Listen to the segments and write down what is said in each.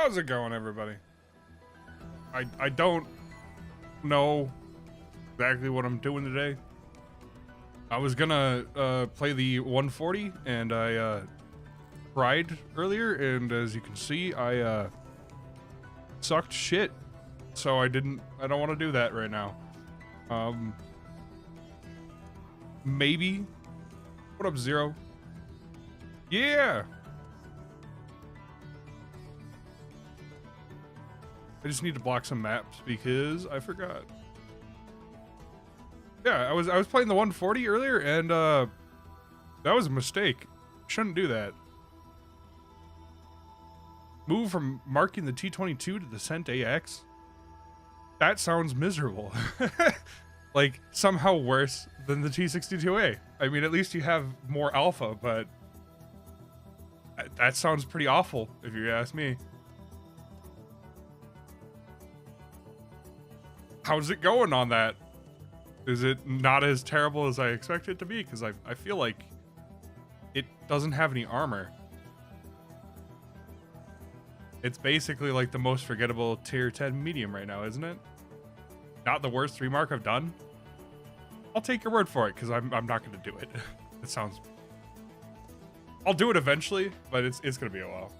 How's it going, everybody? I don't know exactly what I'm doing today. I was gonna play the 140, and I tried earlier, and as you can see, I sucked shit. So I don't want to do that right now. Maybe. What up, Zero? Yeah. I just need to block some maps because I forgot. Yeah, I was playing the 140 earlier, and that was a mistake. Shouldn't do that. Move from marking the T-22 to the Cent AX. That sounds miserable. Like somehow worse than the T-62A. I mean, at least you have more alpha, but that sounds pretty awful if you ask me. How's it going on that? Is it not as terrible as I expect it to be? Because I feel like it doesn't have any armor. It's basically like the most forgettable tier 10 medium right now, isn't it? Not the worst 3 mark I've done. I'll take your word for it, because I'm not going to do it. It sounds... I'll do it eventually, but it's going to be a while.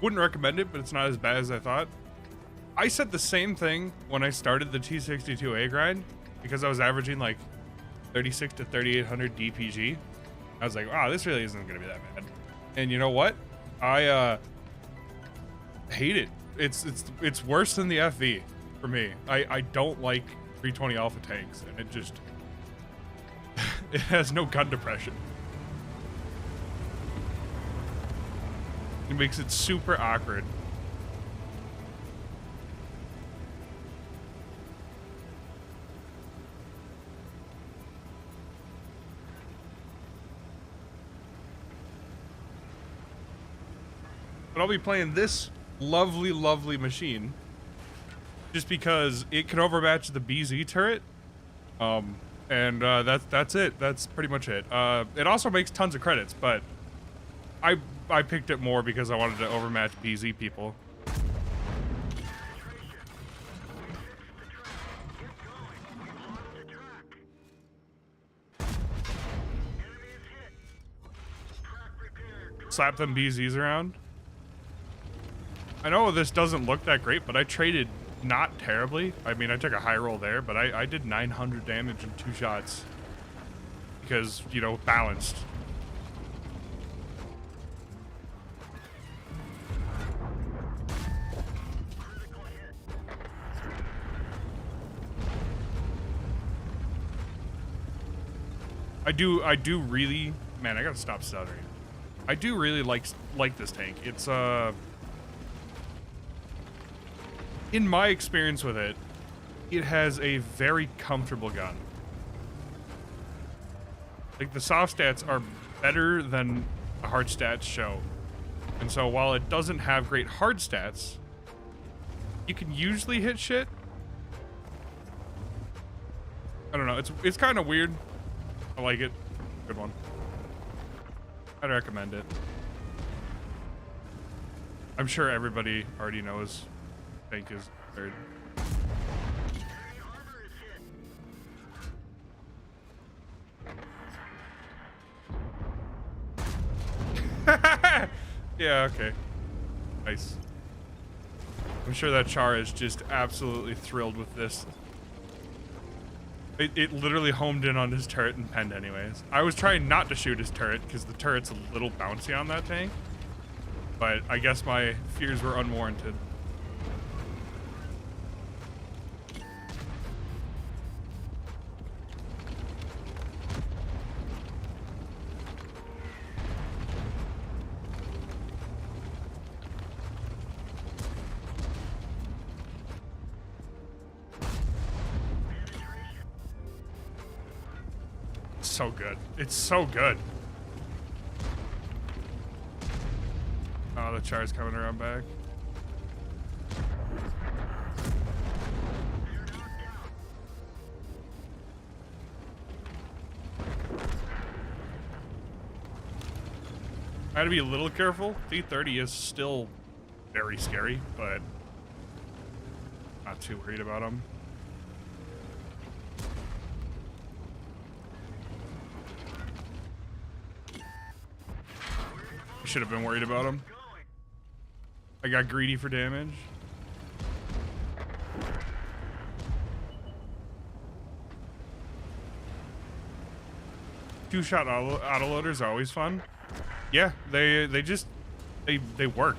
Wouldn't recommend it, but it's not as bad as I thought. I said the same thing when I started the T-62A grind, because I was averaging like 36 to 3800 DPG. I was like, wow, this really isn't going to be that bad. And you know what? I hate it. It's worse than the FV for me. I don't like 320 alpha tanks, and it just it has no gun depression. It makes it super awkward. But I'll be playing this lovely, lovely machine just because it can overmatch the BZ turret. And that's it. That's pretty much it. It also makes tons of credits, but I picked it more because I wanted to overmatch BZ people. Slap them BZs around. I know this doesn't look that great, but I traded not terribly. I mean, I took a high roll there, but I did 900 damage in 2 shots. Because, you know, balanced. I do really, man, I gotta stop stuttering. I do really like this tank. It's in my experience with it, it has a very comfortable gun. Like the soft stats are better than the hard stats show. And so while it doesn't have great hard stats, you can usually hit shit. I don't know, it's kind of weird. I like it. Good one. I'd recommend it. I'm sure everybody already knows tank is third. Yeah, okay. Nice. I'm sure that Char is just absolutely thrilled with this. It literally homed in on his turret and penned anyways. I was trying not to shoot his turret because the turret's a little bouncy on that tank. But I guess my fears were unwarranted. So good. It's so good. Oh, the Char's coming around back. I had to be a little careful. T30 is still very scary, but not too worried about him. I should have been worried about him. I got greedy for damage. Two-shot autoloaders are always fun. Yeah, they work.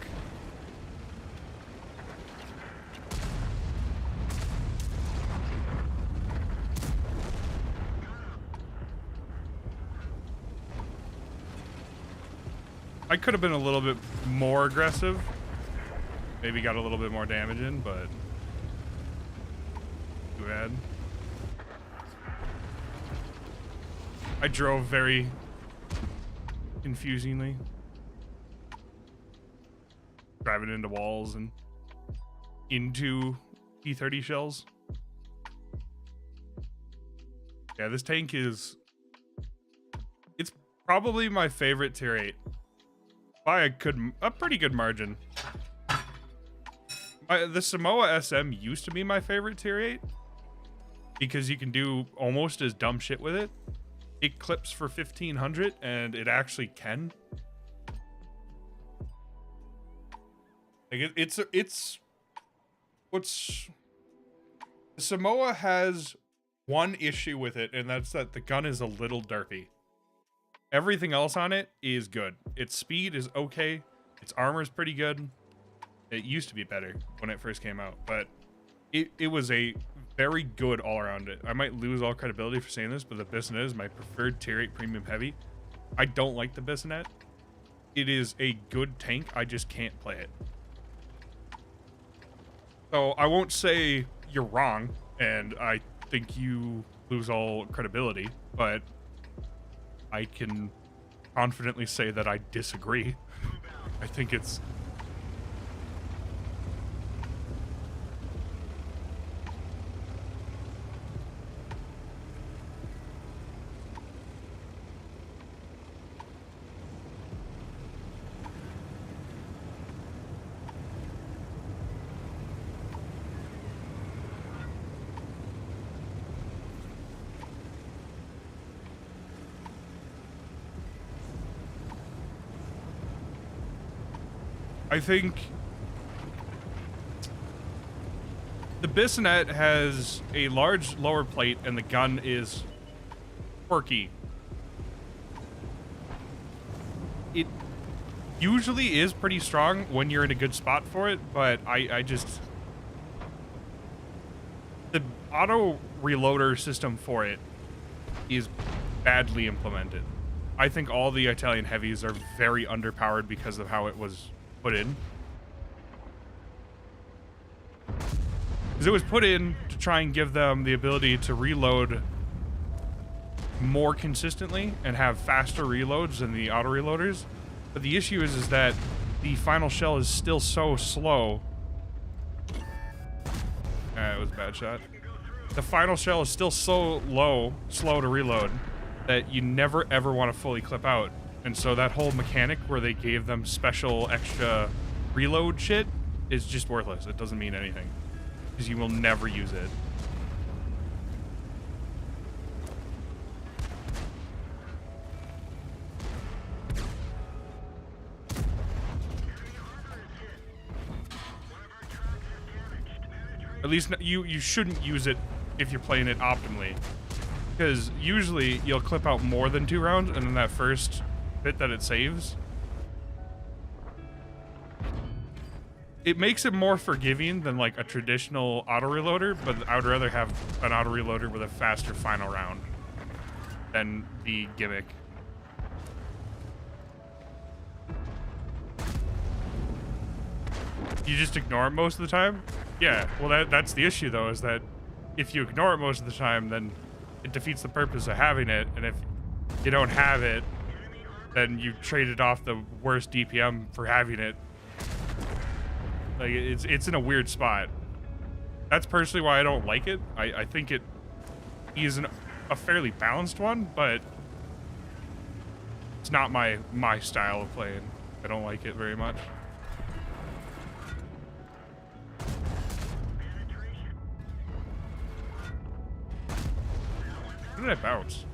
I could have been a little bit more aggressive. Maybe got a little bit more damage in, but too bad. I drove very confusingly. Driving into walls and into T30 shells. Yeah, this tank is... It's probably my favorite tier 8. By a pretty good margin. The Samoa SM used to be my favorite tier 8. Because you can do almost as dumb shit with it. It clips for 1500 and it actually can. Like it's what's Samoa has one issue with it, and that's that the gun is a little derpy. Everything else on it is good. Its speed is okay. Its armor is pretty good. It used to be better when it first came out, but it was a very good all around it. I might lose all credibility for saying this, but the Bissonette is my preferred tier 8 premium heavy. I don't like the Bissonette. It is a good tank. I just can't play it. So I won't say you're wrong, and I think you lose all credibility, but I can confidently say that I disagree. I think it's... I think the Bissonette has a large lower plate and the gun is quirky. It usually is pretty strong when you're in a good spot for it, but I just... The auto reloader system for it is badly implemented. I think all the Italian heavies are very underpowered because of how it was put in. Because it was put in to try and give them the ability to reload more consistently and have faster reloads than the auto reloaders. But the issue is that the final shell is still so slow. It was a bad shot. The final shell is still so slow to reload that you never ever want to fully clip out. And so that whole mechanic where they gave them special extra reload shit is just worthless. It doesn't mean anything because you will never use it. At least you shouldn't use it if you're playing it optimally, because usually you'll clip out more than 2 rounds, and then that first bit that it saves, it makes it more forgiving than like a traditional auto reloader, but I would rather have an auto reloader with a faster final round than the gimmick. You just ignore it most of the time? Yeah, well that's the issue though, is that if you ignore it most of the time, then it defeats the purpose of having it, and if you don't have it, then you traded off the worst DPM for having it. Like, it's in a weird spot. That's personally why I don't like it. I think it is a fairly balanced one, but It's not my style of playing. I don't like it very much. How did I bounce?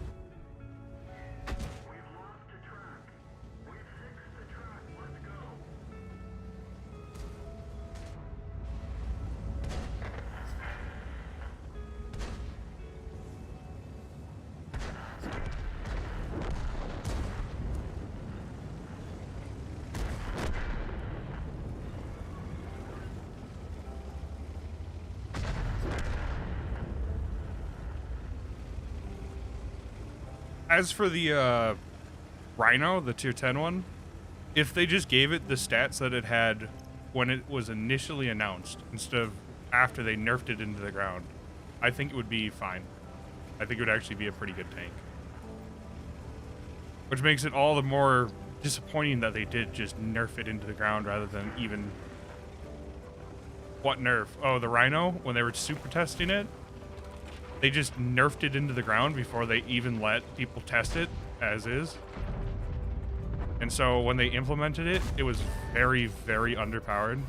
As for the Rhino, the tier 10 one, if they just gave it the stats that it had when it was initially announced instead of after they nerfed it into the ground, I think it would be fine. I think it would actually be a pretty good tank. Which makes it all the more disappointing that they did just nerf it into the ground rather than even... What nerf? Oh, the Rhino, when they were super testing it, they just nerfed it into the ground before they even let people test it as is. And so when they implemented it, it was very, very underpowered.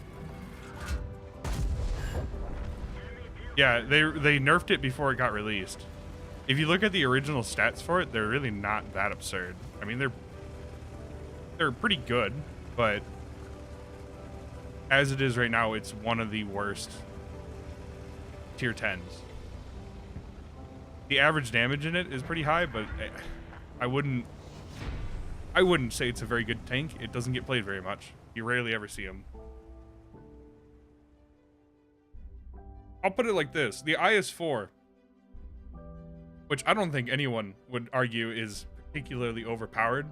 Yeah, they nerfed it before it got released. If you look at the original stats for it, they're really not that absurd. I mean, they're pretty good, but as it is right now, it's one of the worst tier 10s. The average damage in it is pretty high, but I wouldn't say it's a very good tank. It doesn't get played very much. You rarely ever see them. I'll put it like this. The IS-4, which I don't think anyone would argue is particularly overpowered,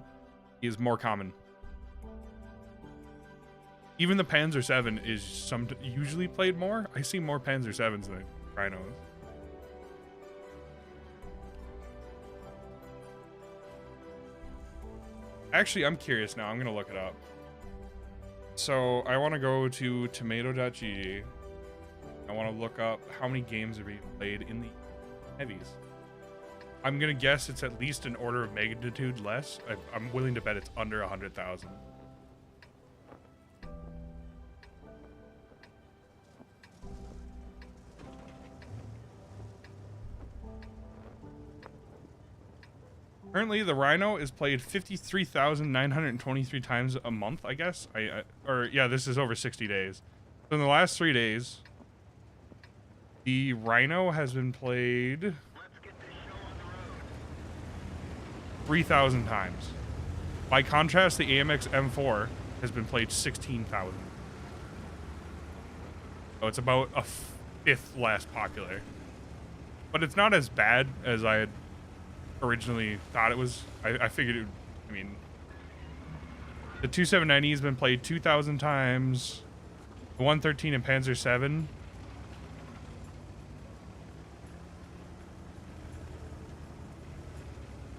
is more common. Even the Panzer 7 is usually played more. I see more Panzer 7s than Rhinos. Actually, I'm curious now. I'm going to look it up. So I want to go to tomato.gg. I want to look up how many games are being played in the heavies. I'm going to guess it's at least an order of magnitude less. I'm willing to bet it's under 100,000. Currently, the Rhino is played 53,923 times a month, I guess. Yeah, this is over 60 days. So in the last 3 days, the Rhino has been played 3,000 times. By contrast, the AMX M4 has been played 16,000. So it's about a fifth less popular. But it's not as bad as I had originally thought it was. I figured it would, I mean, the 2790 has been played 2,000 times. The 113 and Panzer 7.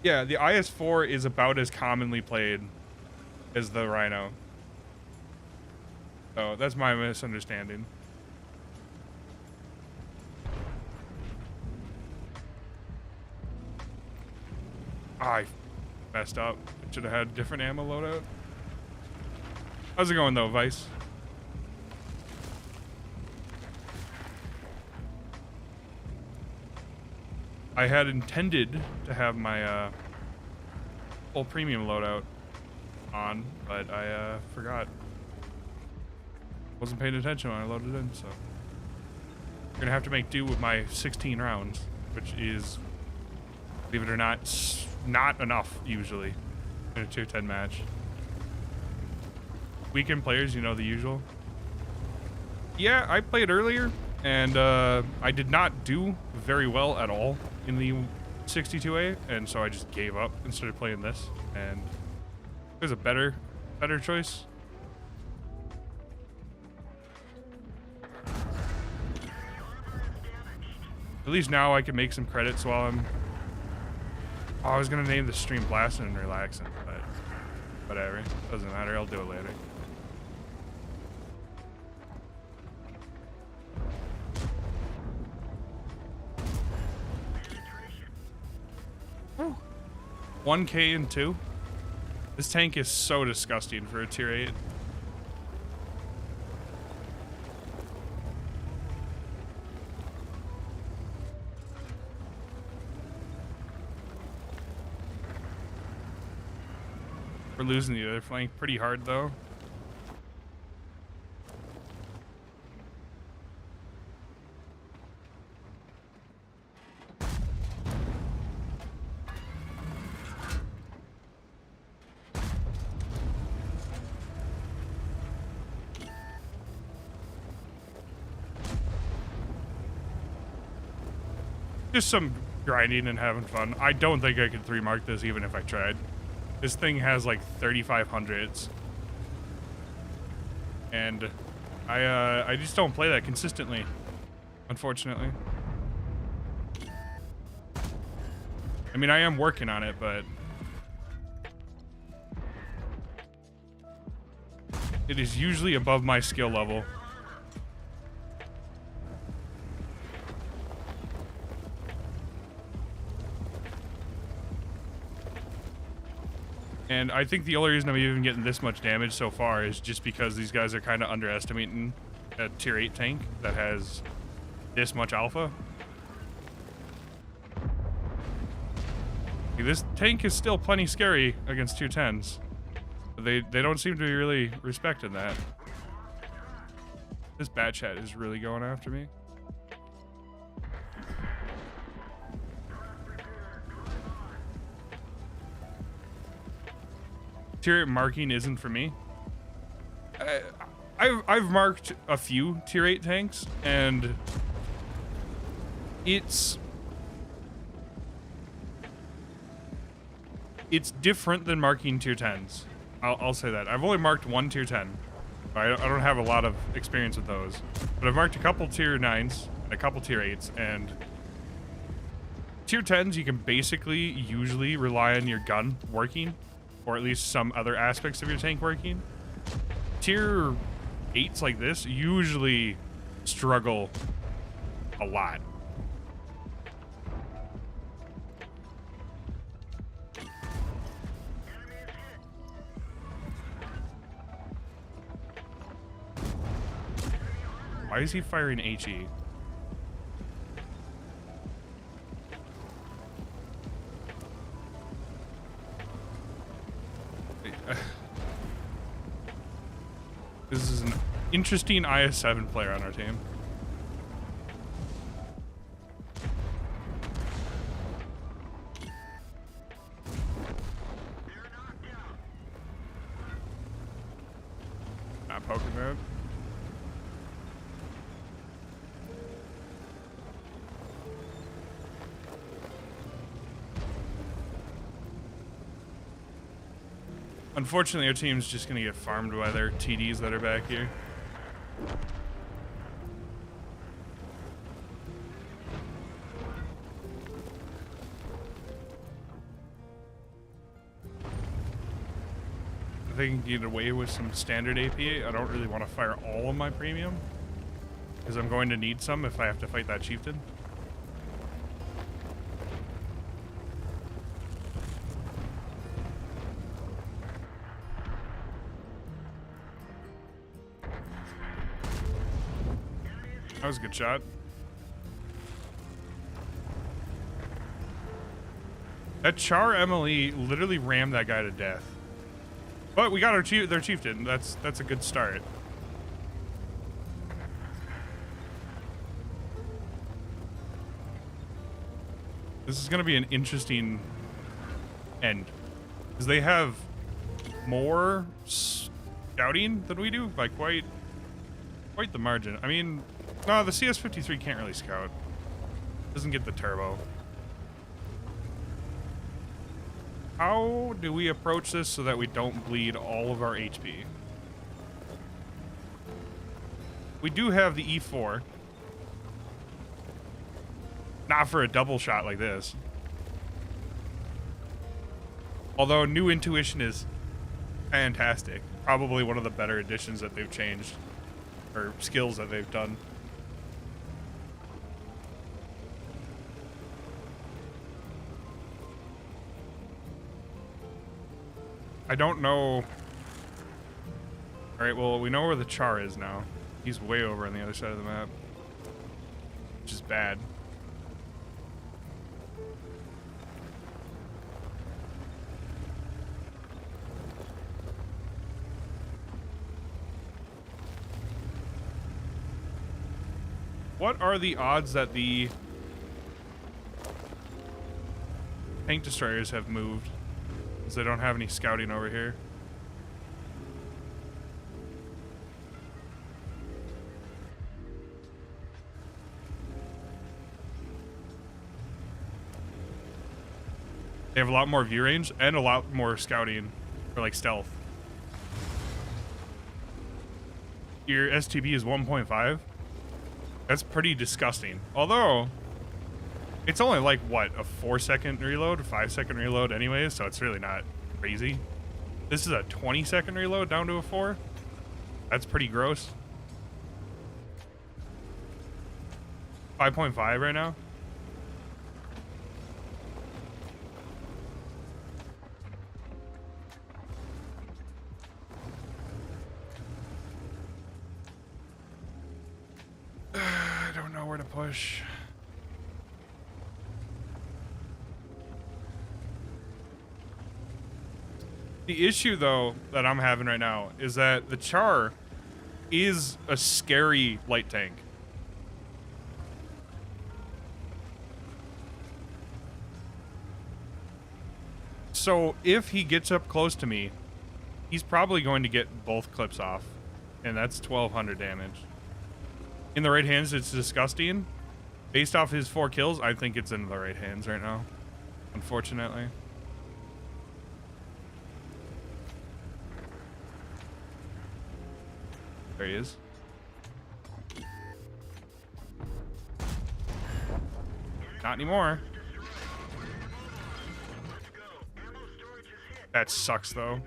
Yeah, the IS-4 is about as commonly played as the Rhino. So that's my misunderstanding. I messed up. Should have had different ammo loadout. How's it going though, Vice? I had intended to have my full premium loadout on, but I forgot. Wasn't paying attention when I loaded in, so we're gonna have to make do with my 16 rounds, which is, believe it or not enough usually in a tier 10 match. Weekend players, you know the usual. Yeah, I played earlier, and I did not do very well at all in the 62A, and so I just gave up and started playing this, and it was a better choice. At least now I can make some credits while I'm... Oh, I was gonna name the stream Blasting and Relaxing, but whatever. Doesn't matter, I'll do it later. Oh. 1K and 2. This tank is so disgusting for a tier 8. We're losing the other flank pretty hard, though. Just some grinding and having fun. I don't think I could 3-mark this even if I tried. This thing has like 3,500s. And I just don't play that consistently, unfortunately. I mean, I am working on it, but it is usually above my skill level. And I think the only reason I'm even getting this much damage so far is just because these guys are kind of underestimating a tier 8 tank that has this much alpha. This tank is still plenty scary against tier 10s. But they don't seem to be really respecting that. This Bat Chat is really going after me. Tier 8 marking isn't for me. I've marked a few tier 8 tanks, and it's different than marking tier 10s. I'll say that. I've only marked one tier 10. I don't have a lot of experience with those, but I've marked a couple tier 9s and a couple tier 8s, and tier 10s you can basically usually rely on your gun working, or at least some other aspects of your tank working. Tier 8s like this usually struggle a lot. Why is he firing HE? This is an interesting IS-7 player on our team. Not poking that. Unfortunately, our team's just gonna get farmed by their TDs that are back here. If they can get away with some standard APA, I don't really want to fire all of my premium, because I'm going to need some if I have to fight that chieftain. That was a good shot. That Char MLE literally rammed that guy to death. But we got their chieftain. That's a good start. This is going to be an interesting end, because they have more scouting than we do by quite the margin. I mean, no, the CS-53 can't really scout. Doesn't get the turbo. How do we approach this so that we don't bleed all of our HP? We do have the E4. Not for a double shot like this. Although New Intuition is fantastic. Probably one of the better additions that they've changed. Or skills that they've done. I don't know. All right, well, we know where the Char is now. He's way over on the other side of the map, which is bad. What are the odds that the tank destroyers have moved? Because they don't have any scouting over here. They have a lot more view range and a lot more scouting, or like stealth. Your STB is 1.5. That's pretty disgusting. Although, it's only like, what, a 4-second reload, a 5-second reload anyways, so it's really not crazy. This is a 20-second reload down to a 4. That's pretty gross. 5.5 right now. I don't know where to push. The issue, though, that I'm having right now is that the Char is a scary light tank. So if he gets up close to me, he's probably going to get both clips off, and that's 1,200 damage. In the right hands, it's disgusting. Based off his 4 kills, I think it's in the right hands right now, unfortunately. There he is. Not anymore. That sucks, though.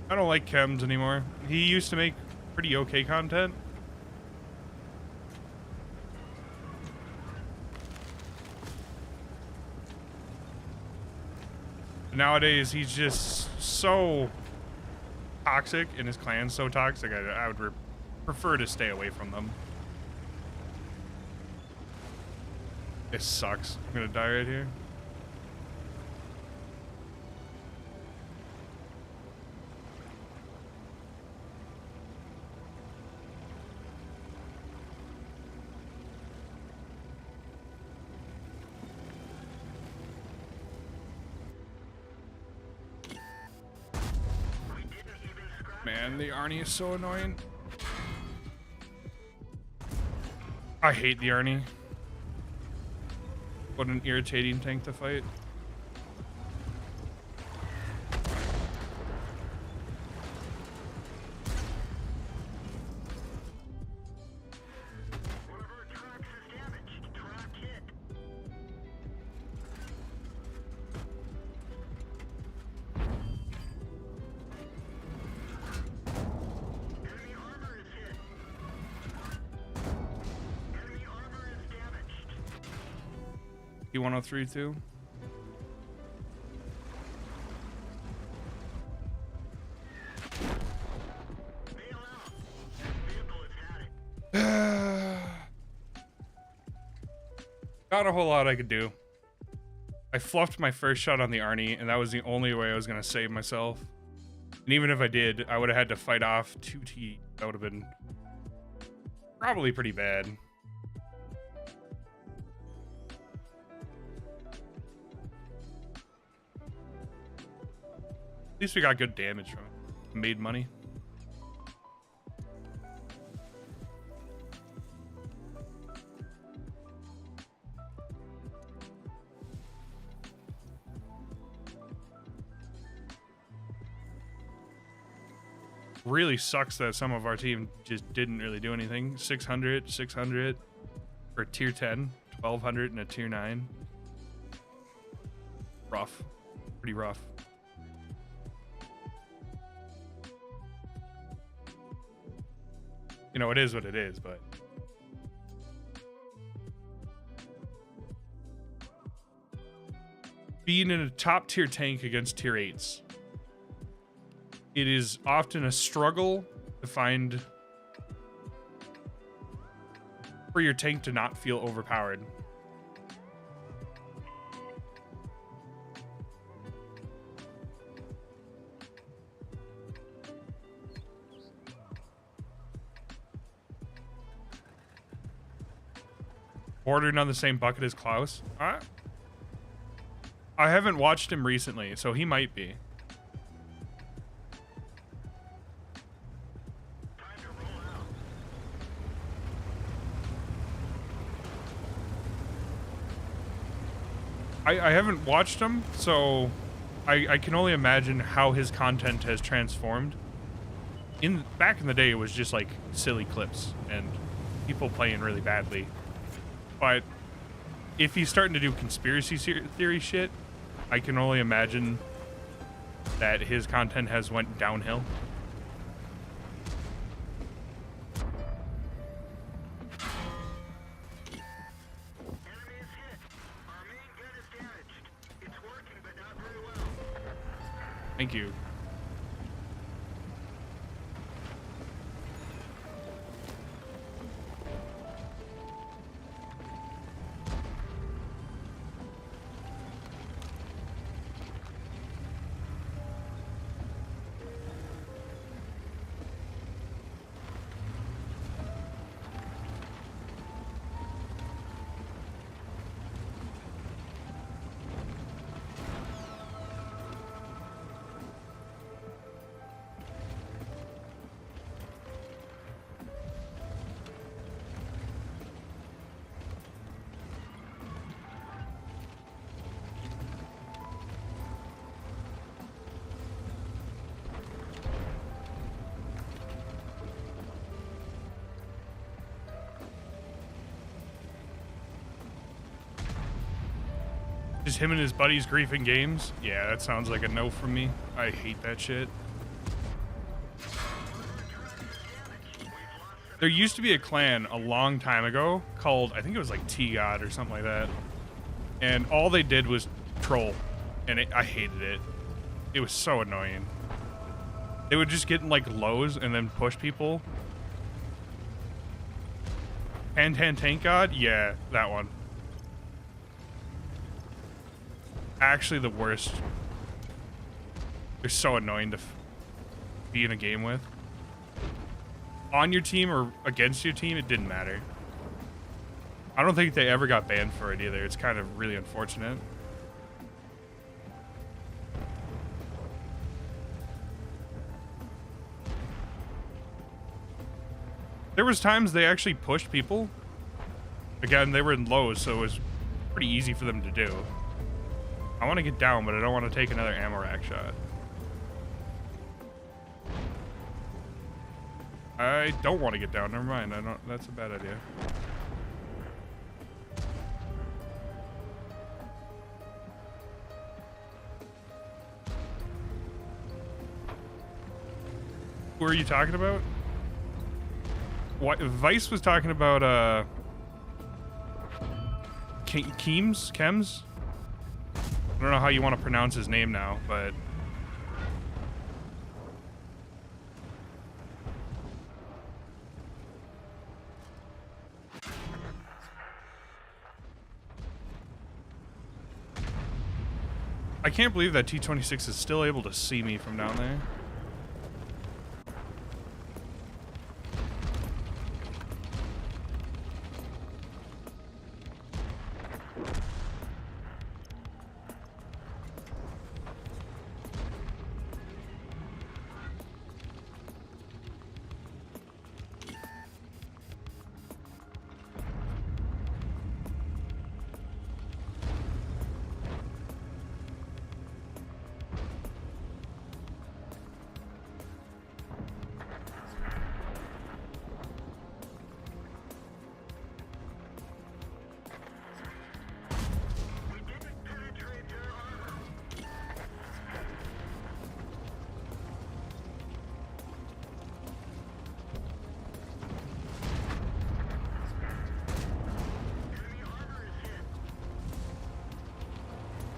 I don't like Chems anymore. He used to make pretty okay content. Nowadays, he's just so toxic, and his clan's so toxic, I would prefer to stay away from them. This sucks. I'm gonna die right here. Man, the Arnie is so annoying. I hate the Arnie. What an irritating tank to fight. T103 too. Not a whole lot I could do. I fluffed my first shot on the Arnie, and that was the only way I was going to save myself. And even if I did, I would have had to fight off 2T. That would have been probably pretty bad. At least we got good damage from it. Made money. really sucks that some of our team just didn't really do anything. 600, 600 for tier 10, 1200 and a tier 9. Rough. Pretty rough. You know, it is what it is, but being in a top tier tank against tier 8s, it is often a struggle to find for your tank to not feel overpowered. Bordering on the same bucket as Klaus. I haven't watched him recently, so he might be. I haven't watched him, so I can only imagine how his content has transformed. Back in the day, it was just like silly clips and people playing really badly. But if he's starting to do conspiracy theory shit, I can only imagine that his content has went downhill. Thank you. Just him and his buddies griefing games? Yeah, that sounds like a no from me. I hate that shit. There used to be a clan a long time ago called, I think it was like T-God or something like that. And all they did was troll. And I hated it. It was so annoying. They would just get in like lows and then push people. Tank God? Yeah, that one. Actually the worst. They're so annoying to be in a game with. On your team or against your team, it didn't matter. I don't think they ever got banned for it either. It's kind of really unfortunate. There was times they actually pushed people. Again, they were in lows, so it was pretty easy for them to do. I want to get down, but I don't want to take another ammo rack shot. I don't want to get down. Never mind. I don't. That's a bad idea. Who are you talking about? What Vice was talking about? Kems. I don't know how you want to pronounce his name now, but I can't believe that T26 is still able to see me from down there.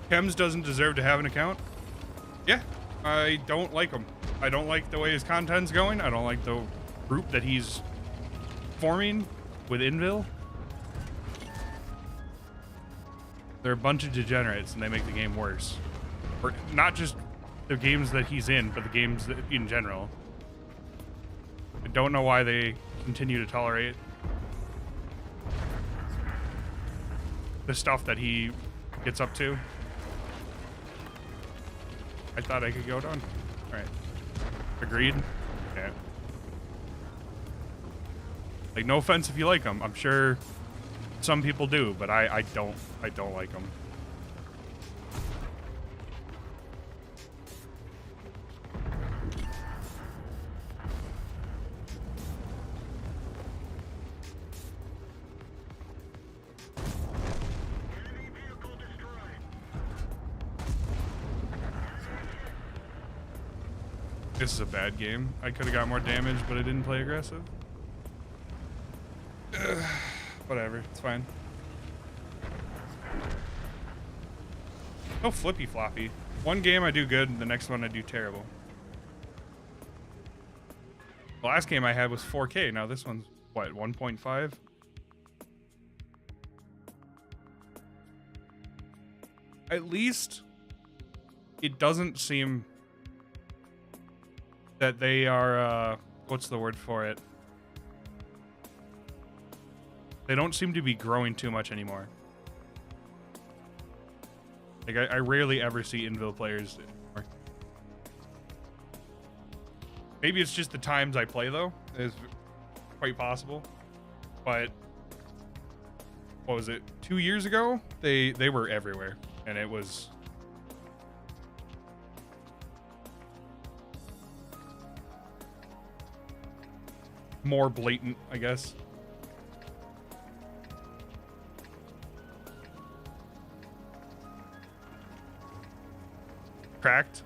Chems doesn't deserve to have an account. Yeah, I don't like him. I don't like the way his content's going. I don't like the group that he's forming with Invil. They're a bunch of degenerates, and they make the game worse. Or not just the games that he's in, but the games that, in general. I don't know why they continue to tolerate the stuff that he gets up to. I thought I could go down. All right. Agreed? Yeah. Like, no offense if you like him. I'm sure some people do, but I don't like him. This is a bad game. I could have got more damage, but I didn't play aggressive. Whatever, it's fine. Oh, flippy floppy. One game I do good, the next one I do terrible. The last game I had was 4K. Now this one's, what, 1.5? At least it doesn't seem that they are, what's the word for it? They don't seem to be growing too much anymore. Like, I rarely ever see Invil players anymore. Maybe it's just the times I play, though. It's quite possible. But, what was it? 2 years ago? They were everywhere. And it was... more blatant, I guess. Cracked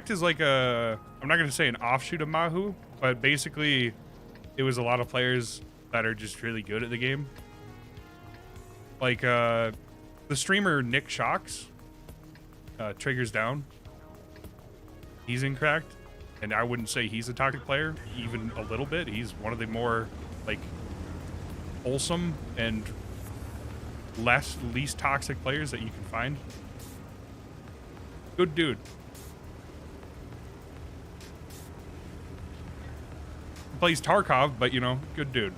is like a, I'm not going to say an offshoot of Mahu, but basically it was a lot of players that are just really good at the game. Like the streamer Nick Shocks, Triggers Down, he's in Cracked, and I wouldn't say he's a toxic player, even a little bit. He's one of the more like wholesome and least toxic players that you can find. Good dude. Plays Tarkov, but you know, good dude.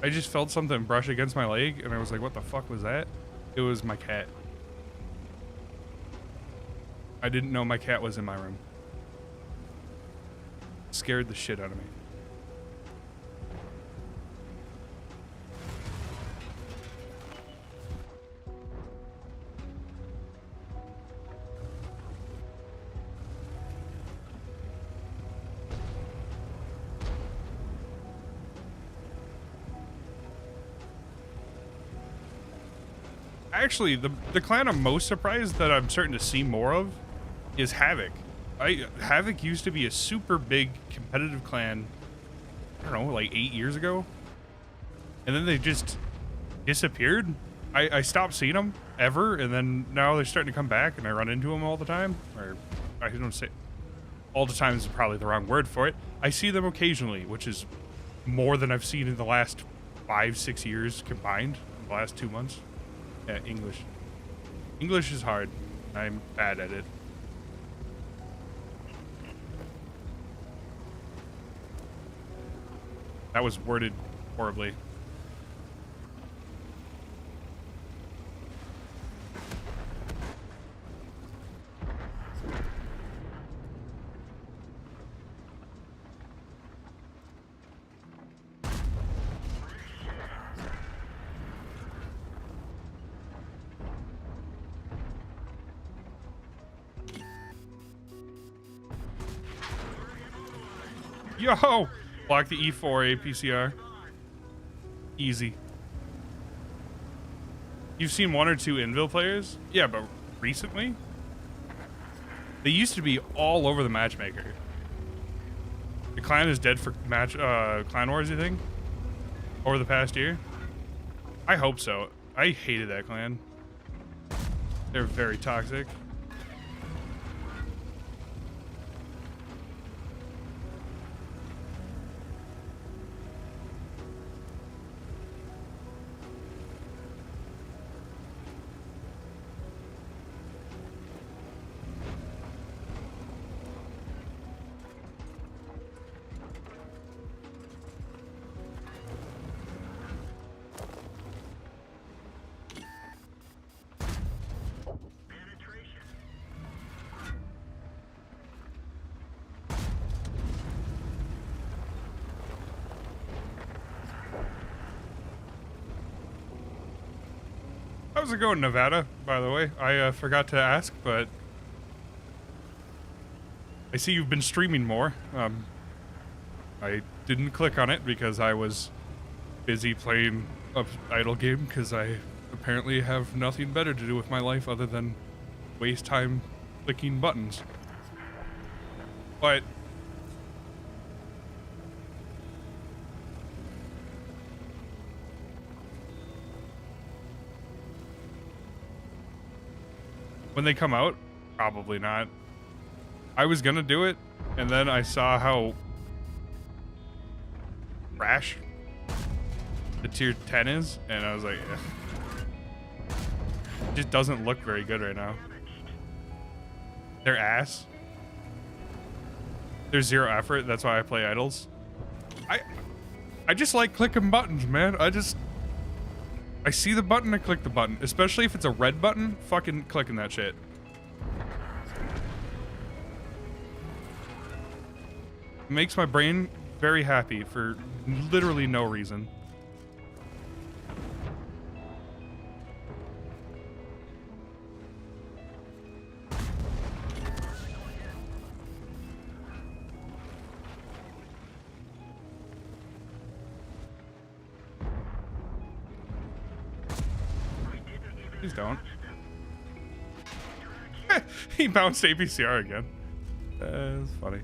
I just felt something brush against my leg, and I was like, what the fuck was that? It was my cat. I didn't know my cat was in my room. Scared the shit out of me. Actually, the clan I'm most surprised that I'm starting to see more of is Havoc. Havoc used to be a super big competitive clan, I don't know, like 8 years ago. And then they just disappeared. I stopped seeing them ever, and then now they're starting to come back, and I run into them all the time. Or I don't say all the time is probably the wrong word for it. I see them occasionally, which is more than I've seen in the last 5-6 years combined, in the last 2 months. Yeah, English. English is hard. I'm bad at it. That was worded horribly. Yo! Block the E4 APCR. Easy. You've seen one or two Invil players? Yeah, but recently? They used to be all over the matchmaker. The clan is dead for clan wars, you think? Over the past year? I hope so. I hated that clan. They're very toxic. How's it going, Nevada, by the way? I forgot to ask, but I see you've been streaming more. I didn't click on it because I was busy playing an idle game because I apparently have nothing better to do with my life other than waste time clicking buttons. But when they come out, probably not. I was gonna do it, and then I saw how trash the tier 10 is, and I was like, it just doesn't look very good right now. They're ass. There's zero effort, that's why I play idols. I just like clicking buttons, man. I see the button, I click the button. Especially if it's a red button, fucking clicking that shit. It makes my brain very happy for literally no reason. Please don't. He bounced APCR again. That's funny.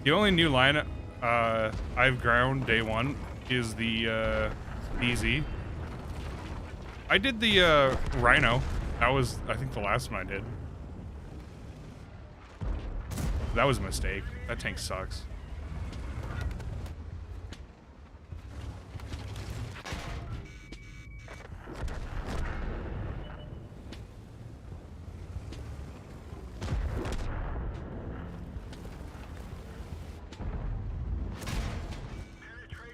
The only new line I've ground day one is the BZ. I did the Rhino. That was, I think, the last one I did. That was a mistake. That tank sucks.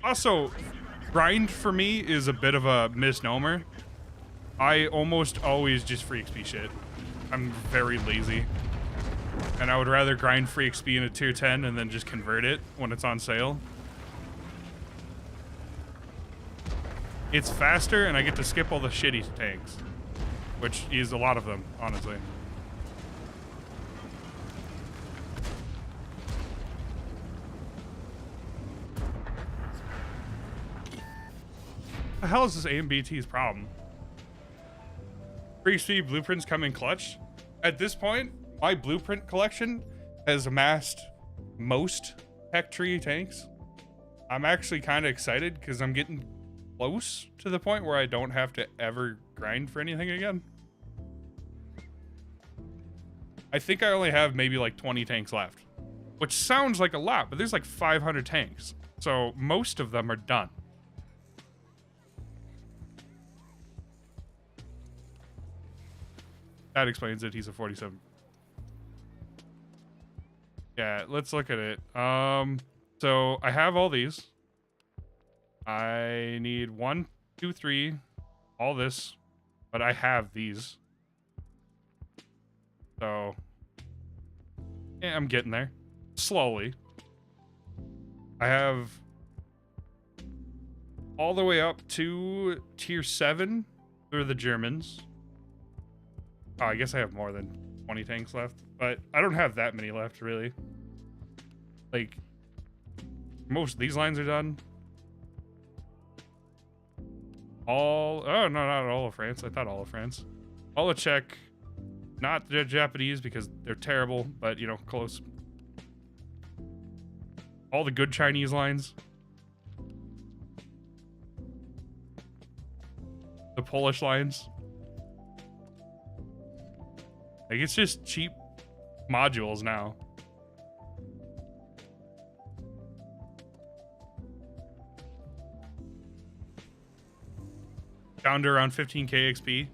Also, grind for me is a bit of a misnomer. I almost always just free XP shit. I'm very lazy. And I would rather grind free XP in a tier 10 and then just convert it when it's on sale. It's faster and I get to skip all the shitty tanks. Which is a lot of them, honestly. The hell is this AMBT's problem? Free XP blueprints come in clutch. At this point, my blueprint collection has amassed most tech tree tanks. I'm actually kind of excited because I'm getting close to the point where I don't have to ever grind for anything again. I think I only have maybe like 20 tanks left, which sounds like a lot, but there's like 500 tanks. So most of them are done. That explains it. He's a 47. Yeah, let's look at it. So I have all these. I need 1, 2, 3, all this, but I have these. So yeah, I'm getting there slowly. I have all the way up to tier 7 through the Germans. Oh, I guess I have more than 20 tanks left, but I don't have that many left, really. Like, most of these lines are done. All, oh, no, not all of France. I thought all of France. All of Czech. Not the Japanese because they're terrible, but, you know, close. All the good Chinese lines. The Polish lines. Like, it's just cheap modules now. Down to around 15k XP.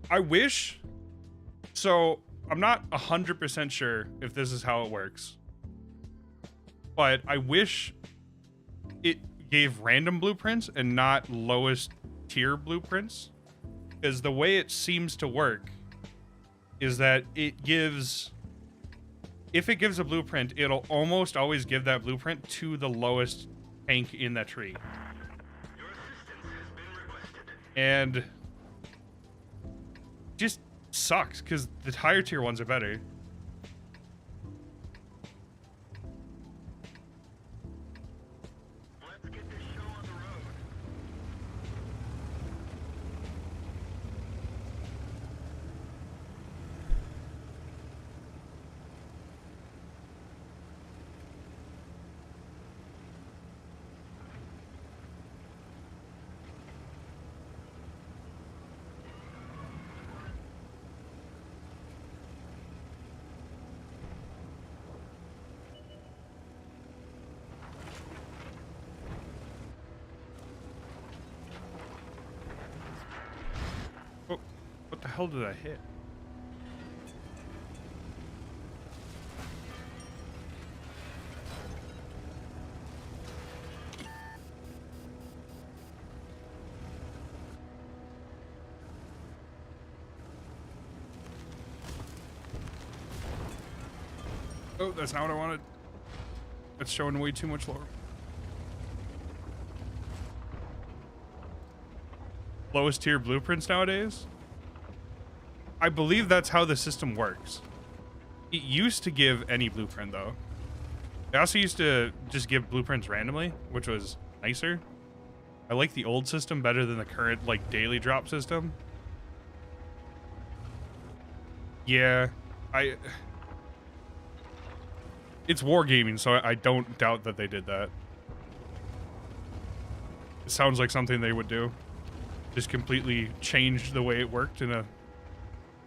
I wish. So, I'm not 100% sure if this is how it works. But I wish it gave random blueprints and not lowest tier blueprints. Because the way it seems to work is that it gives... If it gives a blueprint, it'll almost always give that blueprint to the lowest tank in that tree. And just sucks because the higher tier ones are better. Let's get this show on the road. Oh, what the hell did I hit? Oh, that's not what I wanted. That's showing way too much lore. Lowest tier blueprints nowadays? I believe that's how the system works. It used to give any blueprint though. They also used to just give blueprints randomly, which was nicer. I like the old system better than the current like daily drop system. Yeah, it's wargaming, so I don't doubt that they did that. It sounds like something they would do. Just completely changed the way it worked in a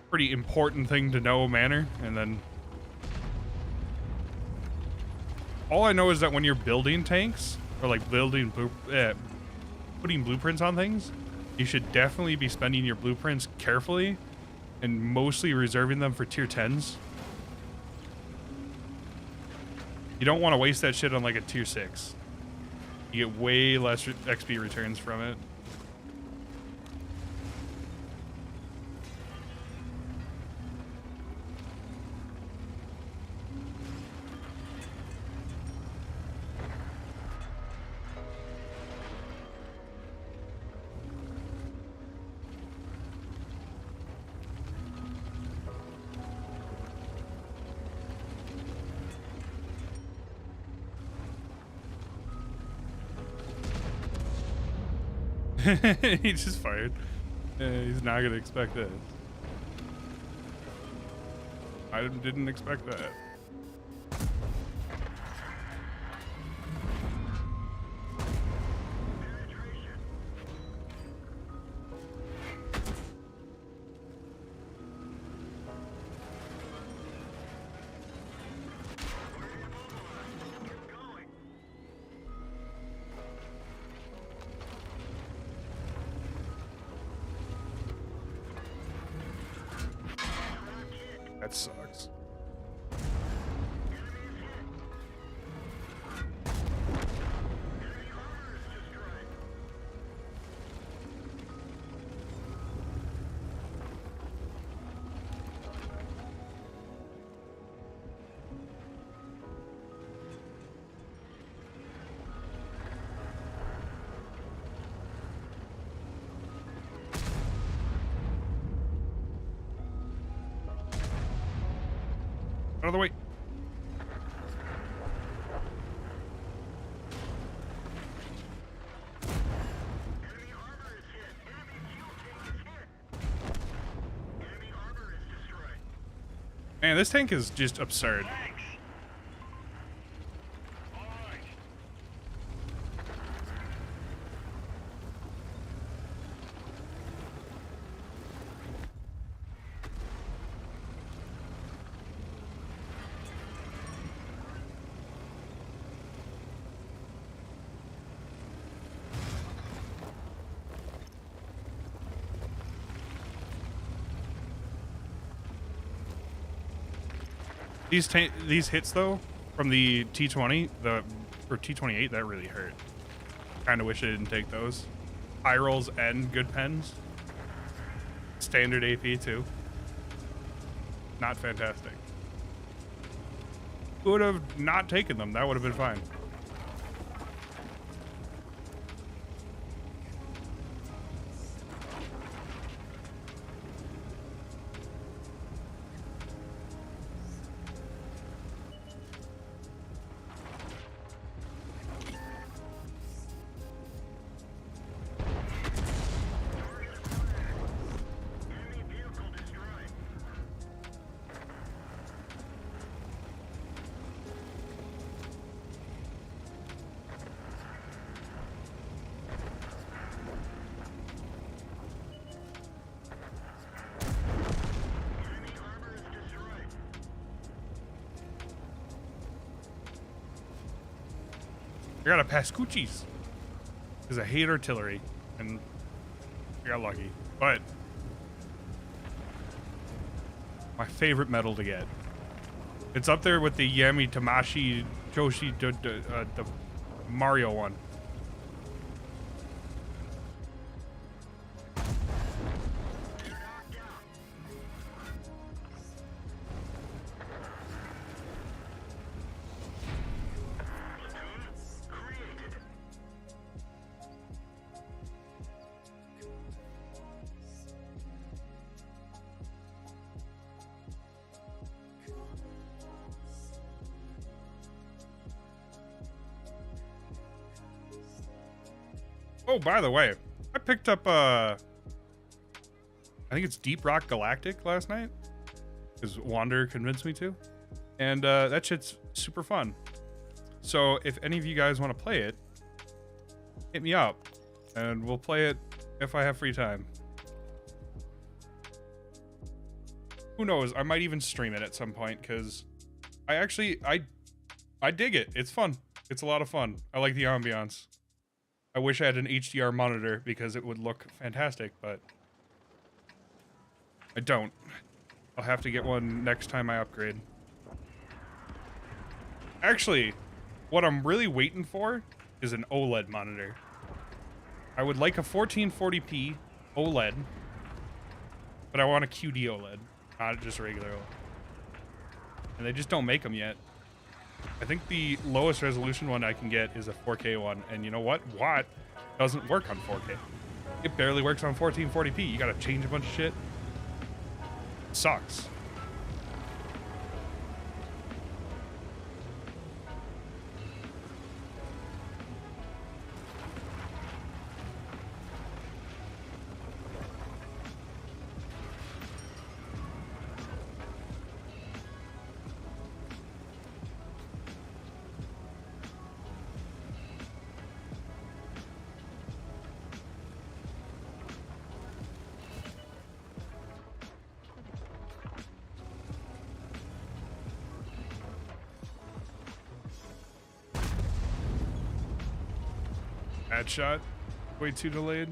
pretty important thing to know manner, and then all I know is that when you're building tanks or like building putting blueprints on things, you should definitely be spending your blueprints carefully and mostly reserving them for tier 10s. You don't want to waste that shit on like a tier 6. You get way less XP returns from it. He just fired. He's not gonna expect that. I didn't expect that. That sucks. Man, this tank is just absurd. These hits though from the T20, for T28, that really hurt. Kind of wish I didn't take those. High rolls and good pens. Standard AP too. Not fantastic. Would have not taken them. That would have been fine. I got a Pascucci's because I hate artillery, and I got lucky. But my favorite medal to get. It's up there with the Yami Tamashi Joshi, the Mario one. Oh, by the way, I picked up, I think it's Deep Rock Galactic last night, because Wander convinced me to, and that shit's super fun. So if any of you guys want to play it, hit me up, and we'll play it if I have free time. Who knows, I might even stream it at some point, because I dig it. It's fun. It's a lot of fun. I like the ambiance. I wish I had an HDR monitor because it would look fantastic, but I don't. I'll have to get one next time I upgrade. Actually, what I'm really waiting for is an OLED monitor. I would like a 1440p OLED, but I want a QD OLED, not just a regular OLED. And they just don't make them yet. I think the lowest resolution one I can get is a 4K one, and you know what? Watt doesn't work on 4K. It barely works on 1440p. You gotta change a bunch of shit. Sucks. Bad shot. Way too delayed.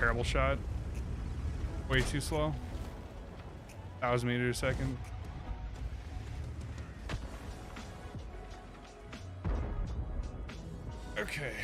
terrible shot. Way too slow. 1,000 meters a second. Okay.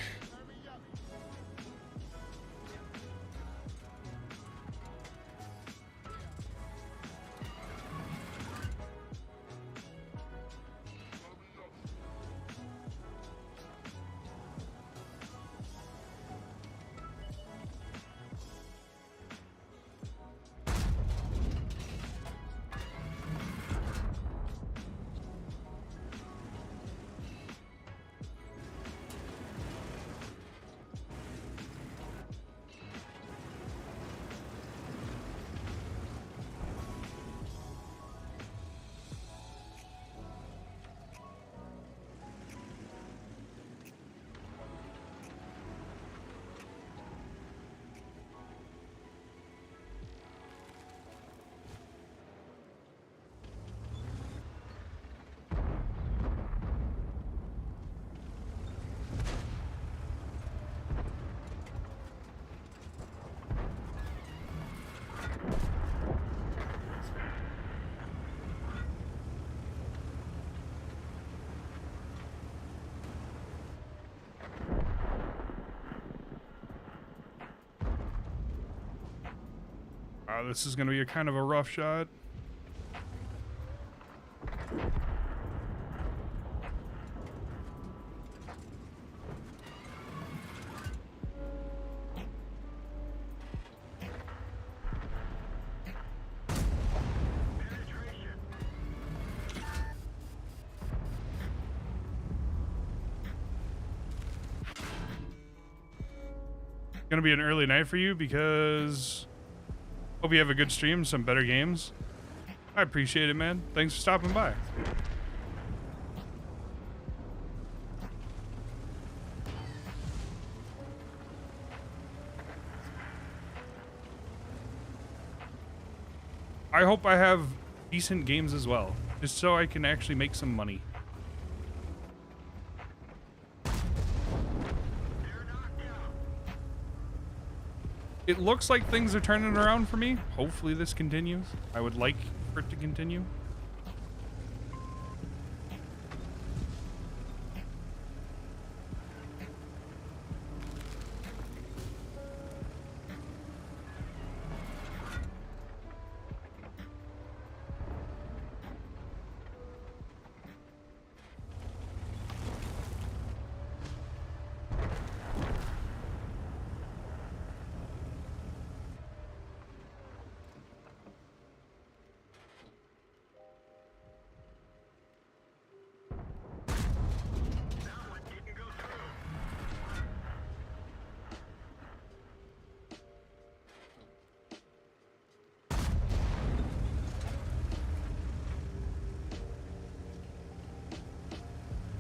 This is going to be a kind of a rough shot. Gonna be an early night for you because hope you have a good stream, some better games. I appreciate it, man. Thanks for stopping by. I hope I have decent games as well, just so I can actually make some money. It looks like things are turning around for me. Hopefully this continues. I would like for it to continue.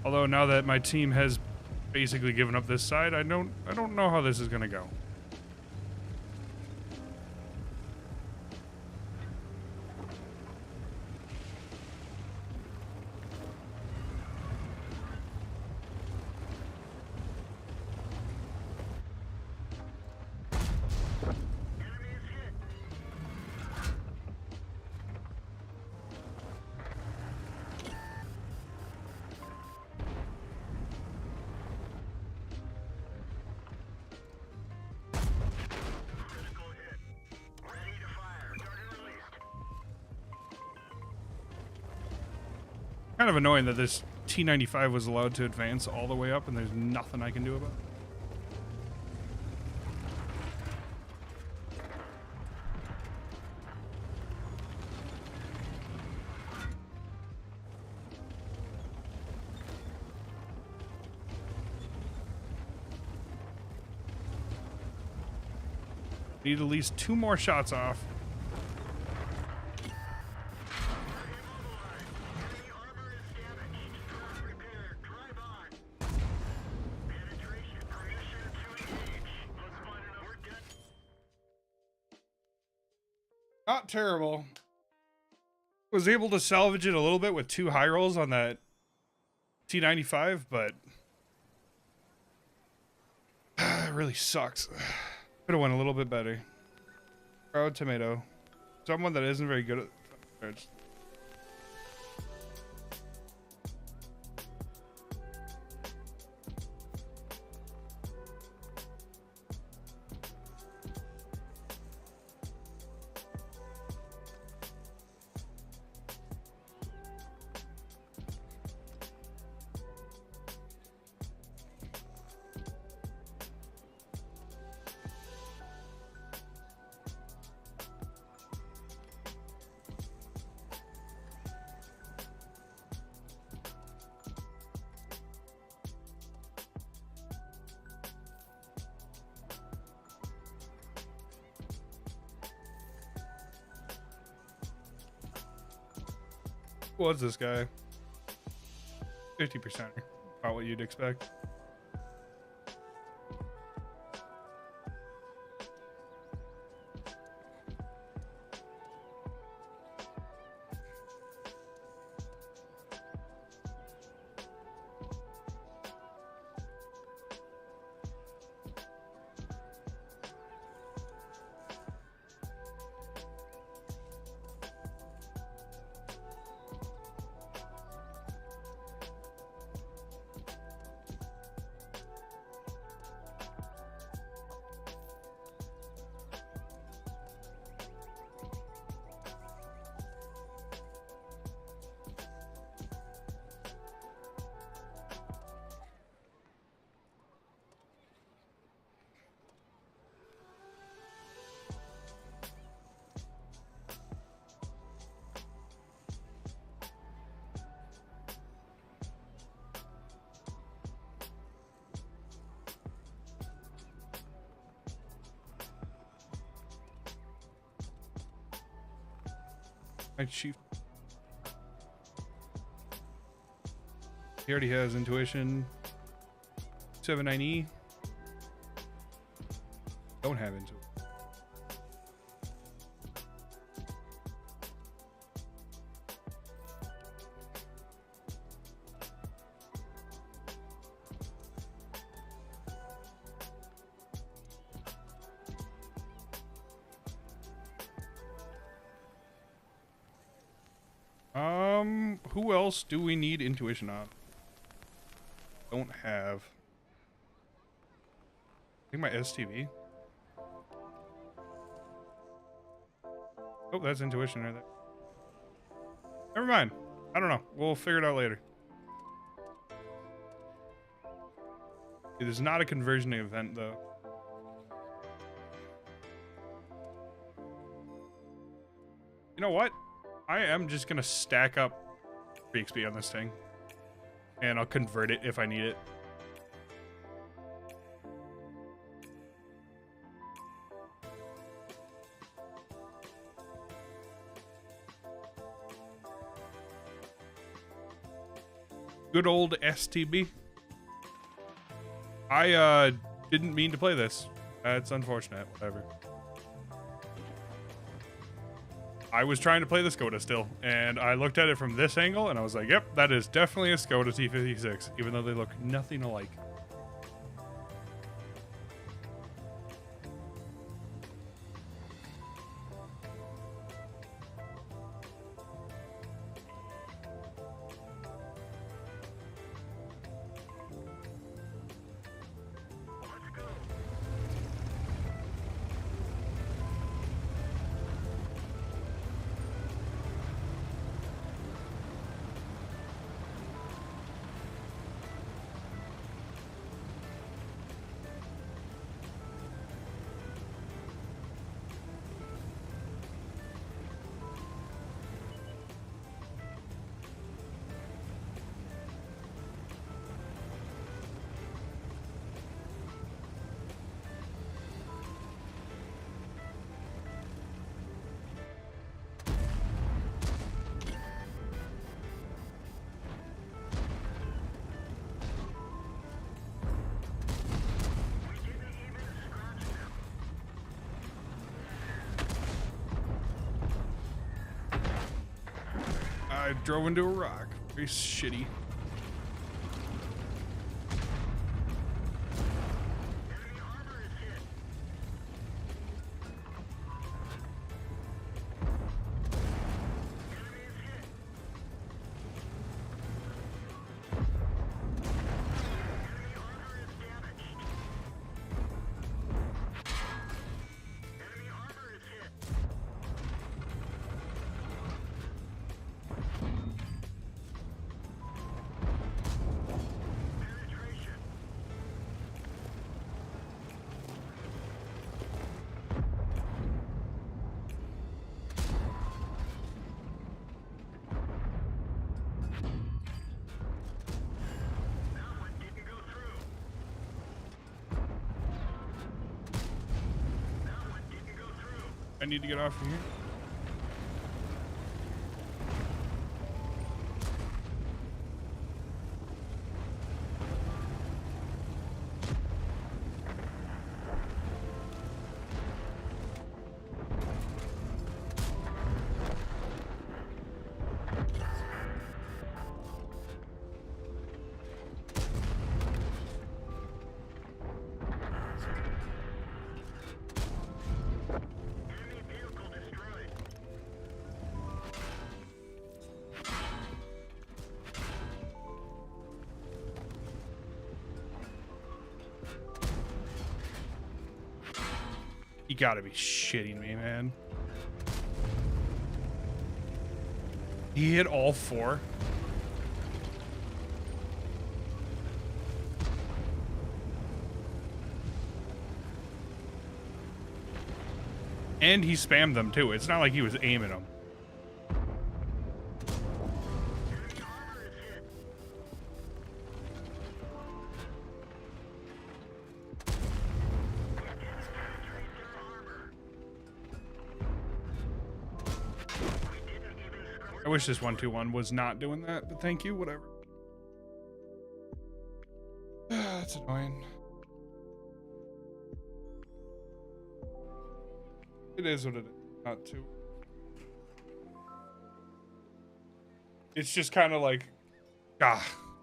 Although now that my team has basically given up this side, I don't know how this is gonna go. Kind of annoying that this T-95 was allowed to advance all the way up and there's nothing I can do about it. Need at least 2 more shots off. Not terrible. Was able to salvage it a little bit with 2 high rolls on that T-95, but it really sucks. Could have went a little bit better. Proud tomato. Someone that isn't very good at cards. What's this guy? 50%. About what you'd expect. My chief. He already has intuition. 79E. Don't have intuition. Who else do we need intuition on? Don't have. I think my STV. Oh, that's intuition right there. Never mind. I don't know. We'll figure it out later. It is not a conversion event, though. You know what? I am just gonna stack up XP on this thing, and I'll convert it if I need it. Good old STB. I didn't mean to play this. That's unfortunate. Whatever. I was trying to play the Skoda still, and I looked at it from this angle, and I was like, yep, that is definitely a Skoda T56, even though they look nothing alike. I drove into a rock. Very shitty. I need to get off of here. You gotta be shitting me, man. He hit all 4. And he spammed them too. It's not like he was aiming them. I wish this 121 was not doing that, but thank you, whatever. That's annoying. It is what it is, not too. It's just kind of like,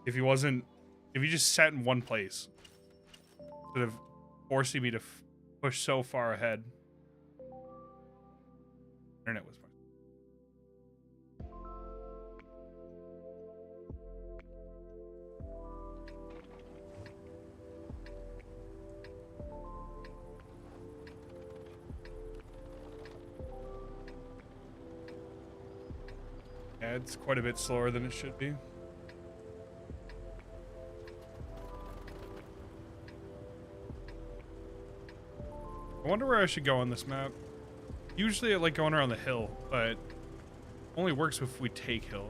if he just sat in one place, instead of forcing me to push so far ahead. Internet was fine. Yeah, it's quite a bit slower than it should be. I wonder where I should go on this map. Usually I like going around the hill, but only works if we take hill.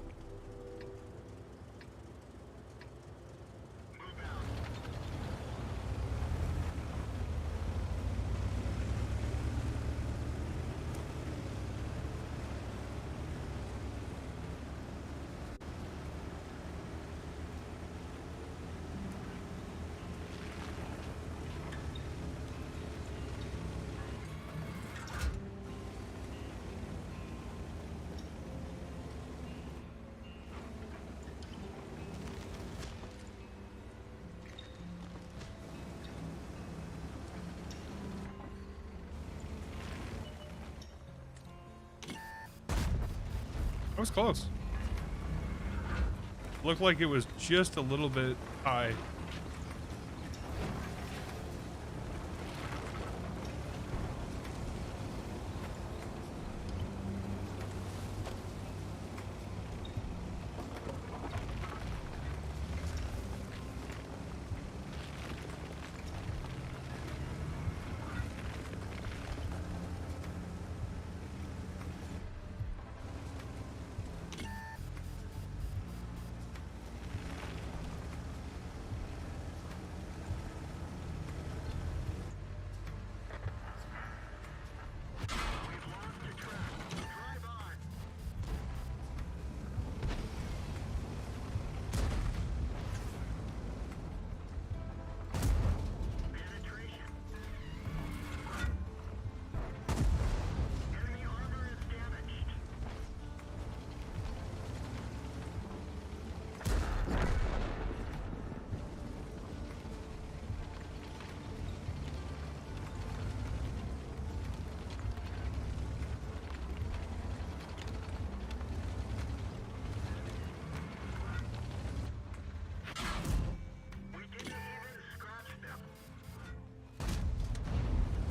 That was close. Looked like it was just a little bit high.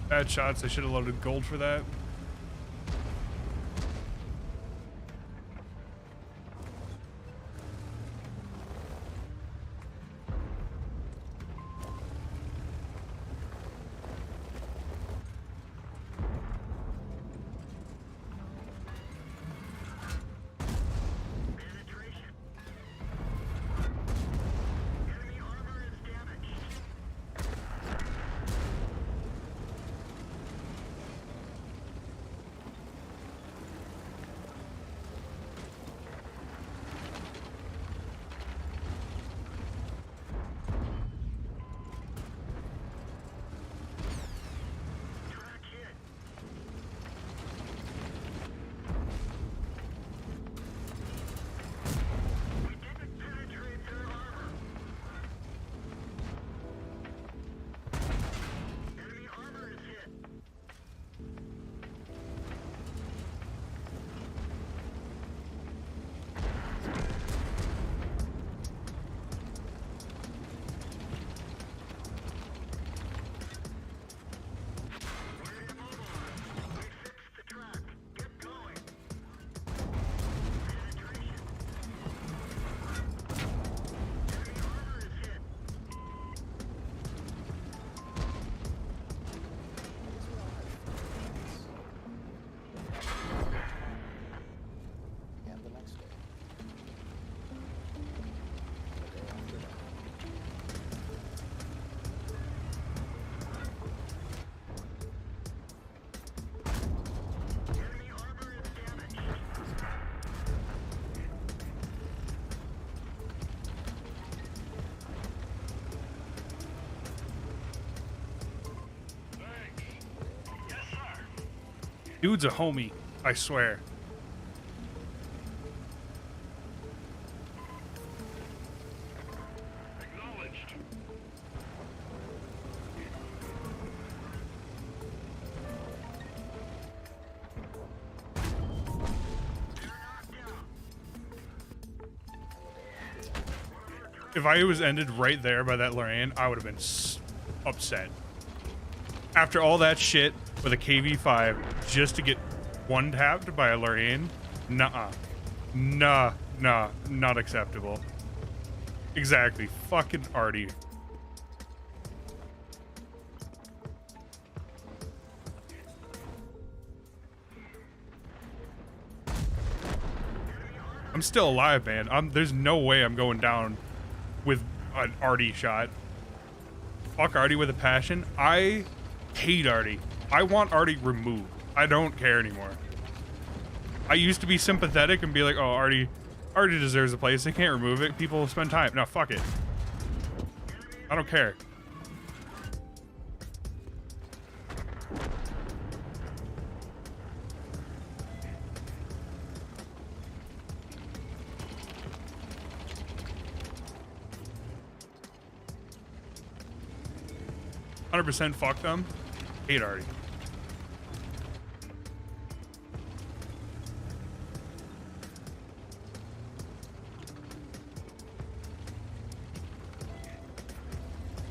Bad shots. I should have loaded gold for that. Dude's a homie, I swear. If I was ended right there by that Lorraine, I would have been upset. After all that shit with a KV5 just to get one tapped by a Lorraine, nuh-uh. Nah, not acceptable. Exactly, fucking Artie. I'm still alive, man. There's no way I'm going down with an Artie shot. Fuck Artie with a passion. I hate Artie. I want Artie removed. I don't care anymore. I used to be sympathetic and be like, oh, Artie deserves a place. They can't remove it. People spend time. No, fuck it. I don't care. %, fuck them. Hate Artie.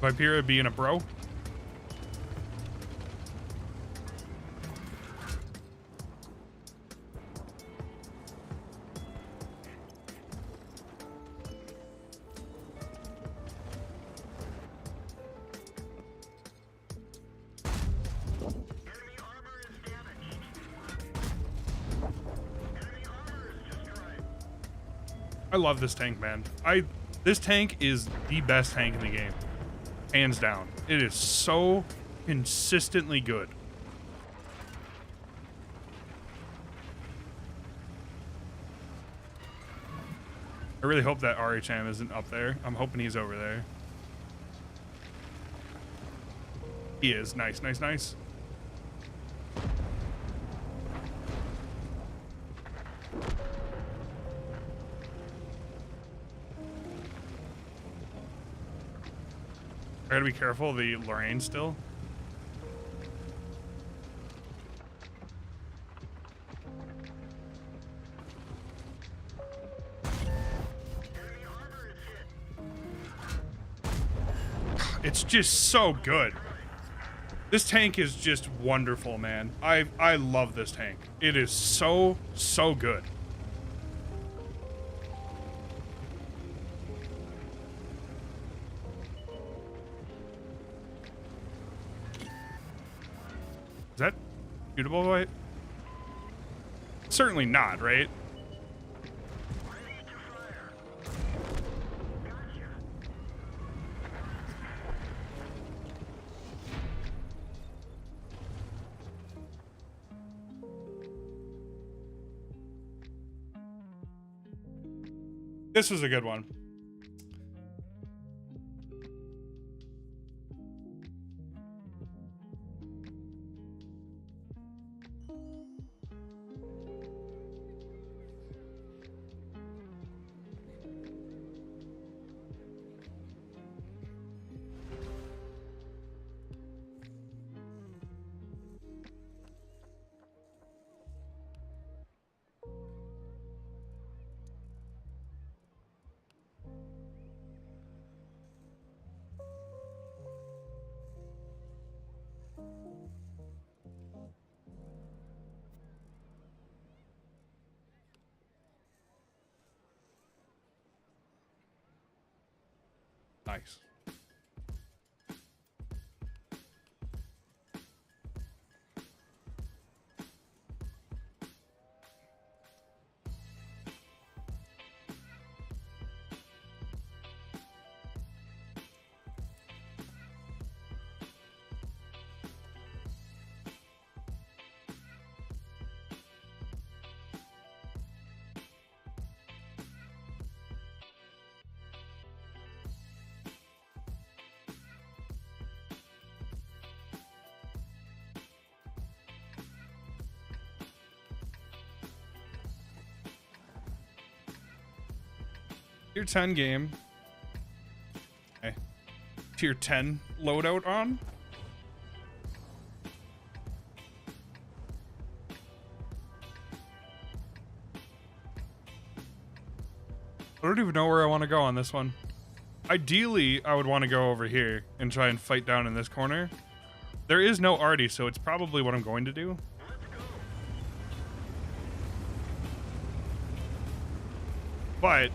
Viperia being a bro. I love this tank, man. This tank is the best tank in the game. Hands down. It is so consistently good. I really hope that RHM isn't up there. I'm hoping he's over there. He is. Nice, nice, nice. I gotta be careful of the Lorraine still. It's just so good. This tank is just wonderful, man. I love this tank. It is so good. Is that shootable, right? Certainly not, right? This was a good one. Nice. Tier 10 game. Okay. Tier 10 loadout on. I don't even know where I want to go on this one. Ideally, I would want to go over here and try and fight down in this corner. There is no arty, so it's probably what I'm going to do. But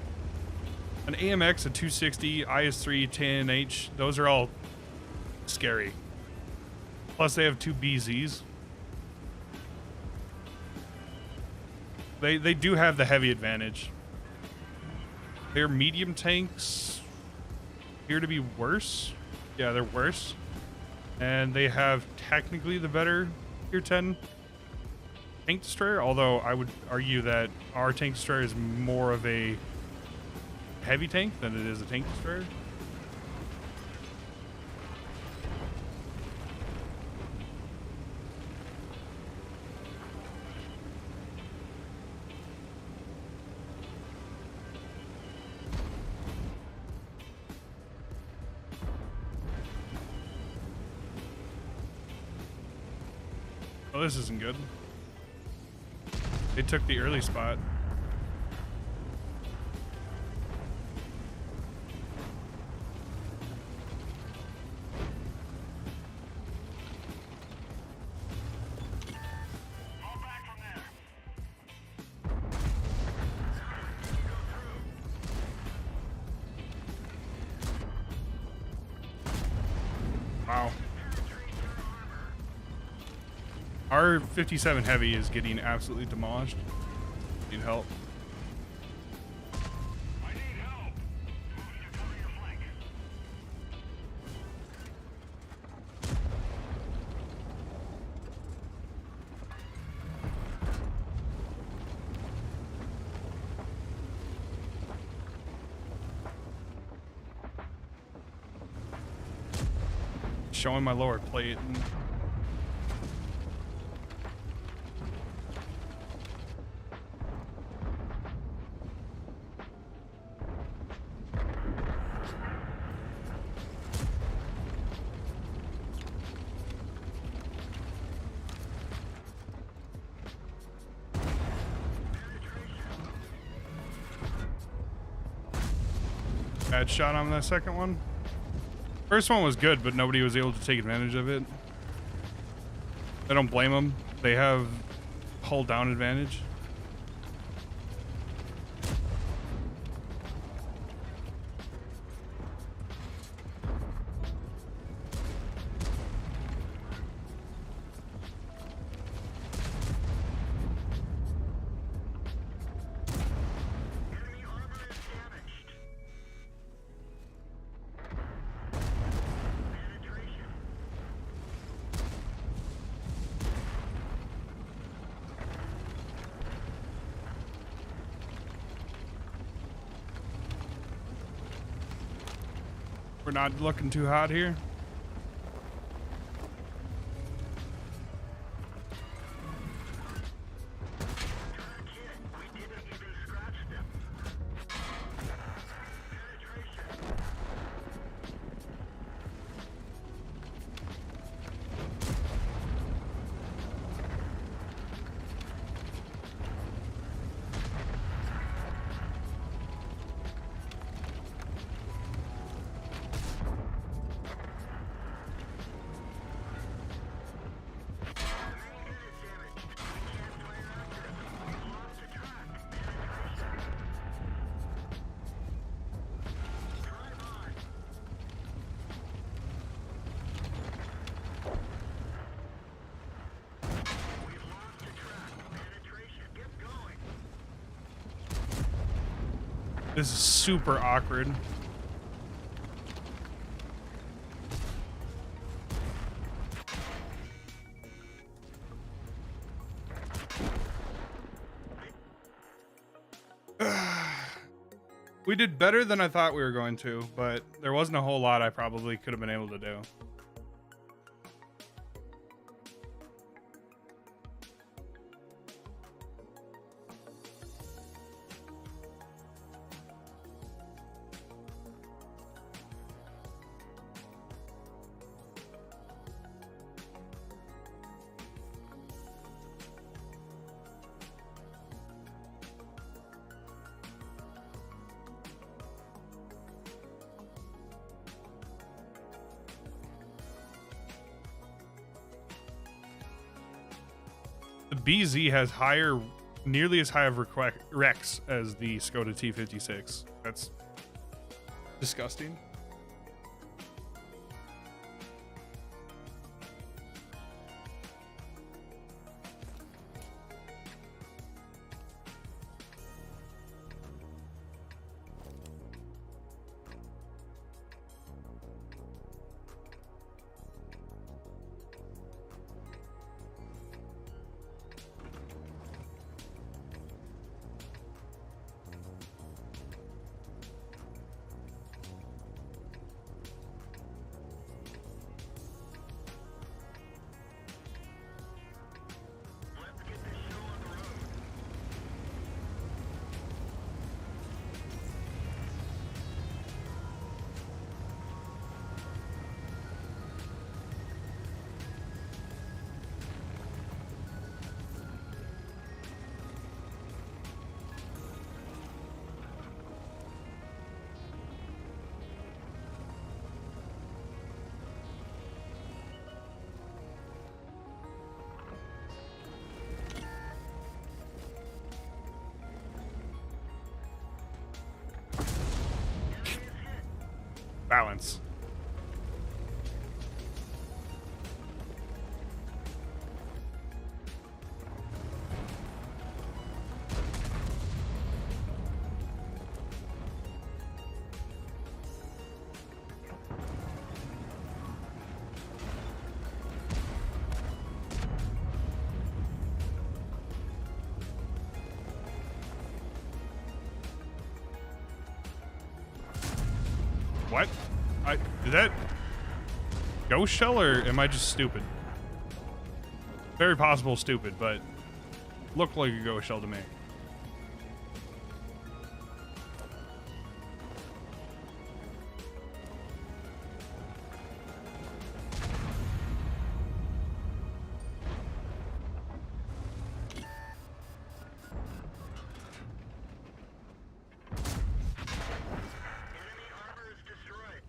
an AMX, a 260, IS-3, 10H, those are all scary. Plus they have 2 BZs. They do have the heavy advantage. Their medium tanks appear to be worse. Yeah, they're worse. And they have technically the better tier 10 tank destroyer, although I would argue that our tank destroyer is more of a heavy tank than it is a tank destroyer. Oh, this isn't good. They took the early spot. Wow. Our 57 heavy is getting absolutely demolished. Need help. I need help. Moving to cover your flank. Showing my lower plate. And bad shot on that second one. First one was good, but nobody was able to take advantage of it. I don't blame them. They have hull down advantage. Enemy armor is damaged. Penetration. We're not looking too hot here. Track hit. We didn't even scratch them. Penetration. The main gun is damaged. We can't fire after it. We lost the track. Penetration. Drive on. We've lost the track. Penetration. Get going. This is super awkward. We did better than I thought we were going to, but there wasn't a whole lot I probably could have been able to do. The BZ has higher, nearly as high of recs as the Skoda T56. That's disgusting. Let's get this show on the road. Balance. What? Did that ghost shell, or am I just stupid? Very possible stupid, but looked like a ghost shell to me. Enemy armor is destroyed.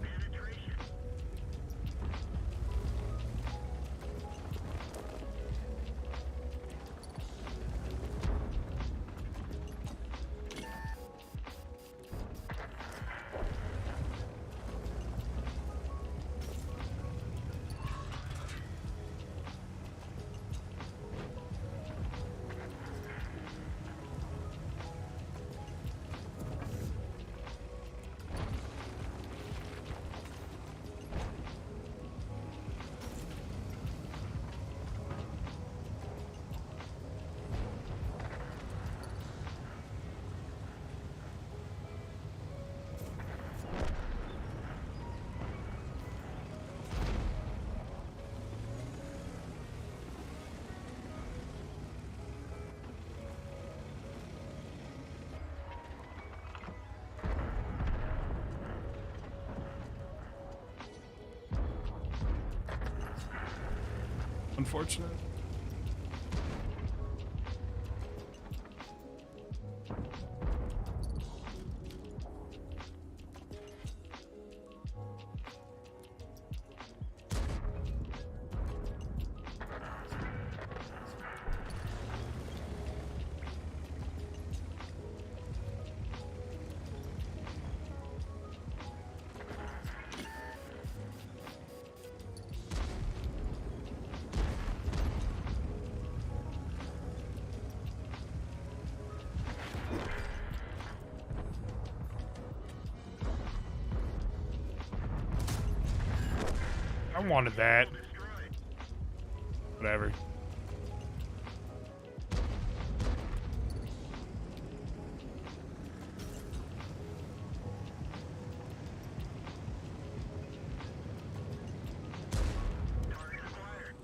Penetration. Unfortunate. I wanted that. Destroyed. Whatever. Target acquired.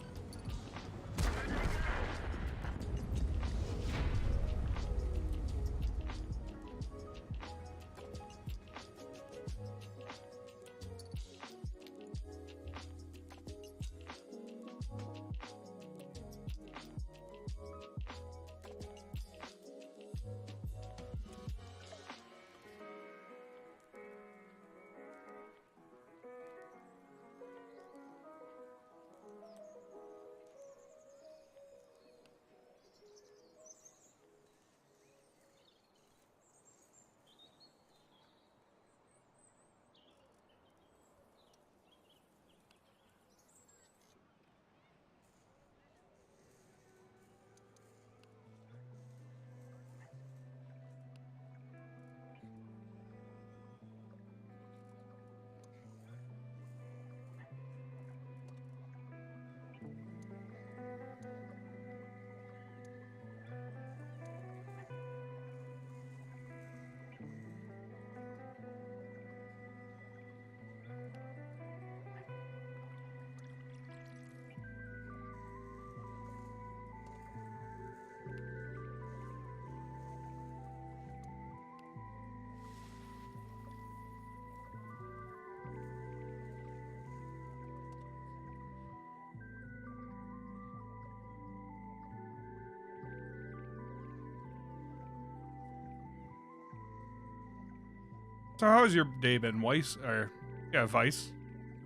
So how's your day been, Weiss? Or yeah, Vice.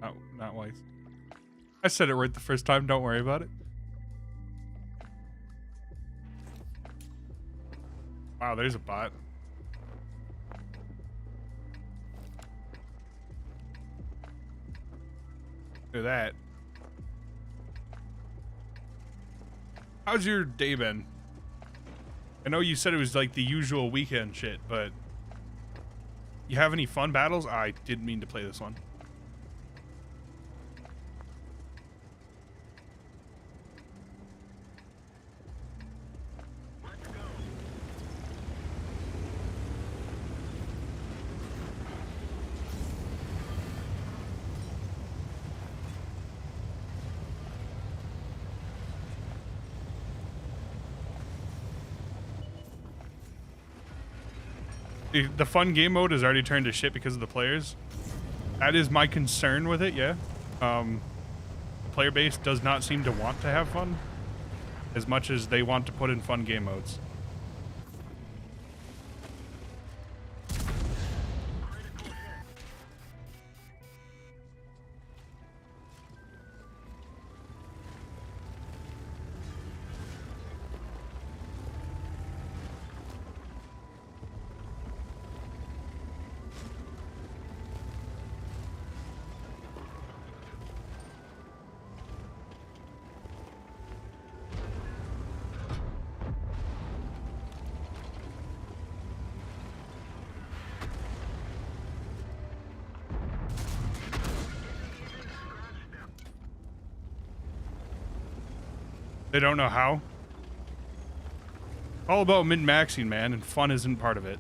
No, not Weiss. I said it right the first time. Don't worry about it. Wow, there's a bot. Look at that. How's your day been? I know you said it was like the usual weekend shit, but you have any fun battles? I didn't mean to play this one. Let's go. The fun game mode has already turned to shit because of the players. That is my concern with it, yeah. The player base does not seem to want to have fun as much as they want to put in fun game modes. Critical hit. They don't know how. All about min-maxing, man, and fun isn't part of it.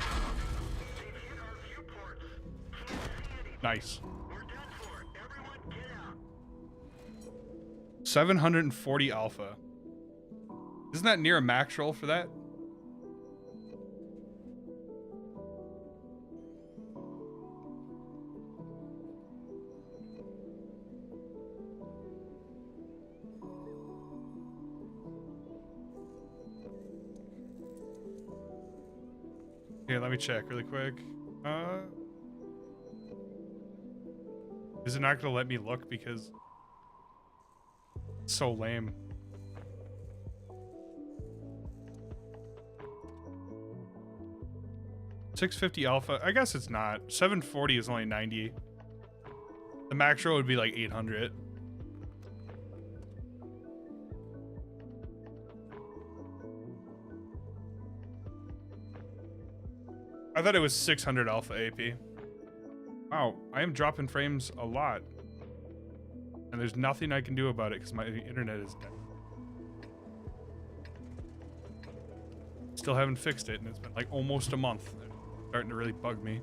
Armor is hit. They've hit our viewports. Can't see anything. Nice. We're done for. Everyone get out. 740 alpha. Isn't that near a max roll for that? Here, let me check really quick. Is it not gonna let me look because it's so lame? $650 alpha. I guess it's not. 740 is only 90. The max roll would be like 800. I thought it was 600 alpha AP. Wow, I am dropping frames a lot. And there's nothing I can do about it because my internet is dead. Still haven't fixed it, and it's been like almost a month. It's starting to really bug me.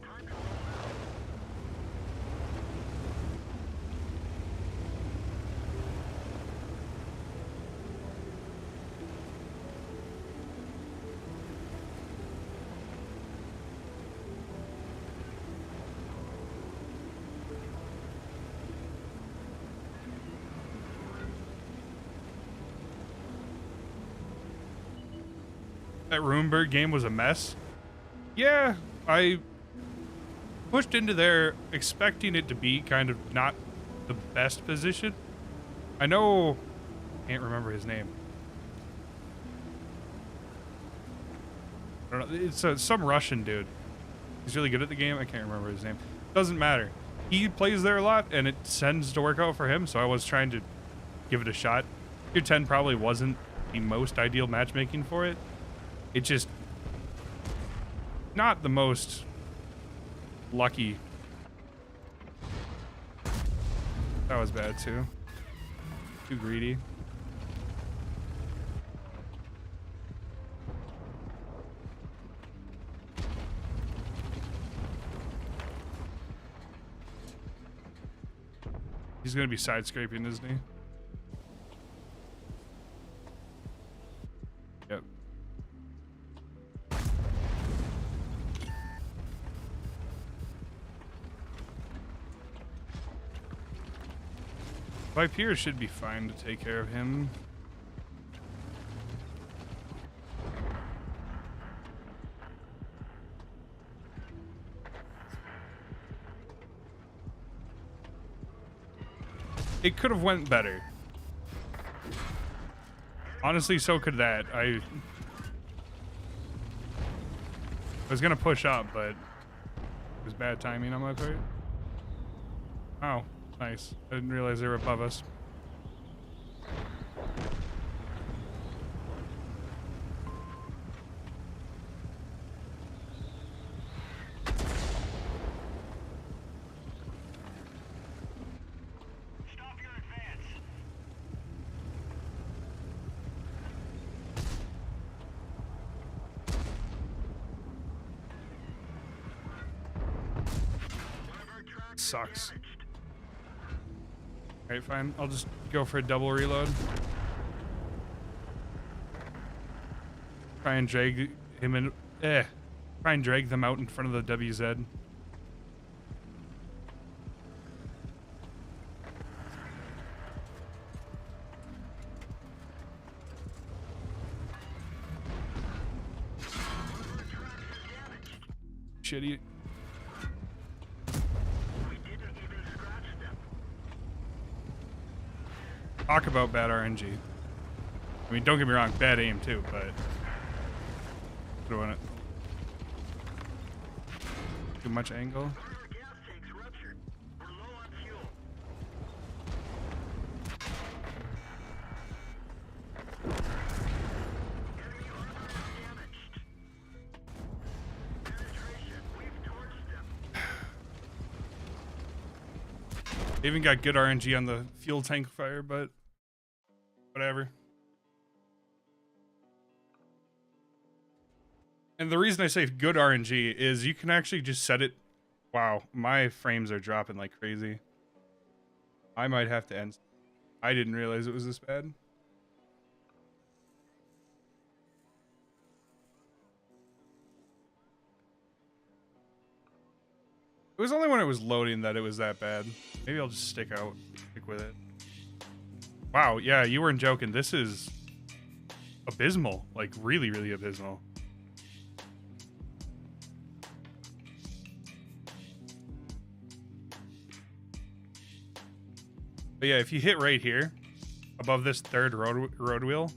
Time to roll out. That Runeberg game was a mess. Yeah, I pushed into there expecting it to be kind of not the best position. I know, can't remember his name. I don't know. It's some Russian dude. He's really good at the game. I can't remember his name. Doesn't matter. He plays there a lot, and it tends to work out for him. So I was trying to give it a shot. Tier 10 probably wasn't the most ideal matchmaking for it. It just not the most lucky. That was bad too. Too greedy. He's gonna be side scraping, isn't he? Yep. Viper should be fine to take care of him. It could have went better. Honestly, so could that. I was gonna push up, but it was bad timing on my part. Oh, nice. I didn't realize they were above us. Stop your advance. One of our tracks Sucks. damaged. Alright, fine. I'll just go for a double reload. Try and drag him in. Try and drag them out in front of the WZ. Shitty. We didn't even scratch them. Talk about bad RNG. I mean, don't get me wrong, bad aim too, but throwing it. Too much angle. One of our gas tanks ruptured. We're low on fuel. Enemy armor is damaged. Penetration. We've torched them. They even got good RNG on the fuel tank fire, but whatever. And the reason I say good RNG is you can actually just set it. Wow, my frames are dropping like crazy. I might have to end. I didn't realize it was this bad. It was only when it was loading that it was that bad. Maybe I'll just stick with it. Wow, yeah, you weren't joking. This is abysmal. Like, really, really abysmal. But yeah, if you hit right here, above this third road wheel,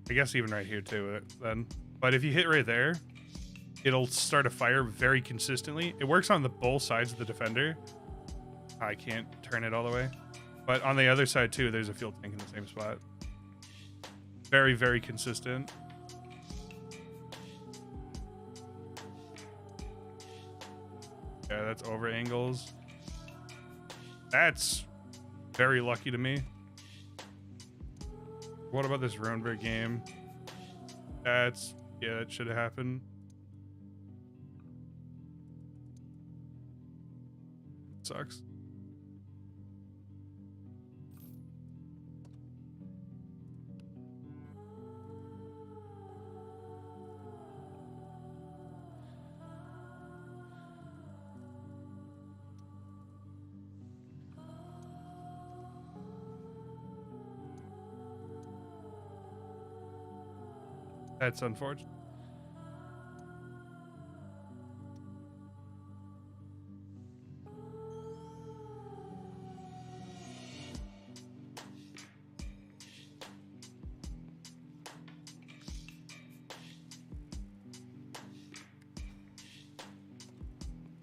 I guess even right here too, then. But if you hit right there, it'll start a fire very consistently. It works on the both sides of the Defender. I can't turn it all the way. But on the other side too, there's a fuel tank in the same spot. Very, very consistent. Yeah, that's over angles. That's very lucky to me. What about this Roenberg game? That's, yeah, that should have happened. Sucks. That's unfortunate.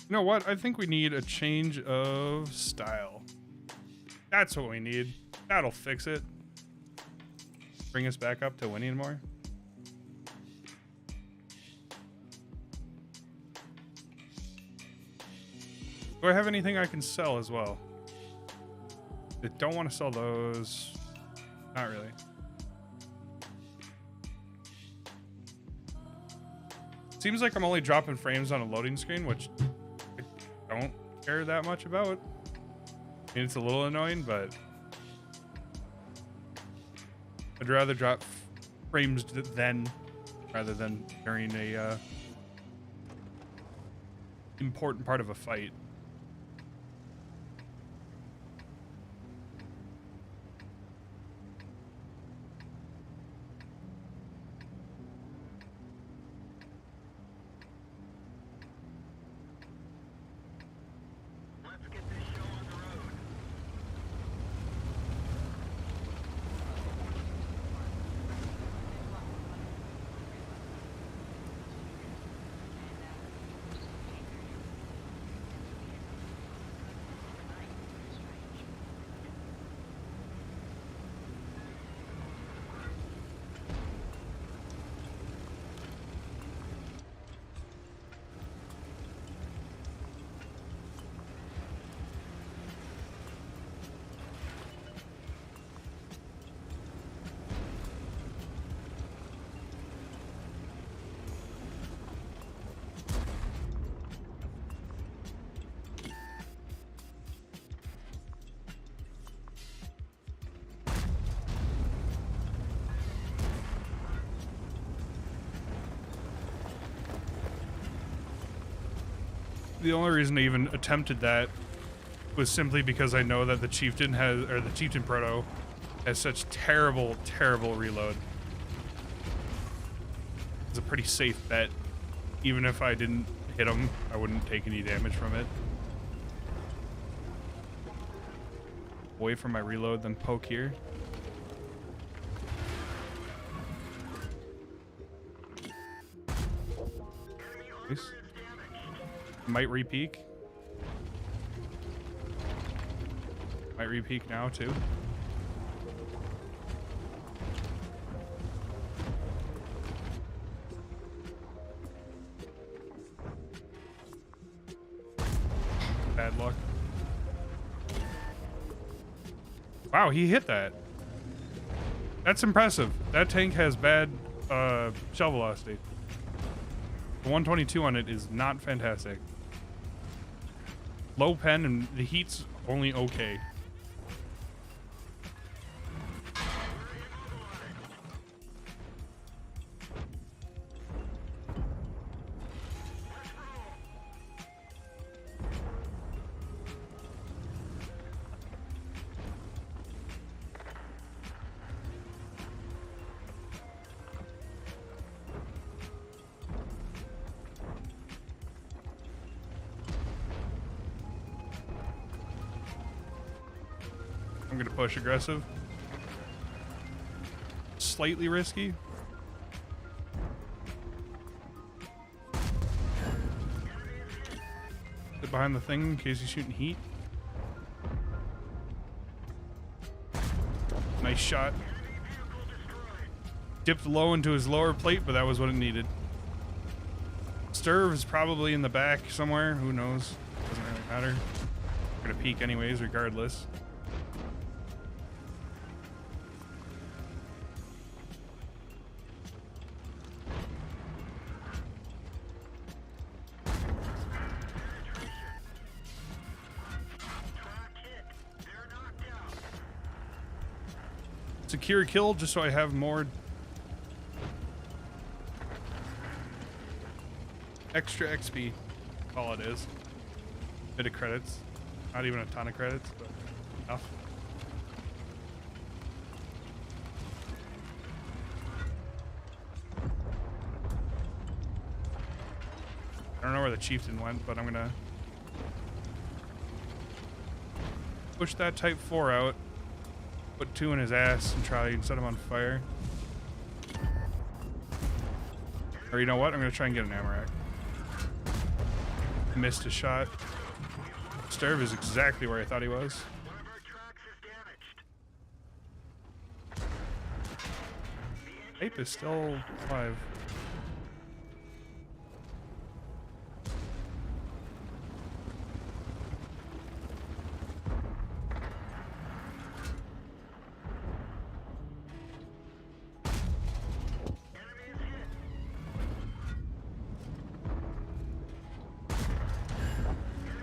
You know what? I think we need a change of style. That's what we need. That'll fix it. Bring us back up to winning more. Do I have anything I can sell as well? I don't want to sell those. Not really. Seems like I'm only dropping frames on a loading screen, which I don't care that much about. I mean, it's a little annoying, but I'd rather drop frames then rather than during a important part of a fight. Let's get this show on the road. The only reason I even attempted that was simply because I know that the Chieftain has, or the Chieftain Proto has such terrible, terrible reload. It's a pretty safe bet. Even if I didn't hit him, I wouldn't take any damage from it. Away from my reload, then poke here. Nice. Might repeak. Might repeak now too. Bad luck. Wow, he hit that. That's impressive. That tank has bad shell velocity. The 122 on it is not fantastic. Low pen and the heat's only okay. I'm gonna push aggressive. Slightly risky. Get behind the thing in case he's shooting heat. Nice shot. Dipped low into his lower plate, but that was what it needed. Sturv is probably in the back somewhere. Who knows? Doesn't really matter. We're gonna peek anyways, regardless. Secure kill just so I have more extra XP. All it is. Bit of credits. Not even a ton of credits, but enough. I don't know where the Chieftain went, but I'm gonna push that Type 4 out. Put 2 in his ass and try and set him on fire. Or you know what? I'm gonna try and get an ammo rack. Missed a shot. Sturv is exactly where I thought he was. One of our tracks is damaged. Ape is still alive. Enemy is hit.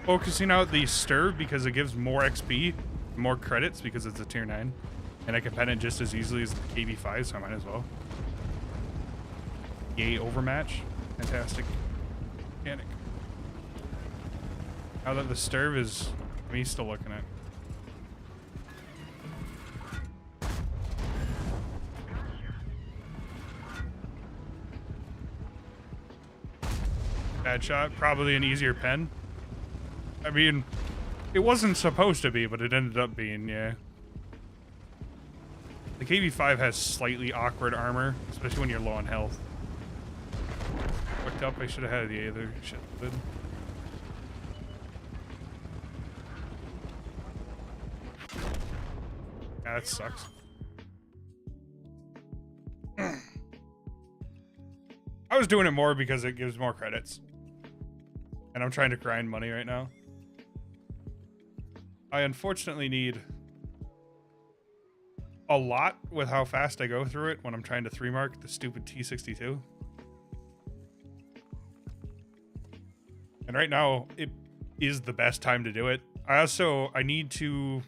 Focusing out the Sturv because it gives more XP, more credits because it's a tier 9. And I can pen it just as easily as the KB5, so I might as well. Yay, overmatch. Fantastic mechanic. Now that the Sturv is... I mean, he's still looking at. Bad shot. Probably an easier pen. I mean, it wasn't supposed to be, but it ended up being, yeah. The KB5 has slightly awkward armor, especially when you're low on health. Fucked up, I should have had the other shit. Good. Yeah, that sucks. I was doing it more because it gives more credits. And I'm trying to grind money right now. I unfortunately need a lot with how fast I go through it when I'm trying to 3-mark the stupid T62. And right now, it is the best time to do it. I need to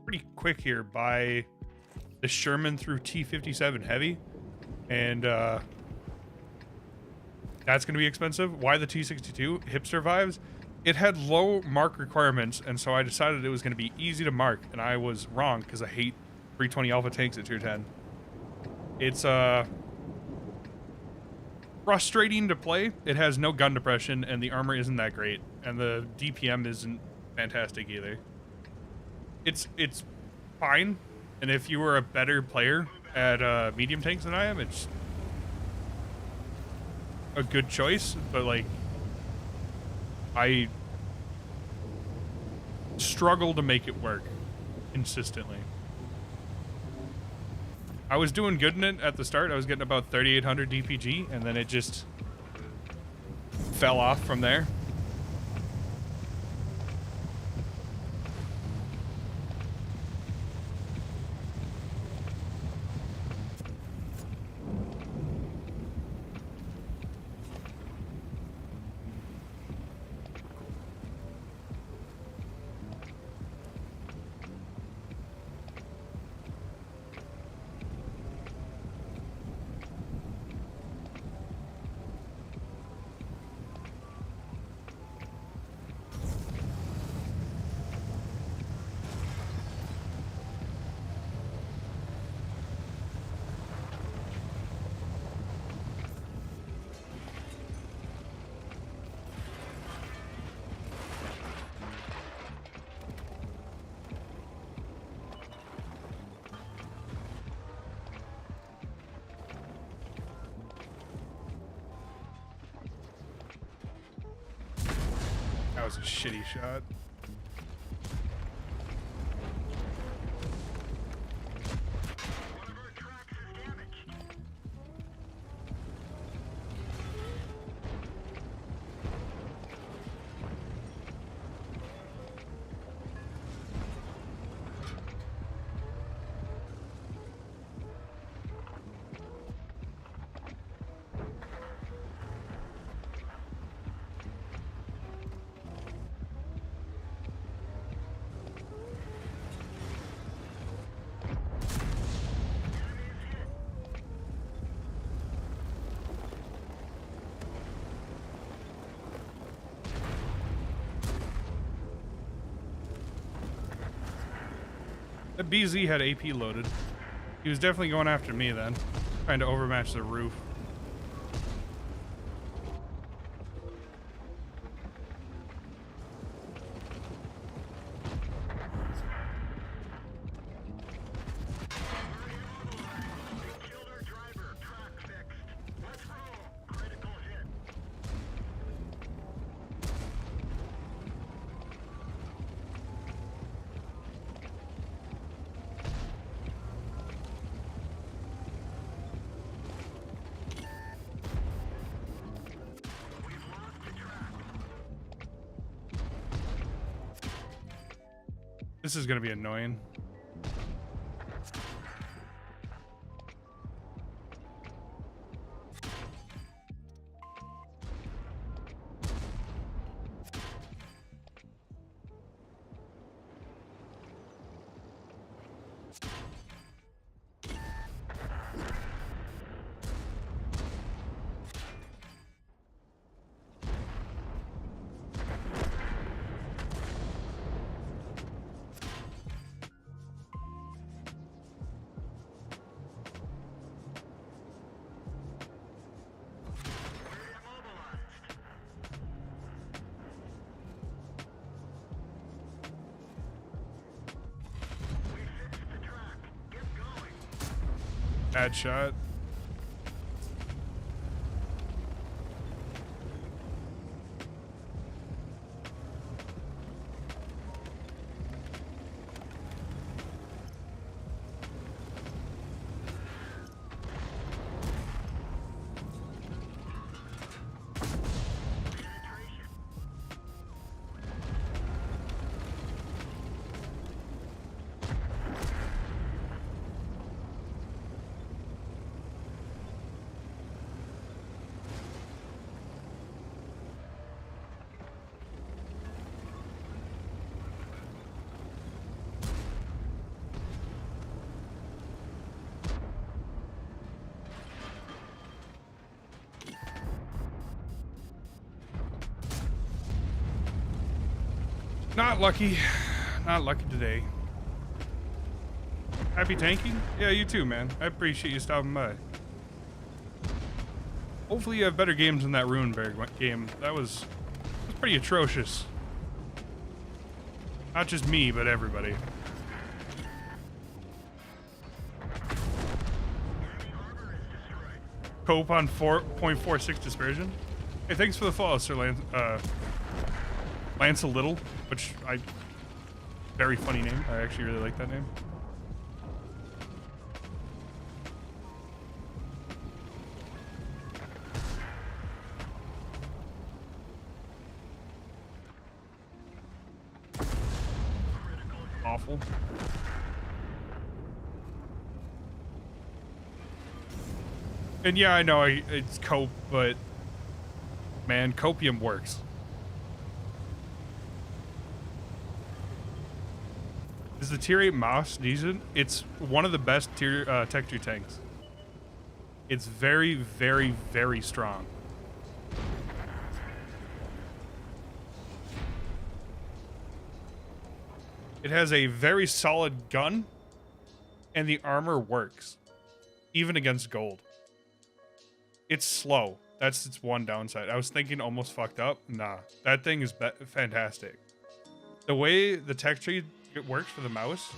pretty quick here buy the Sherman through T57 heavy. And that's going to be expensive. Why the T62? Hipster vibes. It had low mark requirements, and so I decided it was going to be easy to mark, and I was wrong because I hate 320 alpha tanks at tier 10. It's frustrating to play. It has no gun depression, and the armor isn't that great, and the DPM isn't fantastic either. It's fine, and if you were a better player at medium tanks than I am, it's a good choice, but like I struggle to make it work consistently. I was doing good in it at the start. I was getting about 3,800 DPG, and then it just fell off from there. That was a shitty shot. One of our tracks is damaged. That BZ had AP loaded. He was definitely going after me then, trying to overmatch the roof. We killed our driver. Track fixed. Let's roll. Critical hit. This is gonna be annoying. Bad shot. Not lucky. Not lucky today. Happy tanking? Yeah, you too, man. I appreciate you stopping by. Hopefully you have better games than that Ruinberg game. That was pretty atrocious. Not just me, but everybody. Cope on 4.46 dispersion. Hey, thanks for the follow, Sir Lance a Little, which very funny name. I actually really like that name. Awful. And yeah, I know it's cope, but man, copium works. Is the tier 8 mouse decent? It's one of the best tier Tech 2 tanks. It's very, very, very strong. It has a very solid gun, and the armor works, even against gold. It's slow. That's its one downside. I was thinking almost fucked up. Nah, that thing is fantastic. The way the tech tree works for the mouse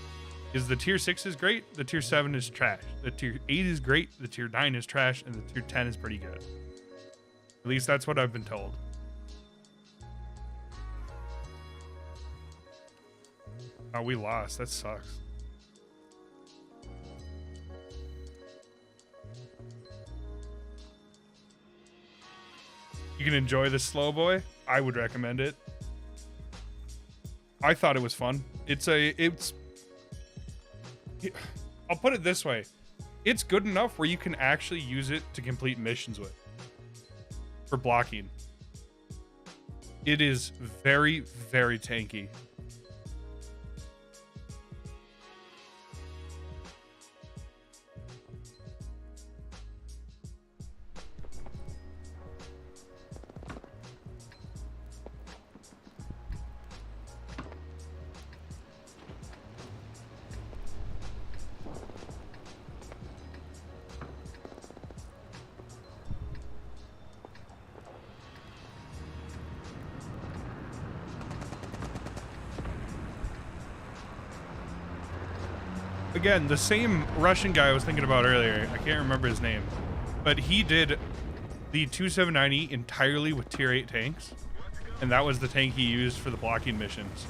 is the tier 6 is great, the tier 7 is trash, the tier 8 is great, the tier 9 is trash, and the tier 10 is pretty good. At least that's what I've been told. Oh, we lost. That sucks. You can enjoy the slow boy. I would recommend it. I thought it was fun. I'll put it this way. It's good enough where you can actually use it to complete missions with. For blocking. It is very, very tanky. Again, the same Russian guy I was thinking about earlier, I can't remember his name, but he did the 2790 entirely with tier 8 tanks, and that was the tank he used for the blocking missions.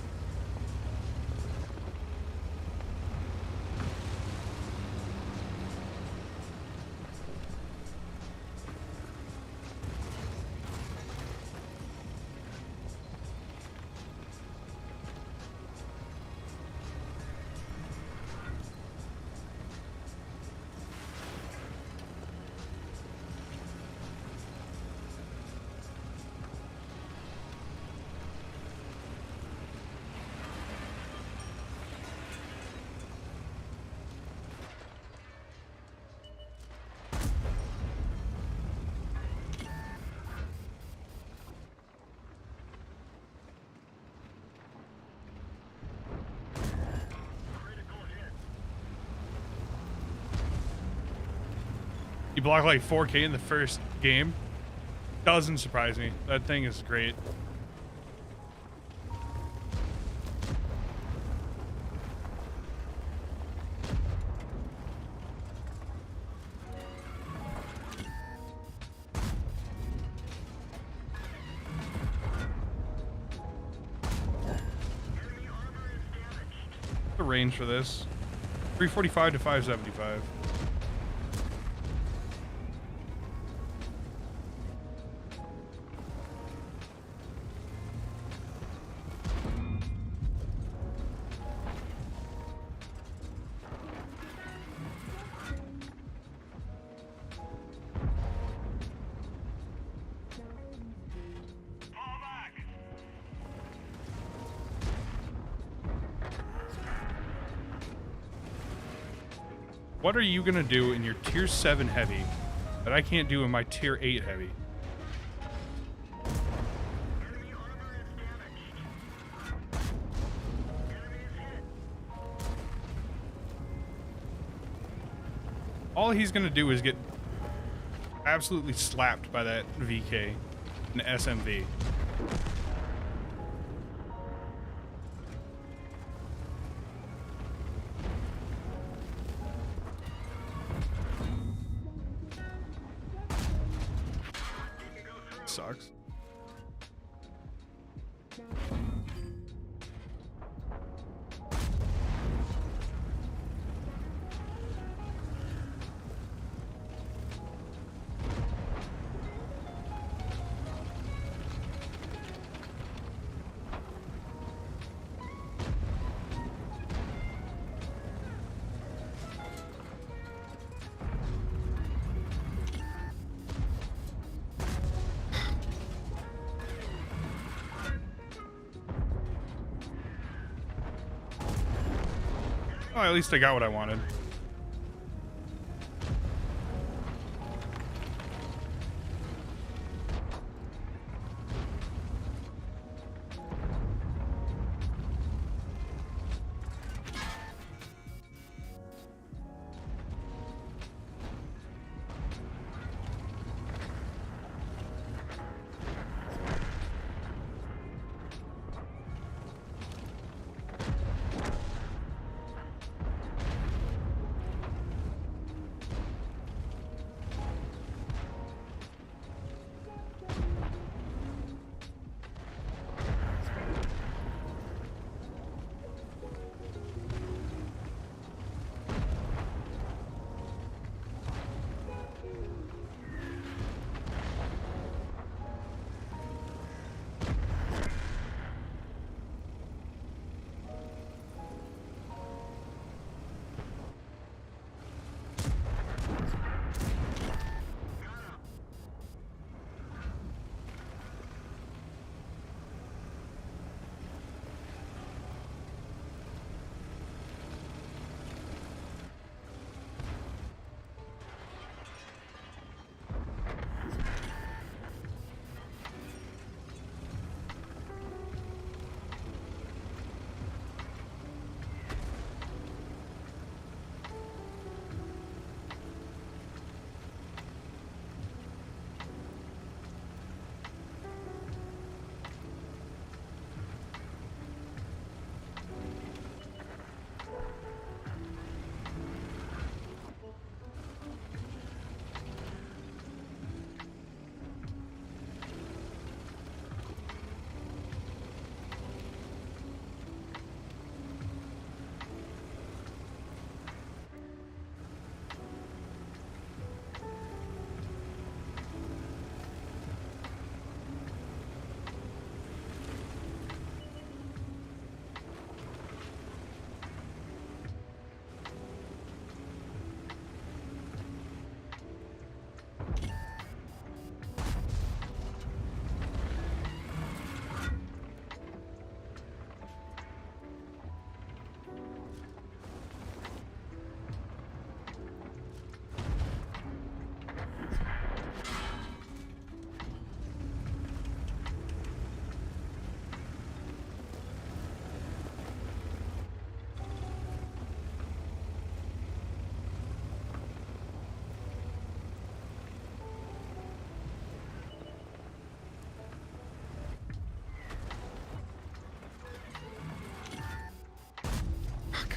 You block like 4K in the first game. Doesn't surprise me. That thing is great. The range for this 345 to 575. Fall back. What are you gonna do in your tier 7 heavy that I can't do in my tier 8 heavy? Enemy armor is damaged. Enemy is hit. All he's gonna do is get absolutely slapped by that VK and SMV. Sucks. Oh, at least I got what I wanted.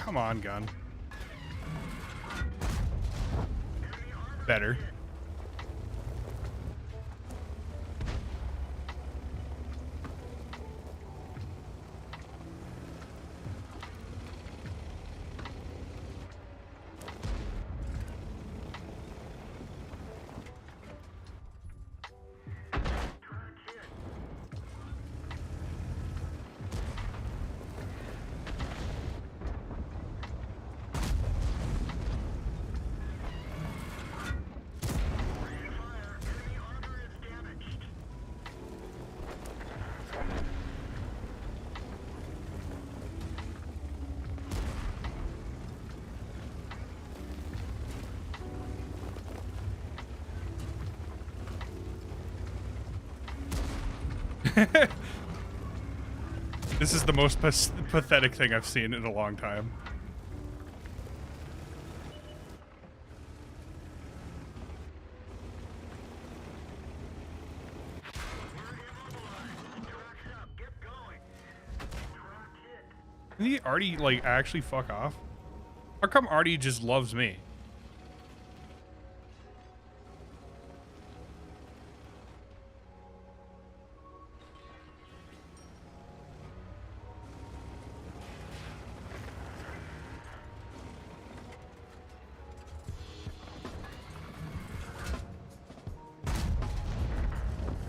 come on, gun. Better. This is the most pathetic thing I've seen in a long time. Did he Artie, like, actually fuck off? How come Artie just loves me?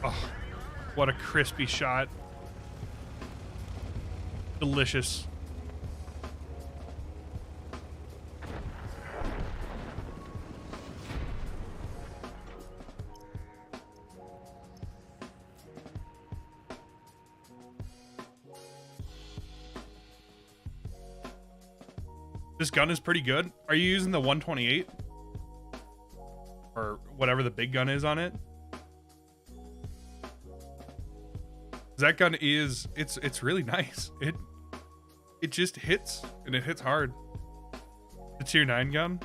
Oh, what a crispy shot. Delicious. This gun is pretty good. Are you using the 128? Or whatever the big gun is on it? That gun is, it's really nice. It just hits, and it hits hard. The tier 9 gun.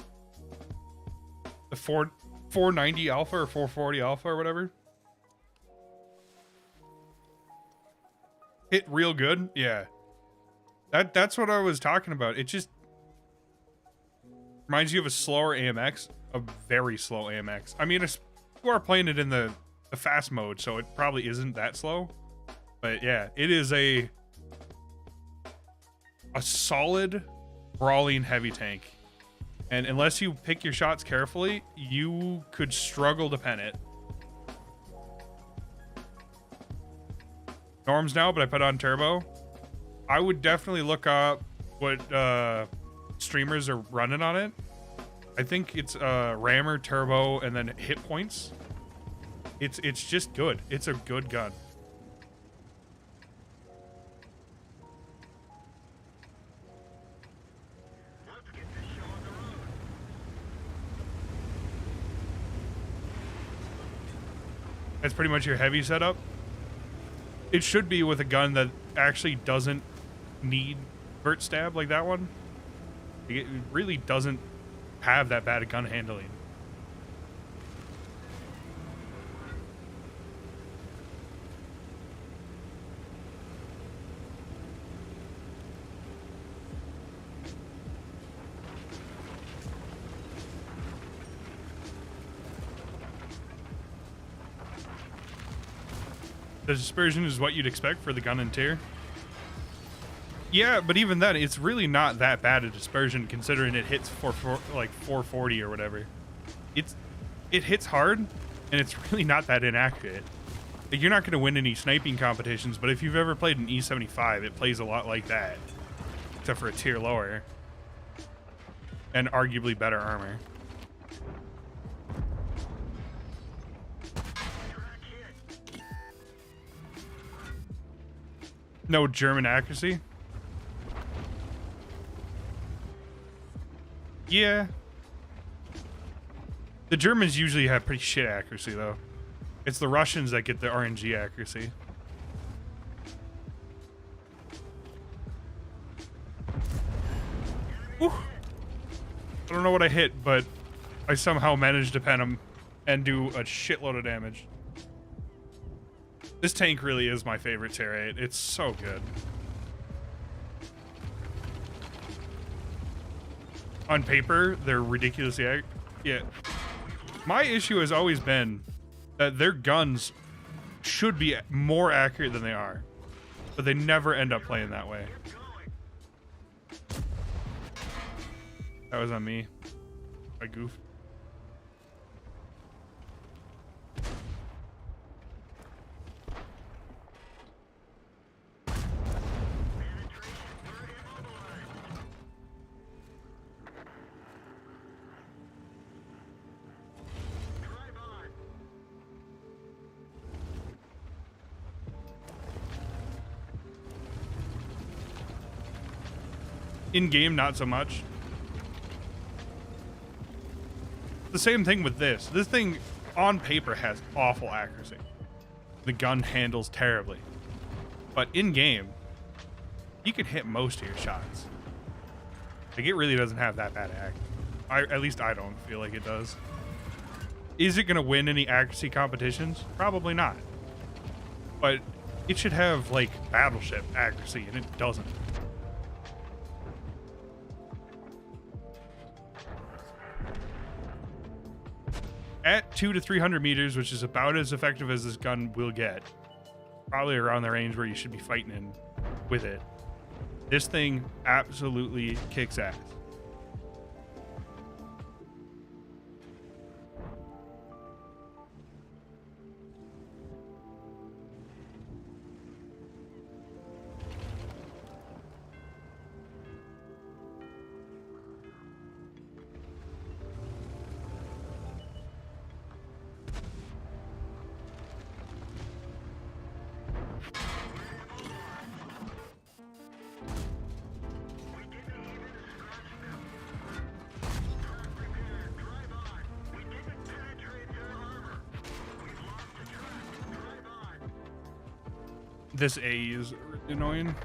The 490 alpha or 440 alpha or whatever. Hit real good. Yeah. That's what I was talking about. It just reminds you of a slower AMX, a very slow AMX. I mean, you are playing it in the fast mode, so it probably isn't that slow. But yeah, it is a solid brawling heavy tank. And unless you pick your shots carefully, you could struggle to pen it. Norms now, but I put on turbo. I would definitely look up what streamers are running on it. I think it's rammer, turbo, and then hit points. It's just good. It's a good gun. That's pretty much your heavy setup. It should be with a gun that actually doesn't need vert stab like that one. It really doesn't have that bad gun handling. The dispersion is what you'd expect for the gun in tier. Yeah, but even then, it's really not that bad a dispersion considering it hits like 440 or whatever. It hits hard, and it's really not that inaccurate. Like, you're not going to win any sniping competitions, but if you've ever played an E75, it plays a lot like that, except for a tier lower and arguably better armor. No German accuracy? Yeah. The Germans usually have pretty shit accuracy, though. It's the Russians that get the RNG accuracy. Whew. I don't know what I hit, but I somehow managed to pen him and do a shitload of damage. This tank really is my favorite tier 8. It's so good. On paper, they're ridiculously yeah. My issue has always been that their guns should be more accurate than they are, but they never end up playing that way. That was on me. I goofed. In game, not so much. The same thing with this. This thing on paper has awful accuracy. The gun handles terribly. But in game, you can hit most of your shots. Like, it really doesn't have that bad accuracy. At least I don't feel like it does. Is it going to win any accuracy competitions? Probably not. But it should have, like, Battleship accuracy, and it doesn't. At 200 to 300 meters, which is about as effective as this gun will get, probably around the range where you should be fighting in with it, this thing absolutely kicks ass. This A is annoying.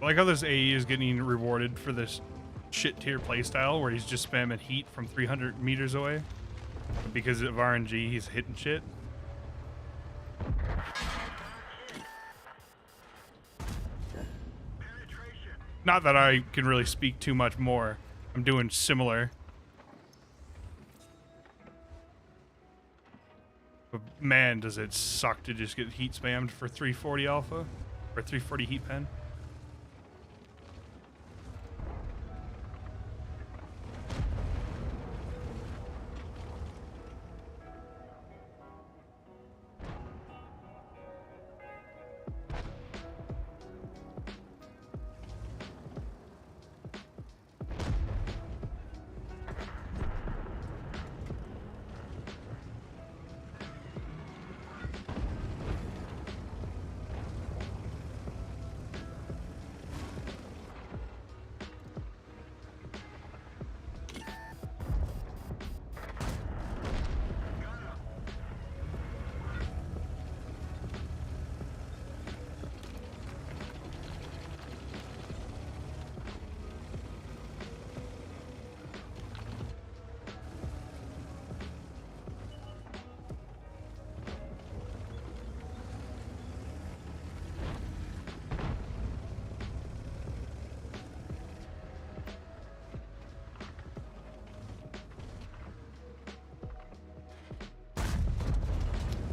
I like how this AE is getting rewarded for this shit tier playstyle where he's just spamming heat from 300 meters away. But because of RNG, he's hitting shit. Not that I can really speak too much more. I'm doing similar. But man, does it suck to just get heat spammed for 340 alpha or 340 heat pen.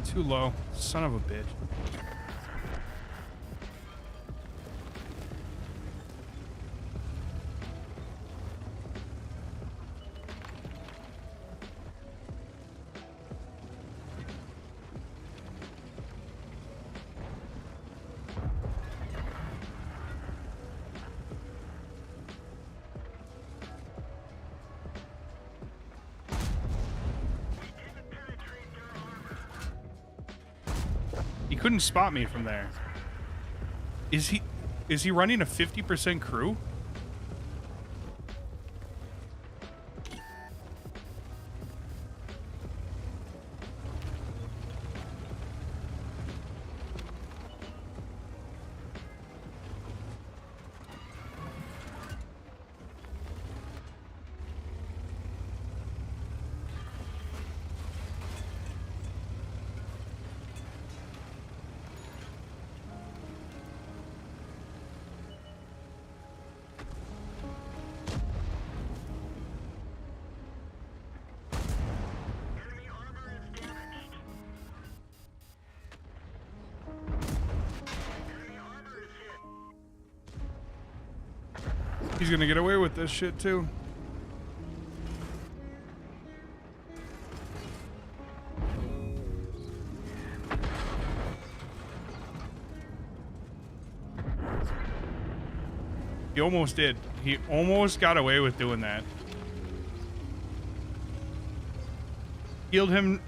Too low. Son of a bitch. He couldn't spot me from there. Is he running a 50% crew? Enemy armor is damaged. Enemy armor is hit. He's gonna get away with this shit too. He almost did. He almost got away with doing that. Healed him,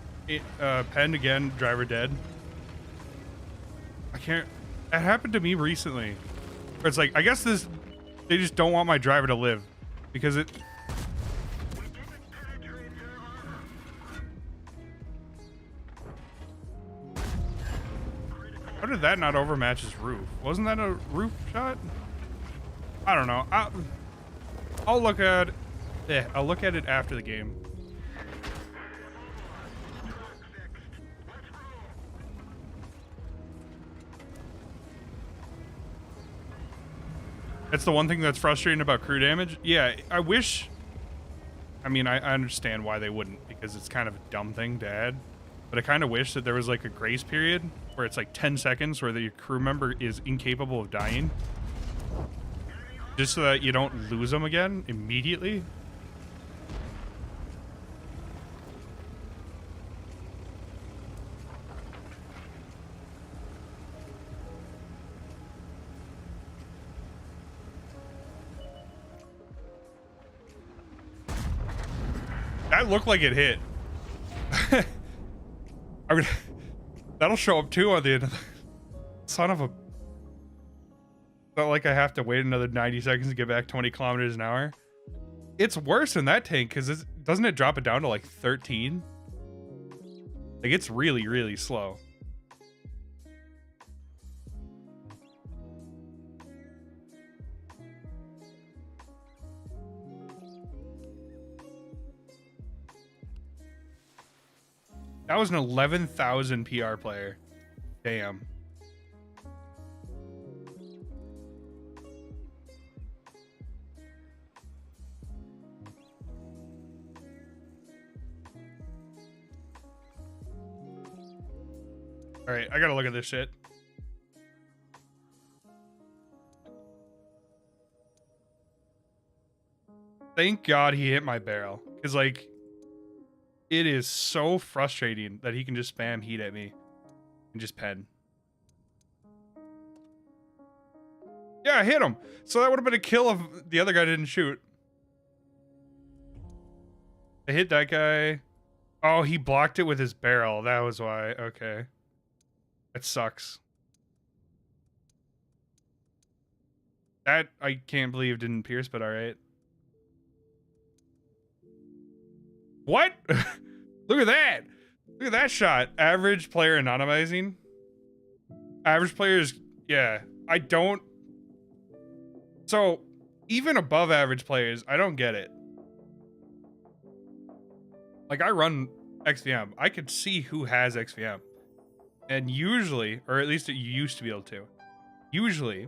penned again, driver dead. I can't. That happened to me recently. Where it's like, I guess they just don't want my driver to live. Because it. We didn't penetrate their armor. How did that not overmatch his roof? Wasn't that a roof shot? I don't know. I'll look at. Yeah, I'll look at it after the game. That's the one thing that's frustrating about crew damage. Yeah, I wish. I mean, I understand why they wouldn't, because it's kind of a dumb thing to add. But I kind of wish that there was like a grace period where it's like 10 seconds where the crew member is incapable of dying. Just so that you don't lose them again immediately. That looked like it hit. I mean, that'll show up too on the end of the... Son of a... Not like I have to wait another 90 seconds to get back 20 kilometers an hour. It's worse in that tank because doesn't it drop it down to like 13? Like it's really, really slow. That was an 11,000 PR player. Damn. All right, I gotta look at this shit. Thank God he hit my barrel, because like, it is so frustrating that he can just spam heat at me and just pen. Yeah, I hit him. So that would have been a kill if the other guy didn't shoot. I hit that guy. Oh, he blocked it with his barrel. That was why. Okay. That sucks. That I can't believe didn't pierce, but all right. What? Look at that. Look at that shot. Average player anonymizing. Average players, yeah. I don't. So, even above average players, I don't get it. Like, I run XVM. I could see who has XVM. And usually, or at least it used to be able to. Usually,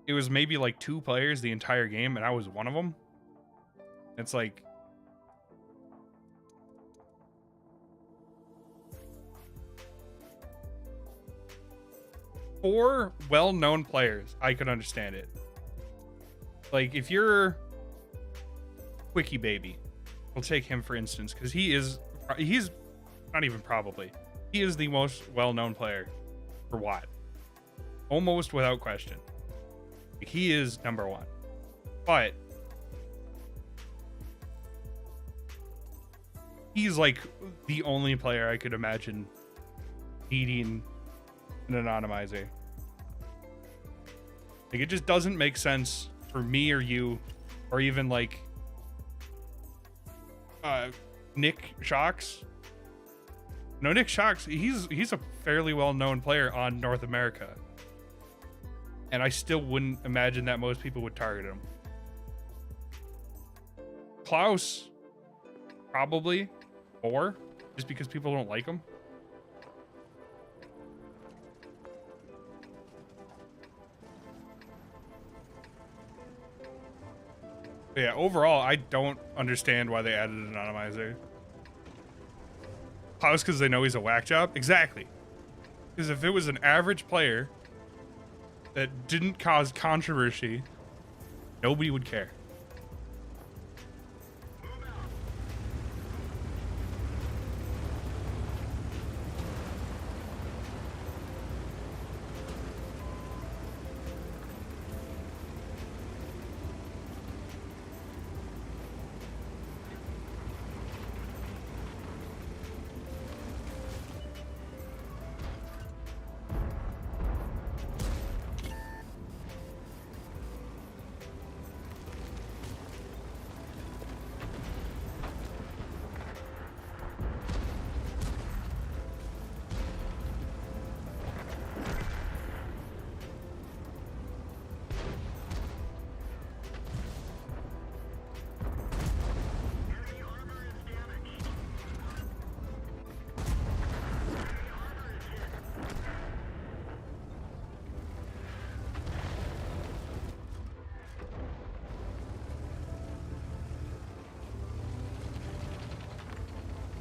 it was maybe like 2 players the entire game, and I was one of them. It's like... four well-known players, I could understand it. Like, if you're Quickie Baby, we'll take him for instance, because he's not even probably, he is the most well-known player for WoT. Almost without question. He is number 1. But he's like the only player I could imagine needing an anonymizer. Like, it just doesn't make sense for me or you, or even like Nick Shocks. No, Nick Shocks, he's a fairly well-known player on North America. And I still wouldn't imagine that most people would target him. Klaus, probably more, just because people don't like him. But yeah, overall, I don't understand why they added an anonymizer. Klaus, because they know he's a whack job? Exactly. Because if it was an average player that didn't cause controversy, nobody would care.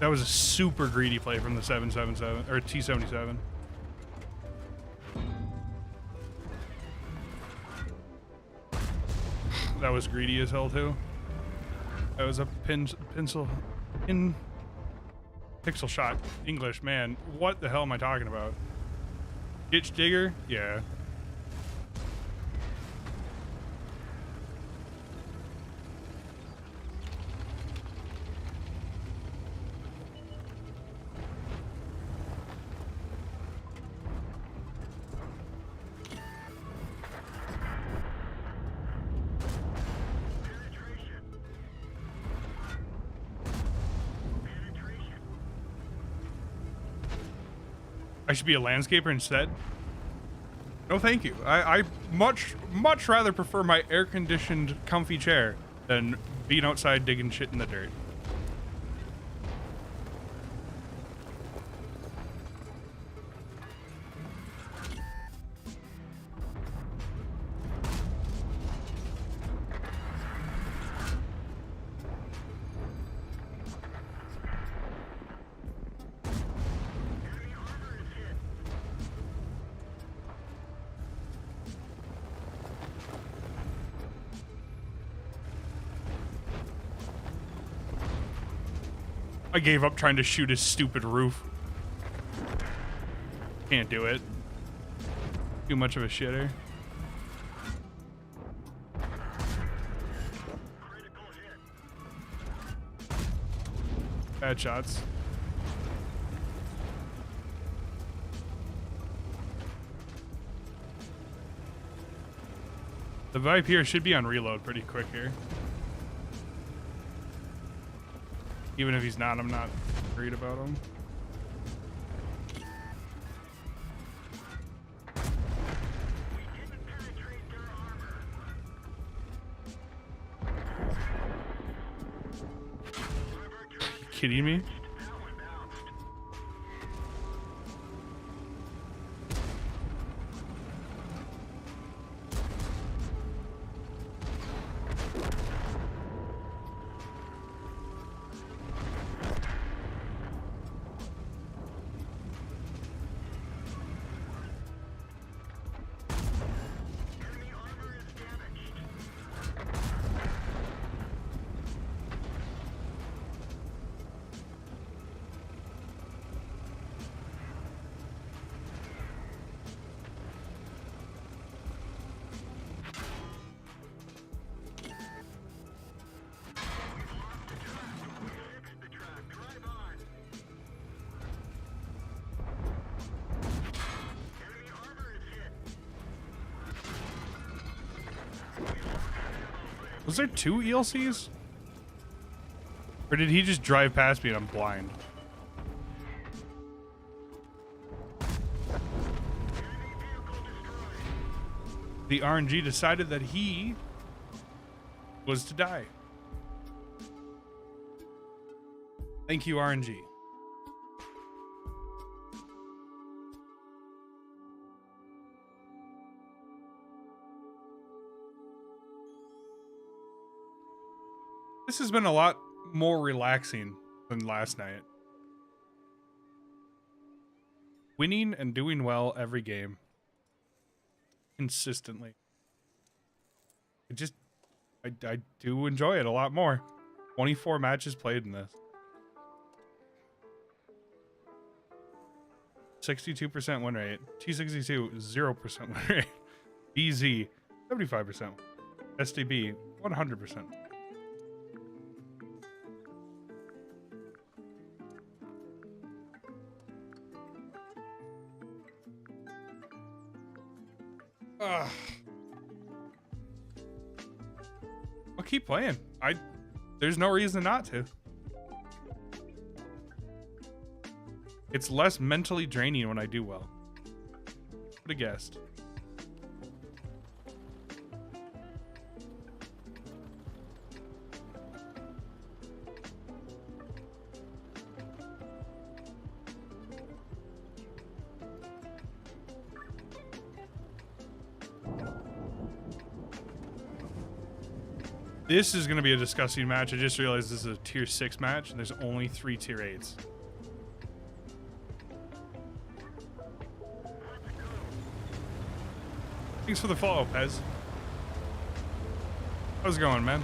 That was a super greedy play from the 777 or T-77. That was greedy as hell too. That was a pixel shot. English, man. What the hell am I talking about? Ditch digger? Yeah. I should be a landscaper instead? No, thank you. I much rather prefer my air-conditioned, comfy chair than being outside digging shit in the dirt. I gave up trying to shoot his stupid roof. Can't do it. Too much of a shitter. Bad shots. The Vipe here should be on reload pretty quick here. Even if he's not, I'm not worried about him. You kidding me? Was there 2 ELCs? Or did he just drive past me and I'm blind? The RNG decided that he was to die. Thank you, RNG. This has been a lot more relaxing than last night. Winning and doing well every game. Consistently. I do enjoy it a lot more. 24 matches played in this. 62% win rate. T62, 0% win rate. BZ, 75%. SDB, 100%. I'll keep playing. There's no reason not to. It's less mentally draining when I do well. Would have guessed. This is going to be a disgusting match. I just realized this is a tier 6 match and there's only 3 tier 8s. Thanks for the follow, Pez. How's it going, man?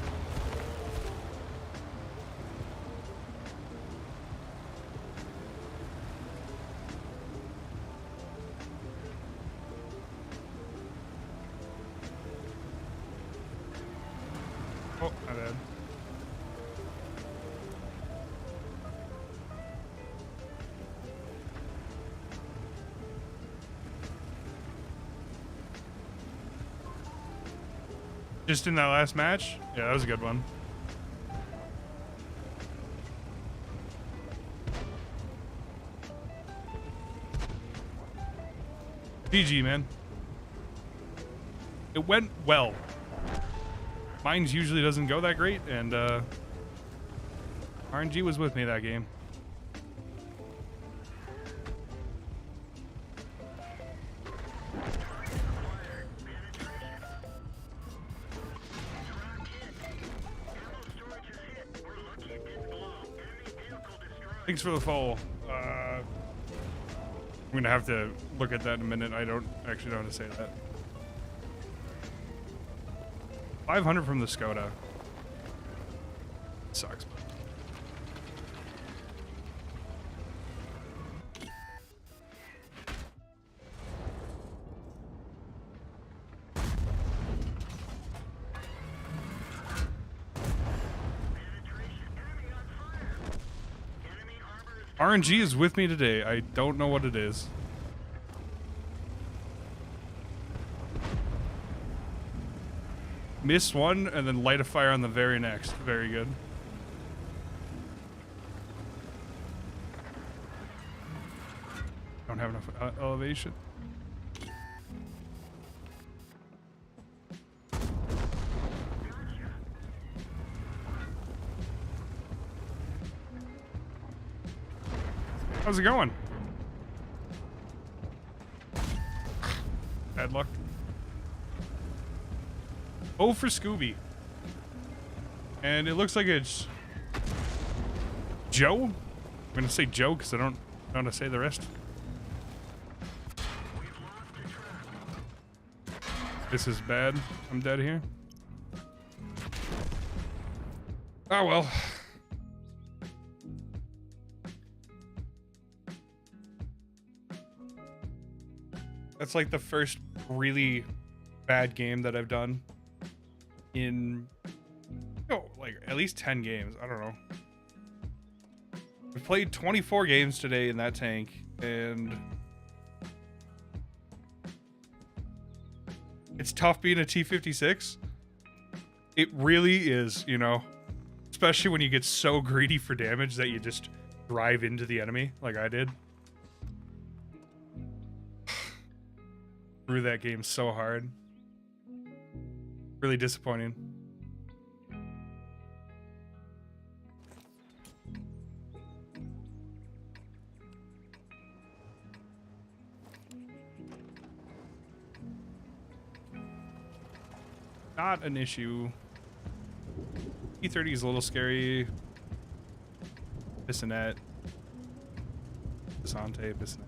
Oh, my bad. Just in that last match? Yeah, that was a good one. GG, man. It went well. Mine's usually doesn't go that great, and RNG was with me that game. Thanks for the follow. I'm gonna have to look at that in a minute. I don't actually know how to say that. 500 from the Skoda. Sucks. RNG is with me today. I don't know what it is. Miss one and then light a fire on the very next. Very good. Don't have enough elevation. How's it going? Bad luck. Oh, for Scooby. And it looks like it's Joe. I'm gonna say Joe because I don't know how to say the rest. This is bad. I'm dead here. Oh well. That's like the first really bad game that I've done in, like at least 10 games. I don't know. We played 24 games today in that tank, and it's tough being a T56. It really is, you know, especially when you get so greedy for damage that you just drive into the enemy like I did. Threw that game so hard. Really disappointing. Not an issue. E30 is a little scary. Bissonette. Bisante, Bissonette.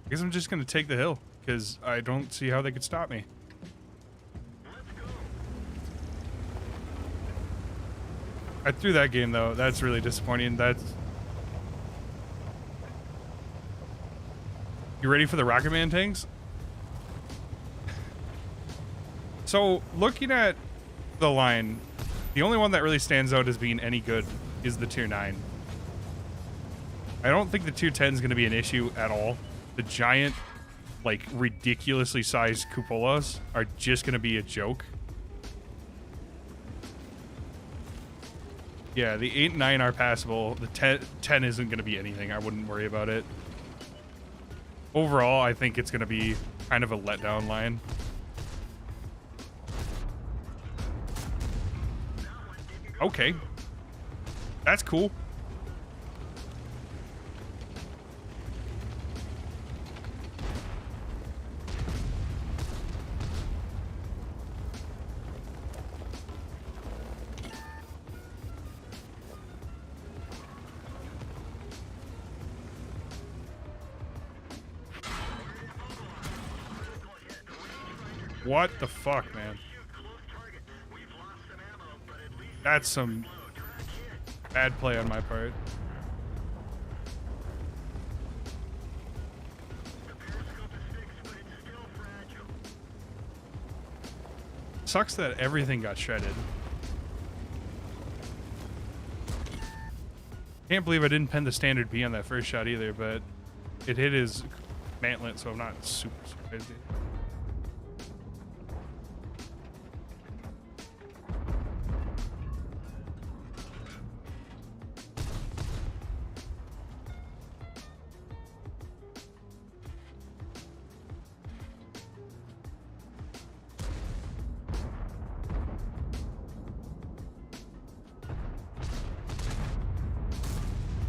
I guess I'm just gonna take the hill, because I don't see how they could stop me. I threw that game though. That's really disappointing. That's... You ready for the Rocket Man tanks? So, looking at the line, the only one that really stands out as being any good is the Tier 9. I don't think the Tier 10 is going to be an issue at all. The giant, like, ridiculously sized cupolas are just going to be a joke. Yeah, the 8 and 9 are passable. The 10 isn't going to be anything. I wouldn't worry about it. Overall, I think it's going to be kind of a letdown line. Okay. That's cool. What the fuck, man? That's some bad play on my part. Sucks that everything got shredded. Can't believe I didn't pen the standard B on that first shot either, but it hit his mantlet, so I'm not super surprised.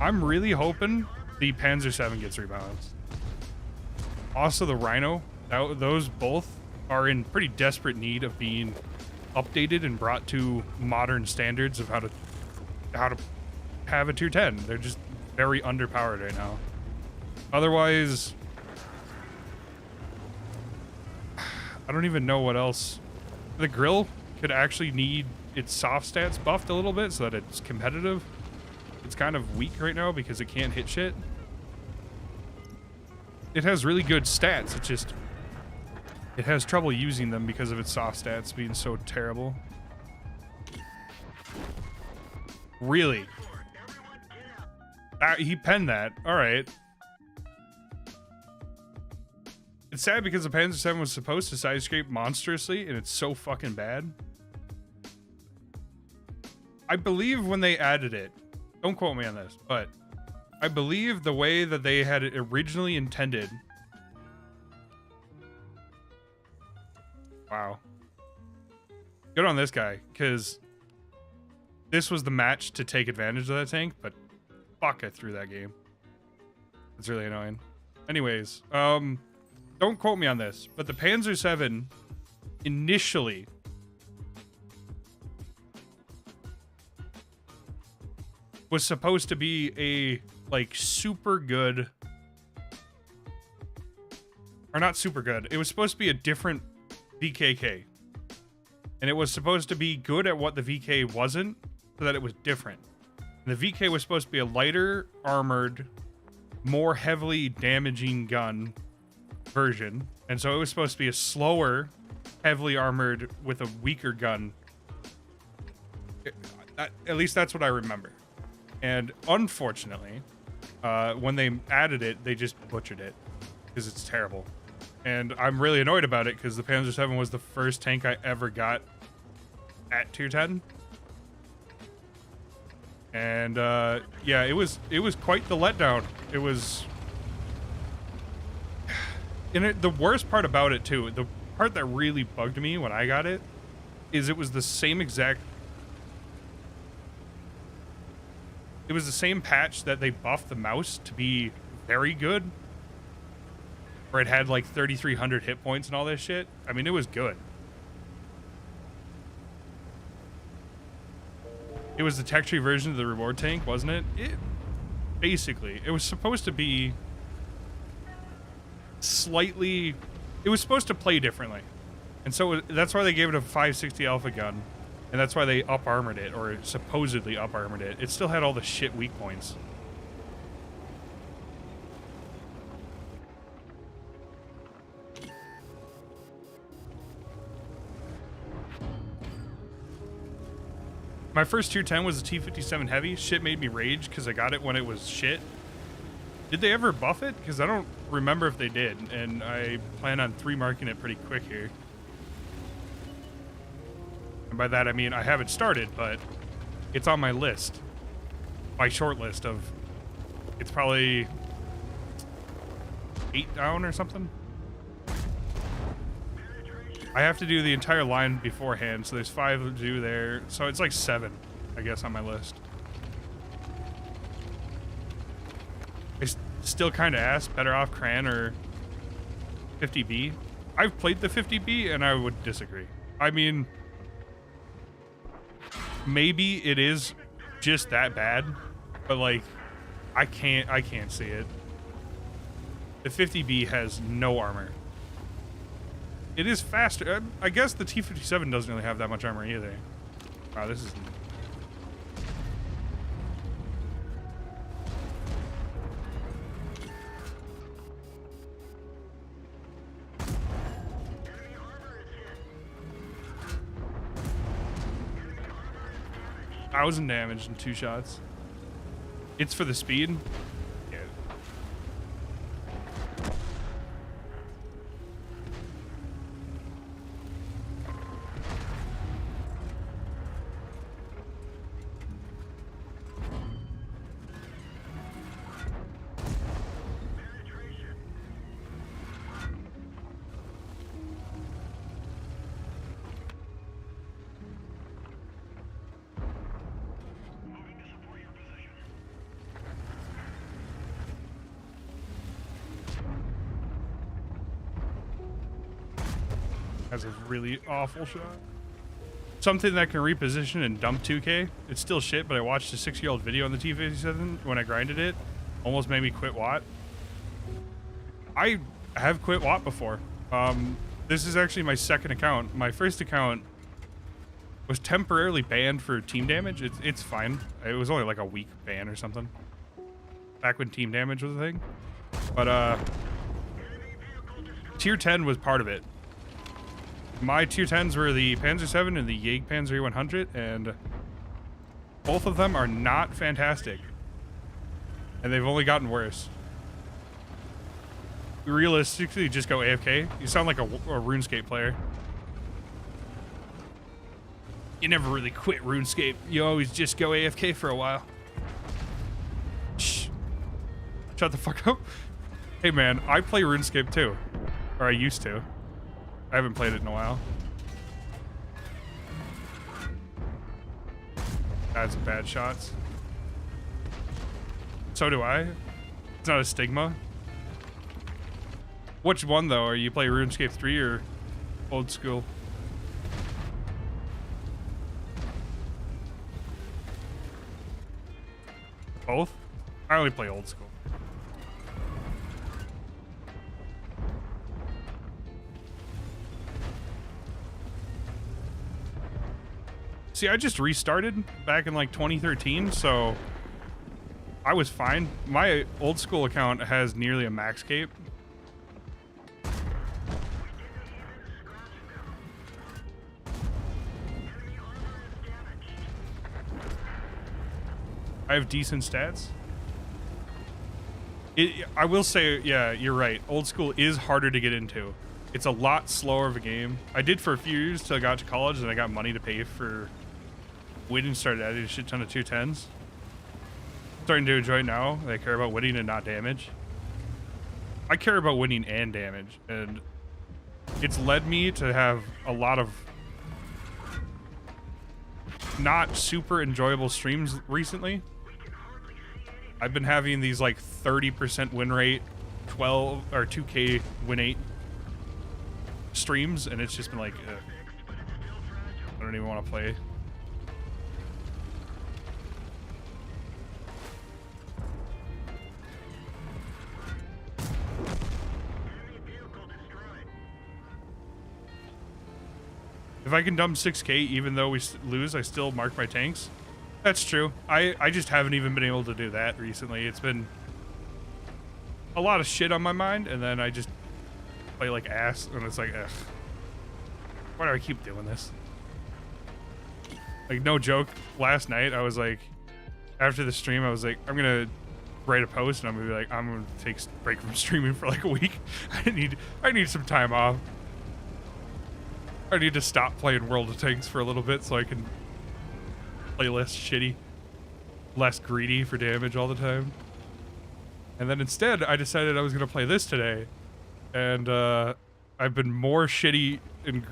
I'm really hoping the Panzer VII gets rebalanced. Also, the Rhino, those both are in pretty desperate need of being updated and brought to modern standards of how to have a Tier 10. They're just very underpowered right now. Otherwise, I don't even know what else. The grill could actually need its soft stats buffed a little bit so that it's competitive. It's kind of weak right now because it can't hit shit. It has really good stats. It has trouble using them because of its soft stats being so terrible. Really? He penned that. All right. It's sad because the Panzer 7 was supposed to side scrape monstrously, and it's so fucking bad. I believe when they added it, don't quote me on this, but I believe the way that they had it originally intended. Wow. Good on this guy, because this was the match to take advantage of that tank, but fuck, I threw that game. It's really annoying. Anyways, don't quote me on this, but the Panzer 7 initially was supposed to be a, like, super good, or not super good. It was supposed to be a different VKK. And it was supposed to be good at what the VK wasn't, so that it was different. And the VK was supposed to be a lighter, armored, more heavily damaging gun version. And so it was supposed to be a slower, heavily armored with a weaker gun. At least that's what I remember. And unfortunately, when they added it, they just butchered it. because it's terrible. And I'm really annoyed about it because the Panzer 7 was the first tank I ever got at tier 10. And yeah, it was quite the letdown. It was, and the worst part about it too, the part that really bugged me when I got it, is it was the same exact. It was the same patch that they buffed the mouse to be very good, where it had like 3,300 hit points and all this shit. I mean, it was good. It was the tech tree version of the reward tank, wasn't it? Basically, it was supposed to be slightly. It was supposed to play differently, and so that's why they gave it a 560 alpha gun, and that's why they up armored it, or supposedly up armored it. It still had all the shit weak points. My first tier 10 was the T-57 Heavy. Shit made me rage because I got it when it was shit. Did they ever buff it? Because I don't remember if they did, and I plan on 3-marking it pretty quick here. And by that I mean I haven't started, but it's on my list. My short list of, it's probably 8 down or something. I have to do the entire line beforehand, so there's 5 to do there. So it's like 7, I guess, on my list. I still kind of ask, better off Cran or 50B? I've played the 50B, and I would disagree. I mean, maybe it is just that bad, but like, I can't see it. The 50B has no armor. It is faster. I guess the T-57 doesn't really have that much armor either. Wow, this is... $1,000 damage in 2 shots. It's for the speed. Yeah. Has a really awful shot. Something that can reposition and dump 2K. It's still shit, but I watched a 6-year-old video on the T-57 when I grinded it. Almost made me quit WoT. I have quit WoT before. This is actually my second account. My first account was temporarily banned for team damage. It's fine. It was only like a week ban or something. Back when team damage was a thing. But tier 10 was part of it. My tier 10s were the Panzer 7 and the Jagdpanzer 100, and both of them are not fantastic. And they've only gotten worse. Realistically, just go AFK. You sound like a RuneScape player. You never really quit RuneScape. You always just go AFK for a while. Shh. Shut the fuck up. Hey man, I play RuneScape too. Or I used to. I haven't played it in a while. That's bad shots. So do I. It's not a stigma. Which one though? Are you play RuneScape 3 or old school? Both? I only play old school. See, I just restarted back in like 2013, so I was fine. My old school account has nearly a max cape. I have decent stats. I will say, yeah, you're right. Old school is harder to get into. It's a lot slower of a game. I did for a few years till I got to college and I got money to pay for win and started adding a shit ton of 210s. Starting to enjoy it now. I care about winning and not damage. I care about winning and damage, and it's led me to have a lot of not super enjoyable streams recently. I've been having these like 30% win rate, 12 or 2K win 8 streams, and it's just been like, I don't even want to play. If I can dump 6K even though we lose, I still mark my tanks. That's true. I just haven't even been able to do that recently. It's been a lot of shit on my mind, and then I just play like ass, and it's like, ugh. Why do I keep doing this? Like, no joke, last night I was like, after the stream, I was like, I'm gonna write a post, and I'm gonna be like, I'm gonna take a break from streaming for like a week. I need some time off. I need to stop playing World of Tanks for a little bit so I can play less shitty, less greedy for damage all the time. And then instead, I decided I was going to play this today. And I've been more shitty and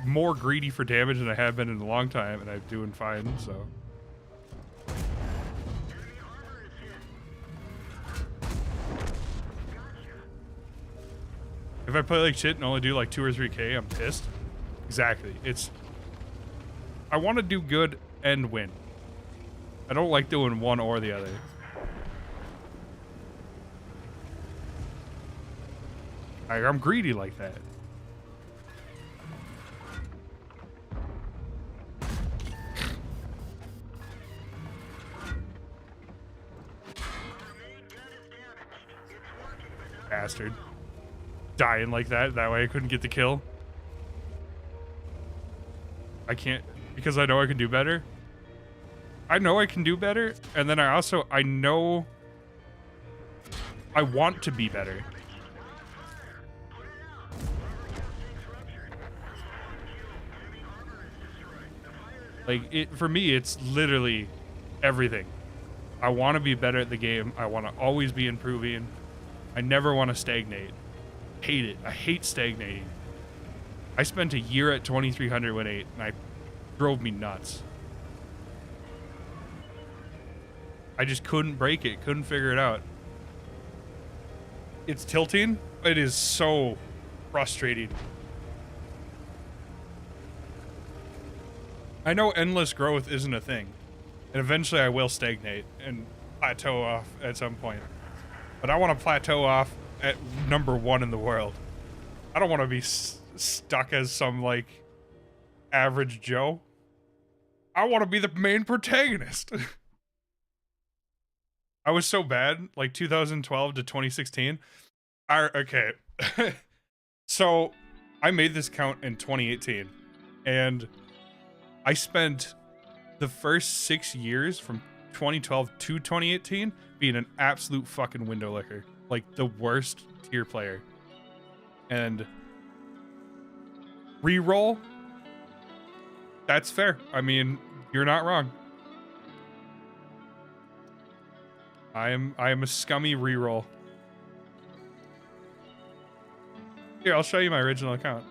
more greedy for damage than I have been in a long time, and I'm doing fine, so. If I play like shit and only do like 2 or 3K, I'm pissed. Exactly. I want to do good and win. I don't like doing one or the other. I'm greedy like that. Bastard. Dying like that. That way I couldn't get the kill. I can't, because I know I can do better. I know I can do better, and then I know I want to be better. Like, for me, it's literally everything. I want to be better at the game. I want to always be improving. I never want to stagnate. Hate it. I hate stagnating. I spent a year at 2300 win 8, and I drove me nuts. I just couldn't break it, couldn't figure it out. It's tilting. It is so frustrating. I know endless growth isn't a thing, and eventually I will stagnate and plateau off at some point. But I want to plateau off at #1 in the world. I don't want to be stuck as some, like, average Joe. I want to be the main protagonist. I was so bad, like 2012 to 2016. Okay. So I made this count in 2018, and I spent the first 6 years from 2012 to 2018 being an absolute fucking window licker, like the worst tier player. And reroll, that's fair. I mean, you're not wrong. I am a scummy reroll. Here, I'll show you my original account.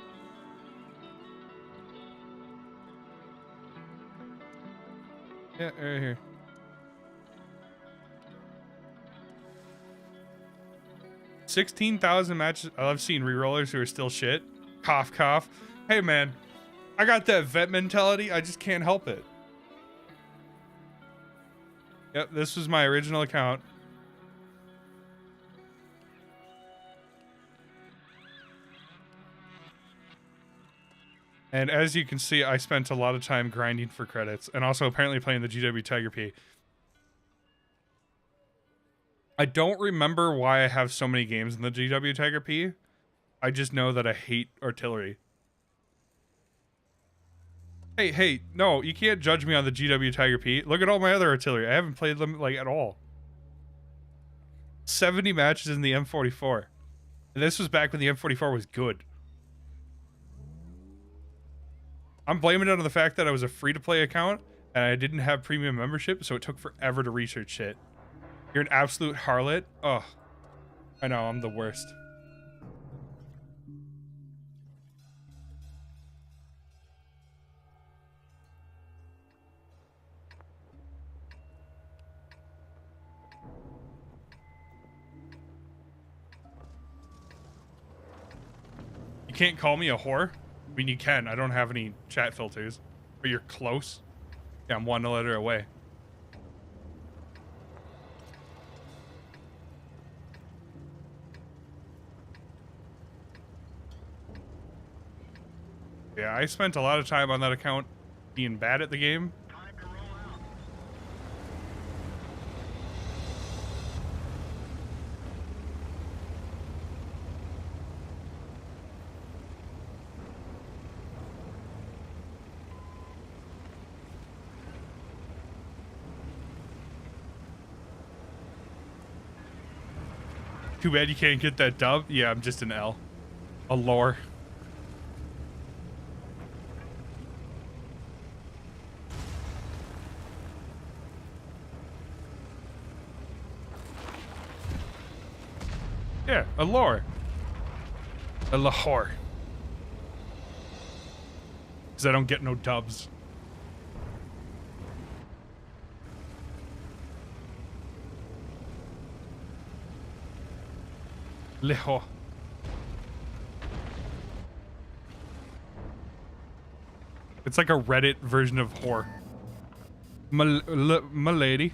Yeah, right here. $16,000 matches. I've seen rerollers who are still shit. Cough, cough. Hey, man, I got that vet mentality. I just can't help it. Yep, this was my original account. And as you can see, I spent a lot of time grinding for credits, and also apparently playing the GW Tiger P. I don't remember why I have so many games in the GW Tiger P. I just know that I hate artillery. Hey, no, you can't judge me on the GW Tiger P. Look at all my other artillery. I haven't played them, like, at all. 70 matches in the M44. And this was back when the M44 was good. I'm blaming it on the fact that I was a free-to-play account and I didn't have premium membership, so it took forever to research shit. You're an absolute harlot. Oh, I know, I'm the worst. You can't call me a whore? I mean, you can. I don't have any chat filters. But you're close. Yeah, I'm one letter away. Yeah, I spent a lot of time on that account being bad at the game. Time to roll out. Too bad you can't get that dub. Yeah, I'm just an L. A lore. Yeah, a lore. A Lahore. Because I don't get no dubs. Lahore. It's like a Reddit version of whore. My lady.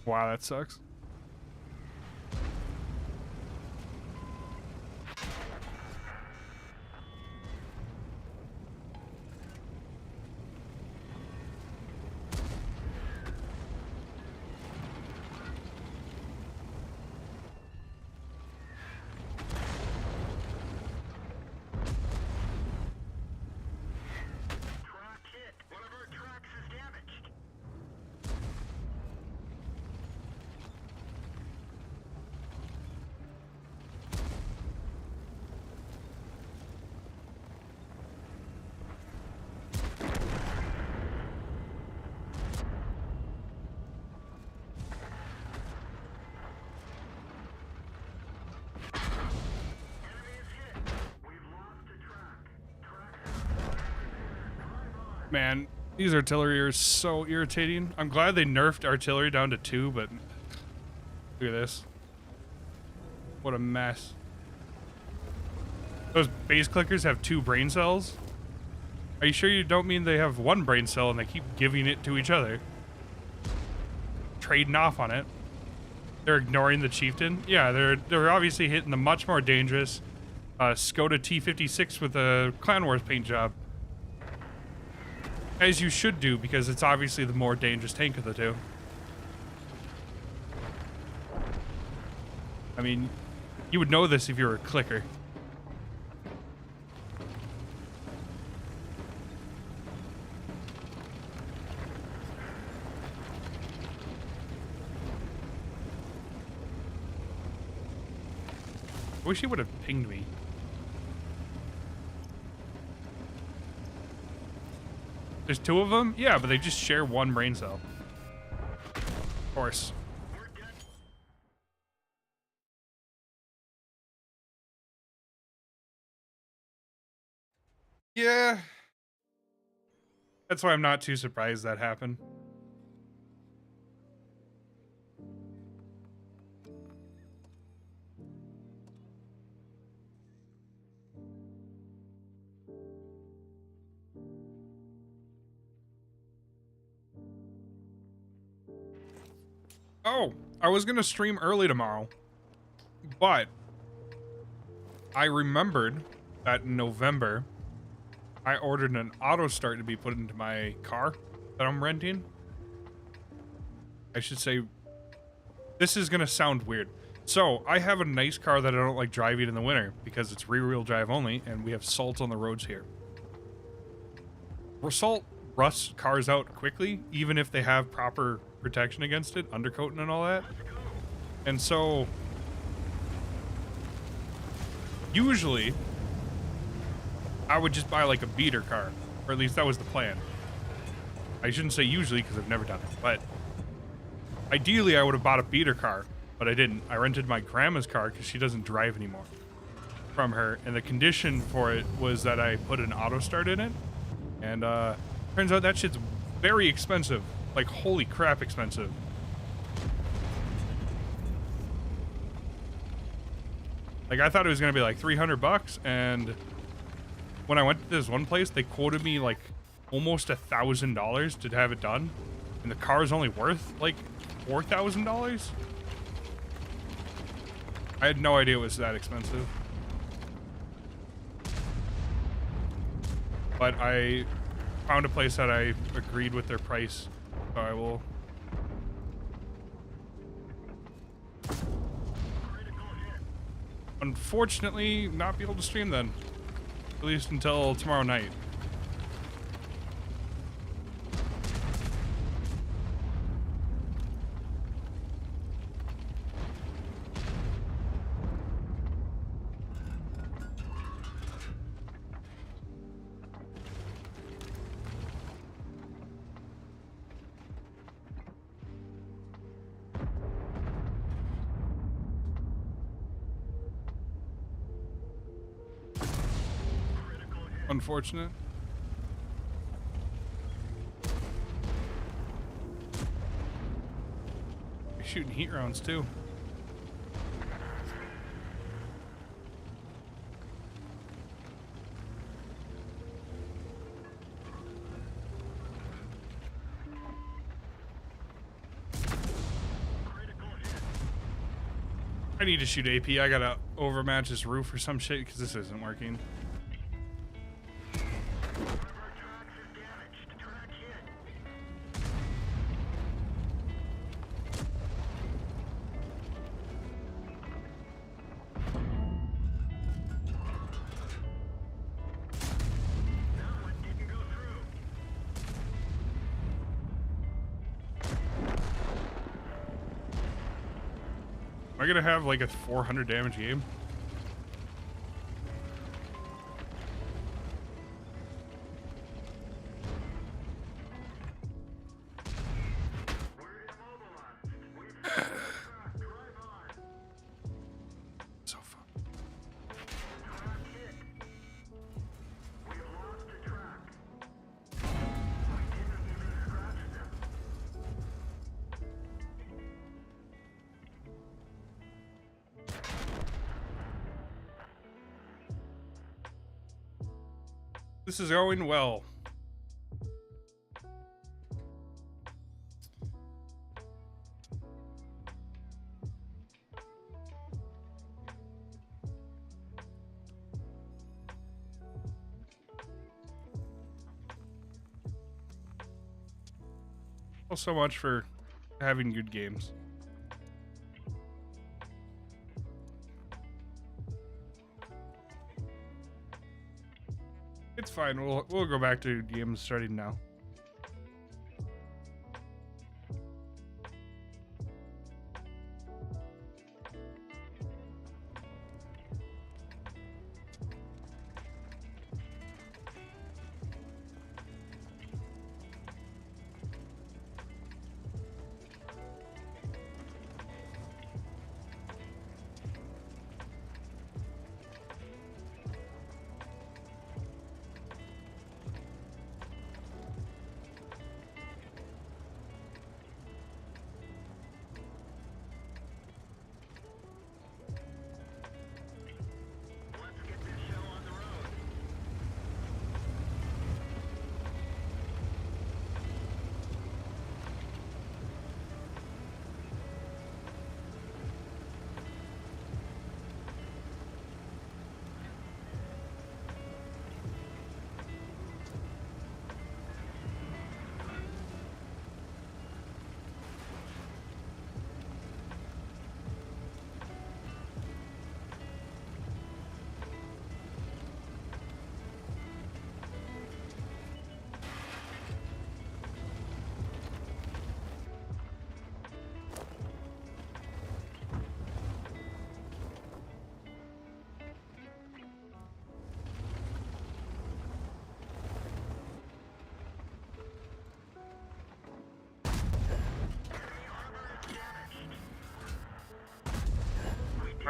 Wow, that sucks. Track hit. One of our tracks is damaged. Enemy is hit. We've lost a track. Man, these artillery are so irritating. I'm glad they nerfed artillery down to 2, but look at this. What a mess. Those base clickers have 2 brain cells? Are you sure you don't mean they have 1 brain cell and they keep giving it to each other? Trading off on it. They're ignoring the chieftain? Yeah, they're obviously hitting the much more dangerous Skoda T56 with a Clan Wars paint job. As you should do, because it's obviously the more dangerous tank of the 2. I mean, you would know this if you were a clicker. I wish he would have pinged me. There's 2 of them? Yeah, but they just share 1 brain cell. Of course. Yeah. That's why I'm not too surprised that happened. Oh, I was gonna stream early tomorrow, but I remembered that in November, I ordered an auto start to be put into my car that I'm renting. I should say, this is gonna sound weird. So I have a nice car that I don't like driving in the winter because it's rear-wheel drive only, and we have salt on the roads here. Salt rusts cars out quickly, even if they have proper protection against it, undercoating and all that. And so, usually, I would just buy like a beater car, or at least that was the plan. I shouldn't say usually because I've never done it, but ideally I would have bought a beater car, but I didn't. I rented my grandma's car because she doesn't drive anymore from her, and the condition for it was that I put an auto start in it, and turns out that shit's very expensive, like holy crap expensive. Like I thought it was gonna be like $300, and when I went to this one place, they quoted me like almost $1,000 to have it done, and the car is only worth like $4,000. I had no idea it was that expensive, but I found a place that I agreed with their price, so I will. Unfortunately, not be able to stream then, at least until tomorrow night. Unfortunate. You're shooting heat rounds too. I need to shoot AP. I gotta overmatch this roof or some shit because this isn't working. Am I gonna have like a 400 damage game? So fun. This is going well. Well, so much for having good games. It's fine. We'll go back to games starting now.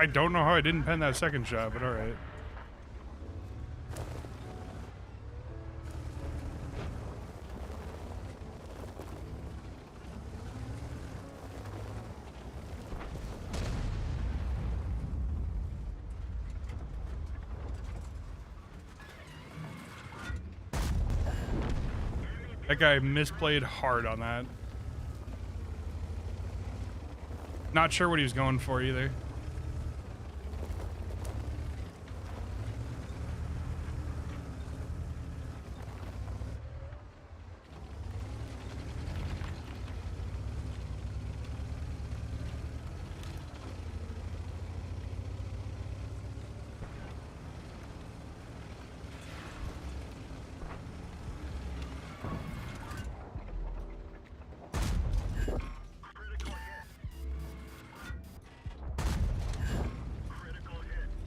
I don't know how I didn't pen that second shot, but all right. That guy misplayed hard on that. Not sure what he was going for either. Critical hit.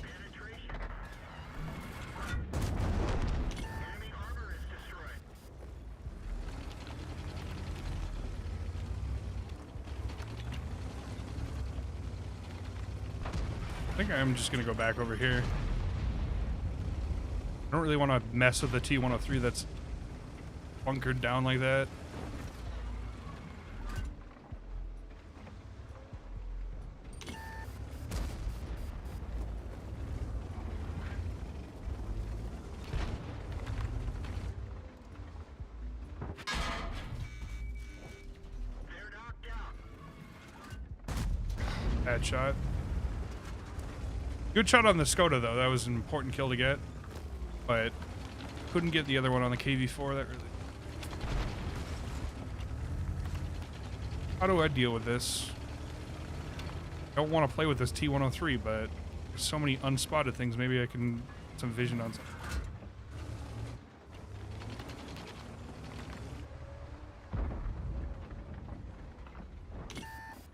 Penetration. Enemy armor is destroyed. I think I'm just gonna go back over here. I don't really want to mess with the T-103 that's bunkered down like that. They're knocked out. Bad shot. Good shot on the Skoda though. That was an important kill to get, but couldn't get the other one on the KV4. That really. How do I deal with this? Don't want to play with this T-103, but there's so many unspotted things. Maybe I can get some vision on something.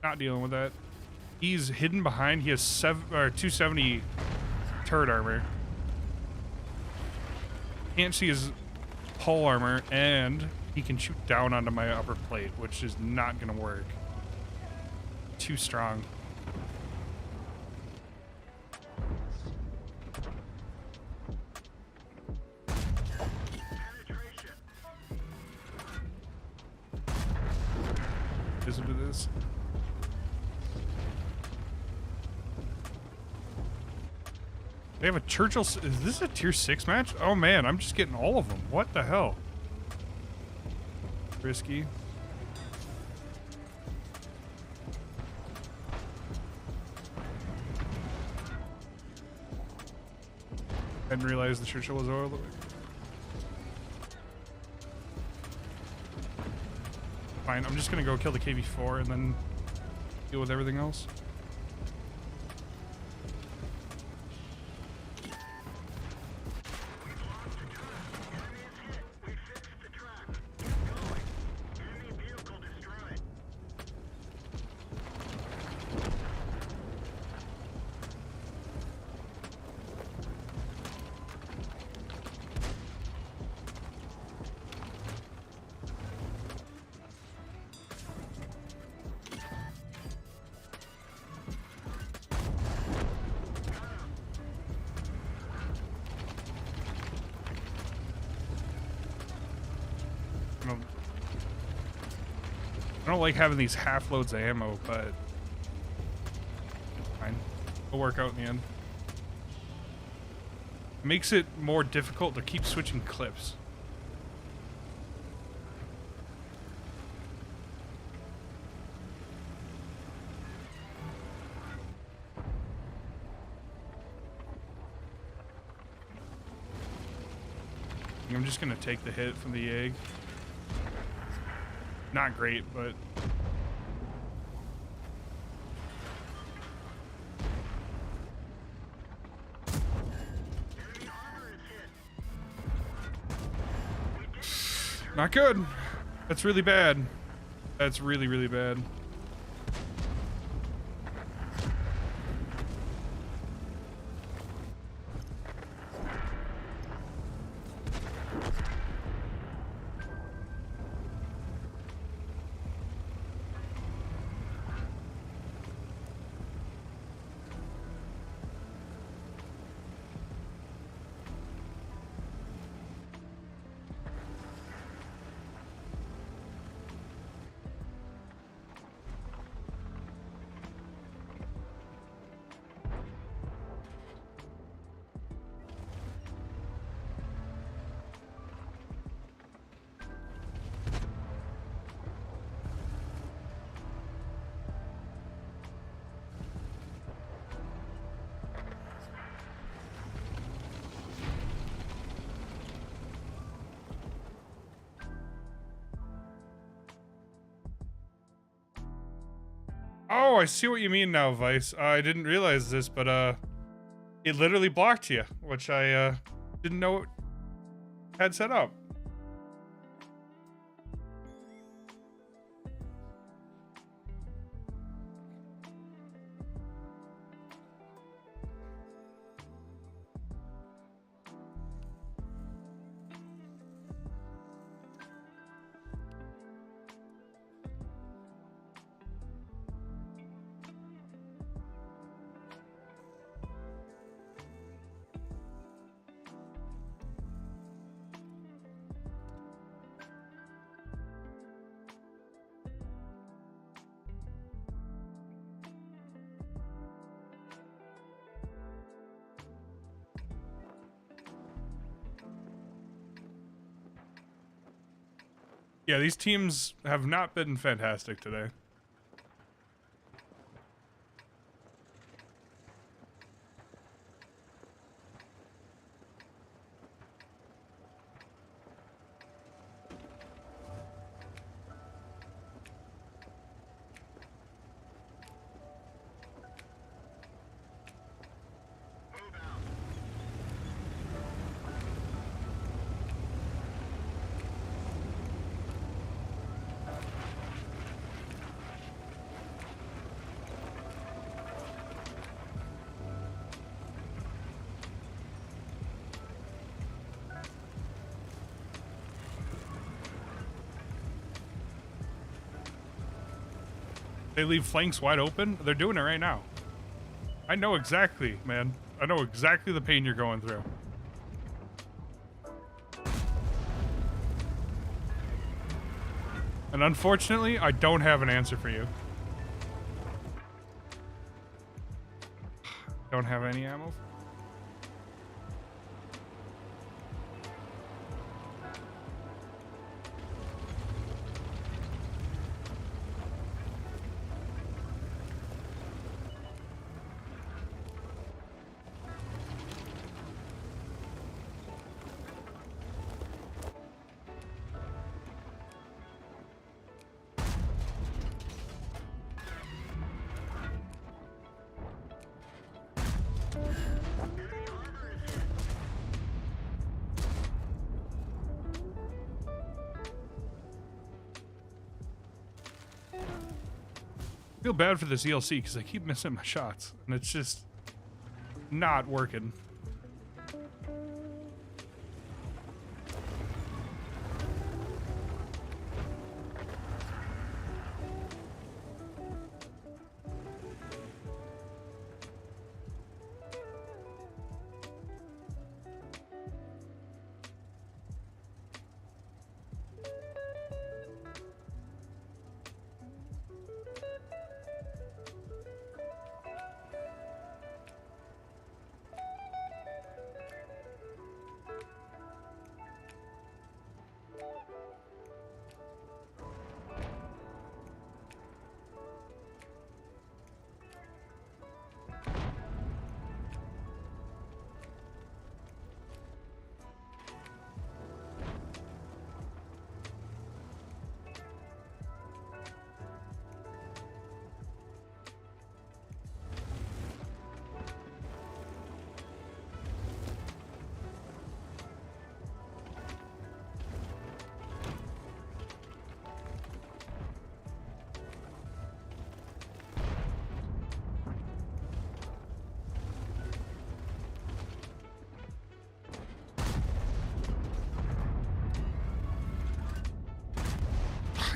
Not dealing with that. He's hidden behind. He has 270 turret armor. Can't see his hull armor, and he can shoot down onto my upper plate, which is not gonna work. Too strong. Penetration. Listen to this. They have a Churchill. Is this a tier 6 match? Oh man, I'm just getting all of them. What the hell? Risky. I didn't realize the Churchill was all the way. Fine, I'm just gonna go kill the KV4 and then deal with everything else. We've lost the track. Enemy is hit. We fixed the track. Keep going. Enemy vehicle destroyed. I don't like having these half loads of ammo, but fine. It'll work out in the end. Makes it more difficult to keep switching clips. I'm just gonna take the hit from the egg. Not great, but not good. That's really bad. That's really, really bad. Oh, I see what you mean now, Vice. I didn't realize this, but it literally blocked you, which I didn't know it had set up. Yeah, these teams have not been fantastic today. They leave flanks wide open. They're doing it right now. I know exactly, man. I know exactly the pain you're going through. And unfortunately, I don't have an answer for you. Don't have any ammo. I feel bad for this ELC because I keep missing my shots and it's just not working.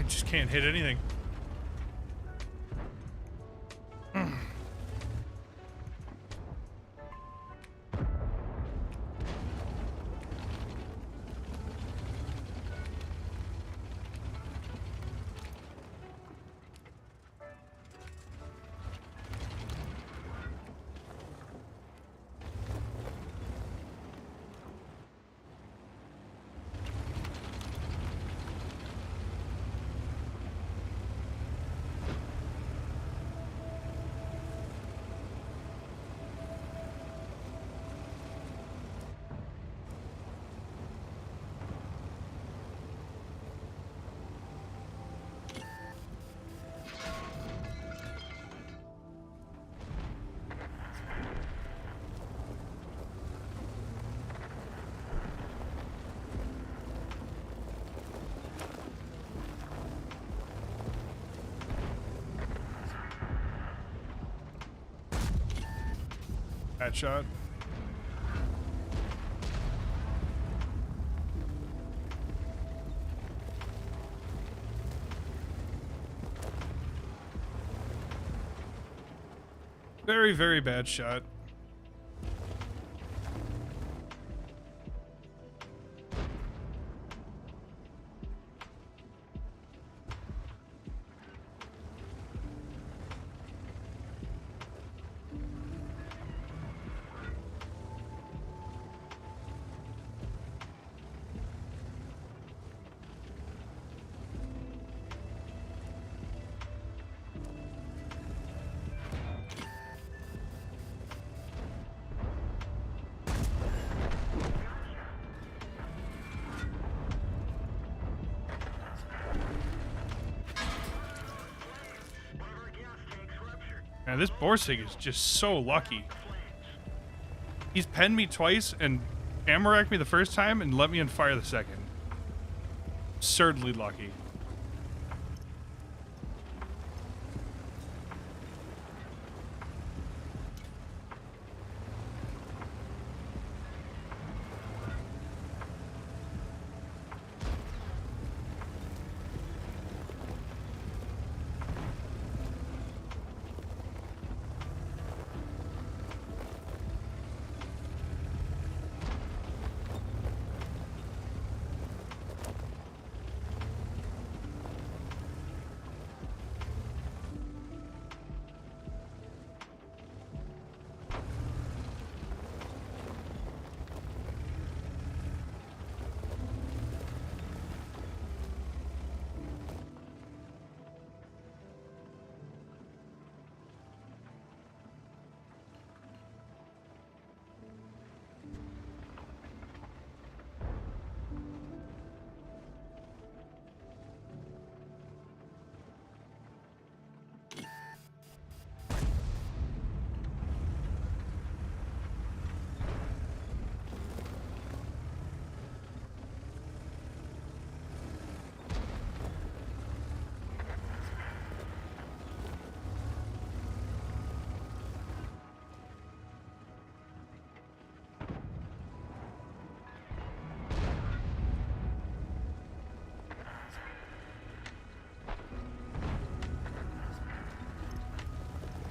just can't hit anything. That shot. Very, very bad shot. Man, this Borsig is just so lucky. He's penned me twice and ammo racked me the first time and let me in fire the second. Absurdly lucky.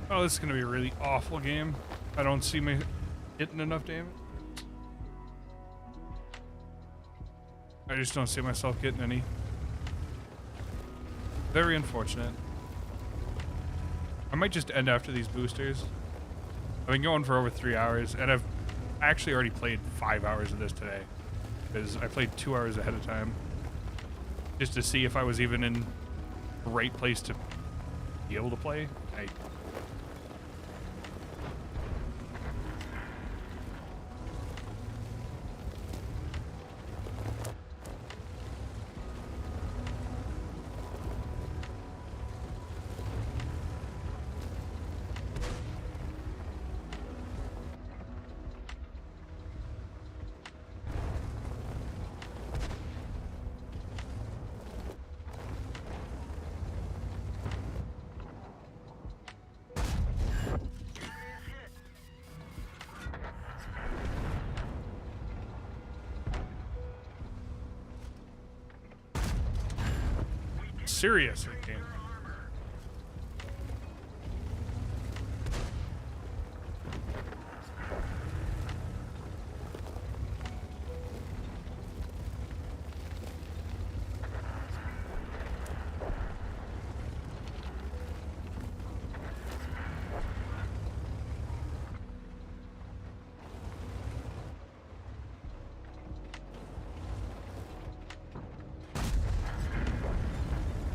Oh, this is going to be a really awful game. I don't see me hitting enough damage. I just don't see myself getting any. Very unfortunate. I might just end after these boosters. I've been going for over 3 hours, and I've actually already played 5 hours of this today. Because I played 2 hours ahead of time. Just to see if I was even in the right place to be able to play. Seriously, game.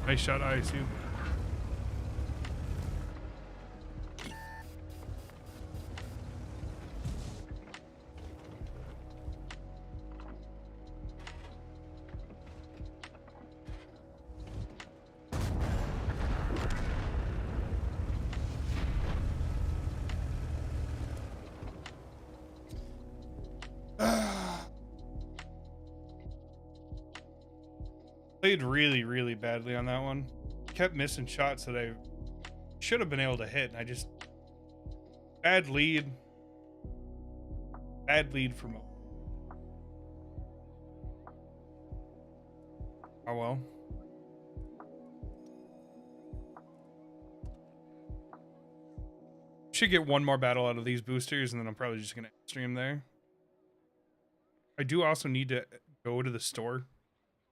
Nice shot, ISU. Played really, really badly on that one. Kept missing shots that I should have been able to hit, and I just bad lead from. Oh well. Should get one more battle out of these boosters, and then I'm probably just gonna stream there. I do also need to go to the store,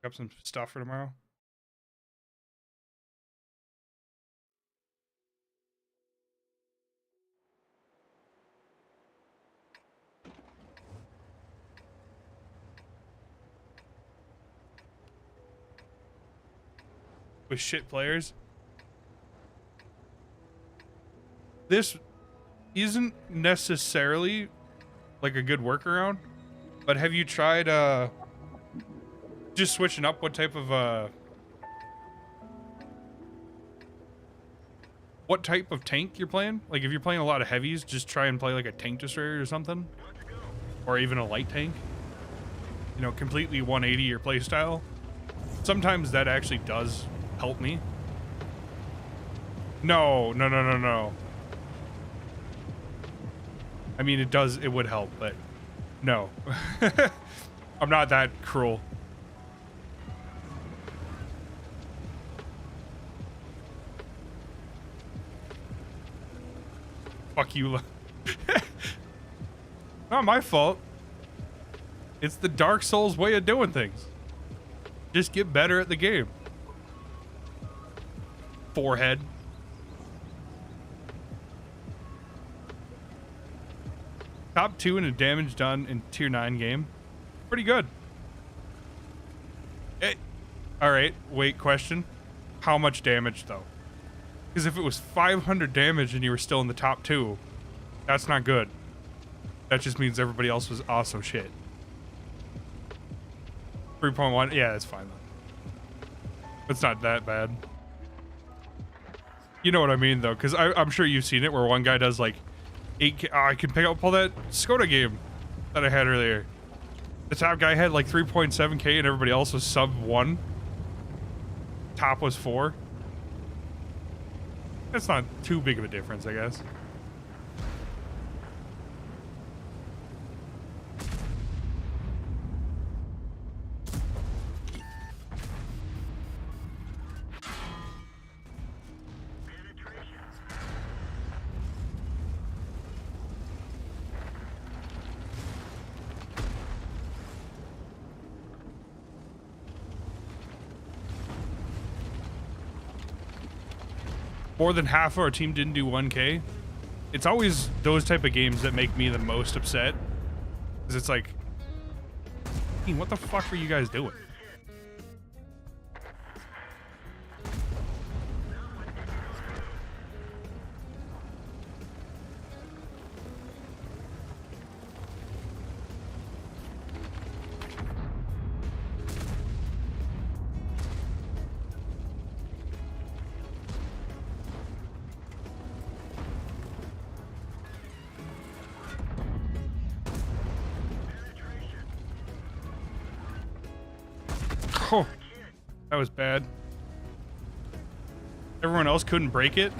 pick up some stuff for tomorrow. With shit players. This isn't necessarily like a good workaround, but have you tried just switching up what type of tank you're playing? Like if you're playing a lot of heavies, just try and play like a tank destroyer or something, or even a light tank. You know, completely 180 your playstyle. Sometimes that actually does help me. No. I mean, it would help, but no. I'm not that cruel. Fuck you. Not my fault. It's the Dark Souls way of doing things. Just get better at the game. Forehead. Top 2 in a damage done in tier 9 game. Pretty good. All right, wait, question. How much damage though? Because if it was 500 damage and you were still in the top 2, that's not good. That just means everybody else was awesome shit. 3.1, yeah, that's fine though. It's not that bad. You know what I mean though, because I'm sure you've seen it where one guy does like 8K. Oh, I can pick up all that Skoda game that I had earlier. The top guy had like 3.7K and everybody else was sub 1. Top was 4. That's not too big of a difference, I guess. More than half of our team didn't do 1K. It's always those type of games that make me the most upset. Because it's like, what the fuck were you guys doing? Oh, that was bad. Everyone else couldn't break it.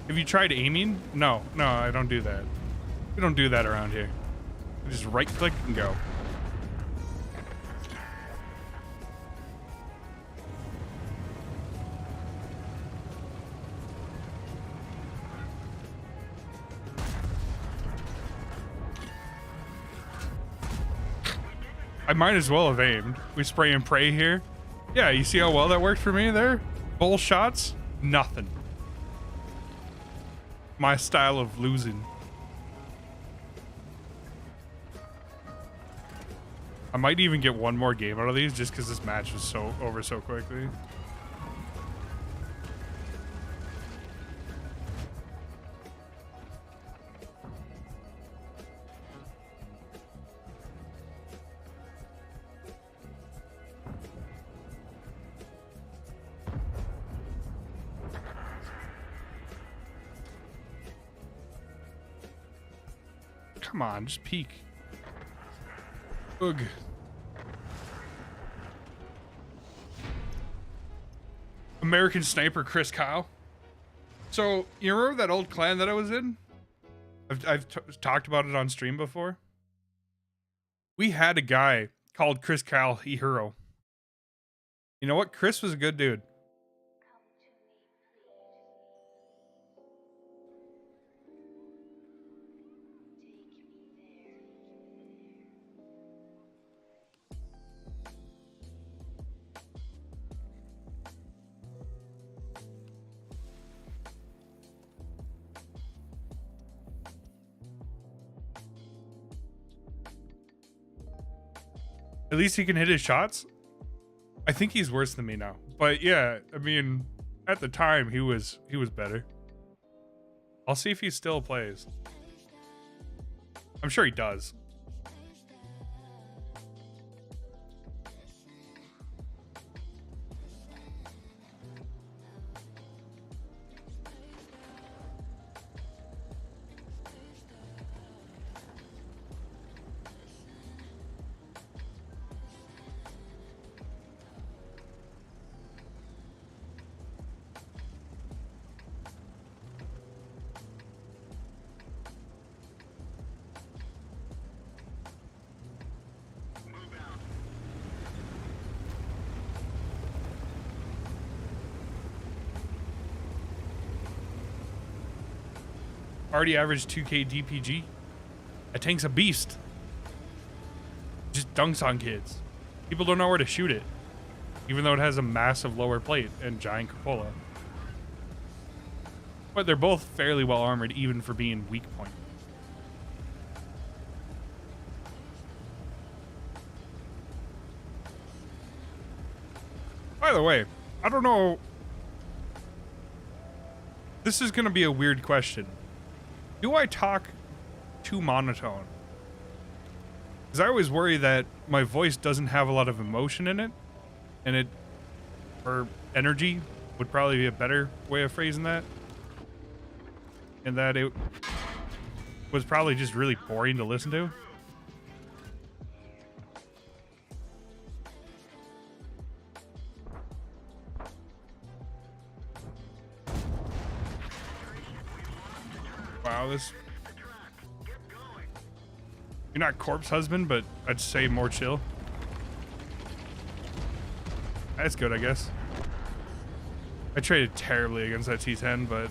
Have you tried aiming? No, no, I don't do that. We don't do that around here. We just right click and go. I might as well have aimed. We spray and pray here. Yeah, you see how well that worked for me there? Bull shots? Nothing. My style of losing. I might even get one more game out of these just because this match was so over so quickly. Come on, just peek. Ugh. American Sniper Chris Kyle. So, you remember that old clan that I was in? I've talked about it on stream before. We had a guy called Chris Kyle Hero. You know what? Chris was a good dude. At least he can hit his shots. I think he's worse than me now. But yeah, I mean, at the time he was better. I'll see if he still plays. I'm sure he does. Already averaged 2K DPG. That tank's a beast. Just dunks on kids. People don't know where to shoot it, even though it has a massive lower plate and giant cupola. But they're both fairly well armored, even for being weak point. By the way, I don't know. This is going to be a weird question. Do I talk too monotone? Because I always worry that my voice doesn't have a lot of emotion in it, and it, or energy would probably be a better way of phrasing that. And that it was probably just really boring to listen to. Wow, this... You're not corpse husband, but I'd say more chill. That's good, I guess. I traded terribly against that T10, but...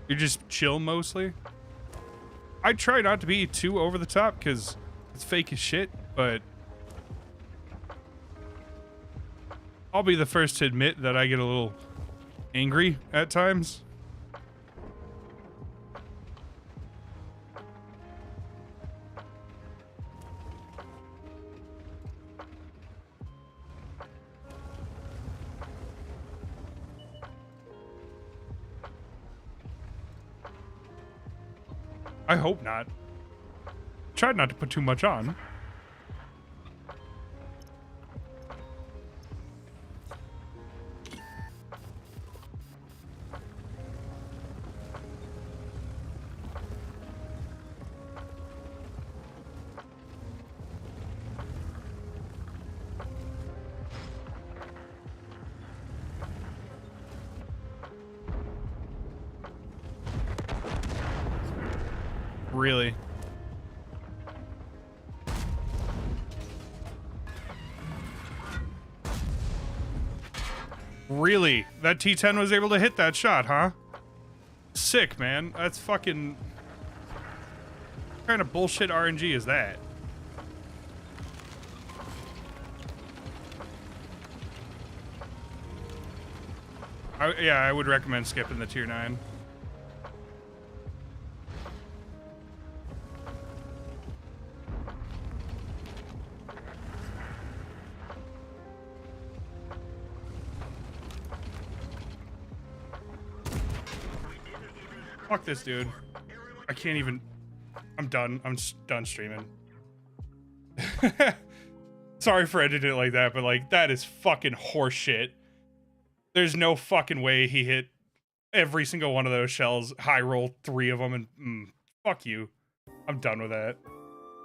You're just chill mostly? I try not to be too over the top because it's fake as shit, but I'll be the first to admit that I get a little angry at times. I hope not. Tried not to put too much on. Really? Really? That T10 was able to hit that shot, huh? Sick, man. That's fucking... What kind of bullshit RNG is that? Yeah, I would recommend skipping the tier 9. Fuck this dude. I can't even... I'm done. I'm just done streaming. Sorry for editing it like that, but like, that is fucking horseshit. There's no fucking way he hit every single one of those shells, high roll 3 of them, and fuck you. I'm done with that.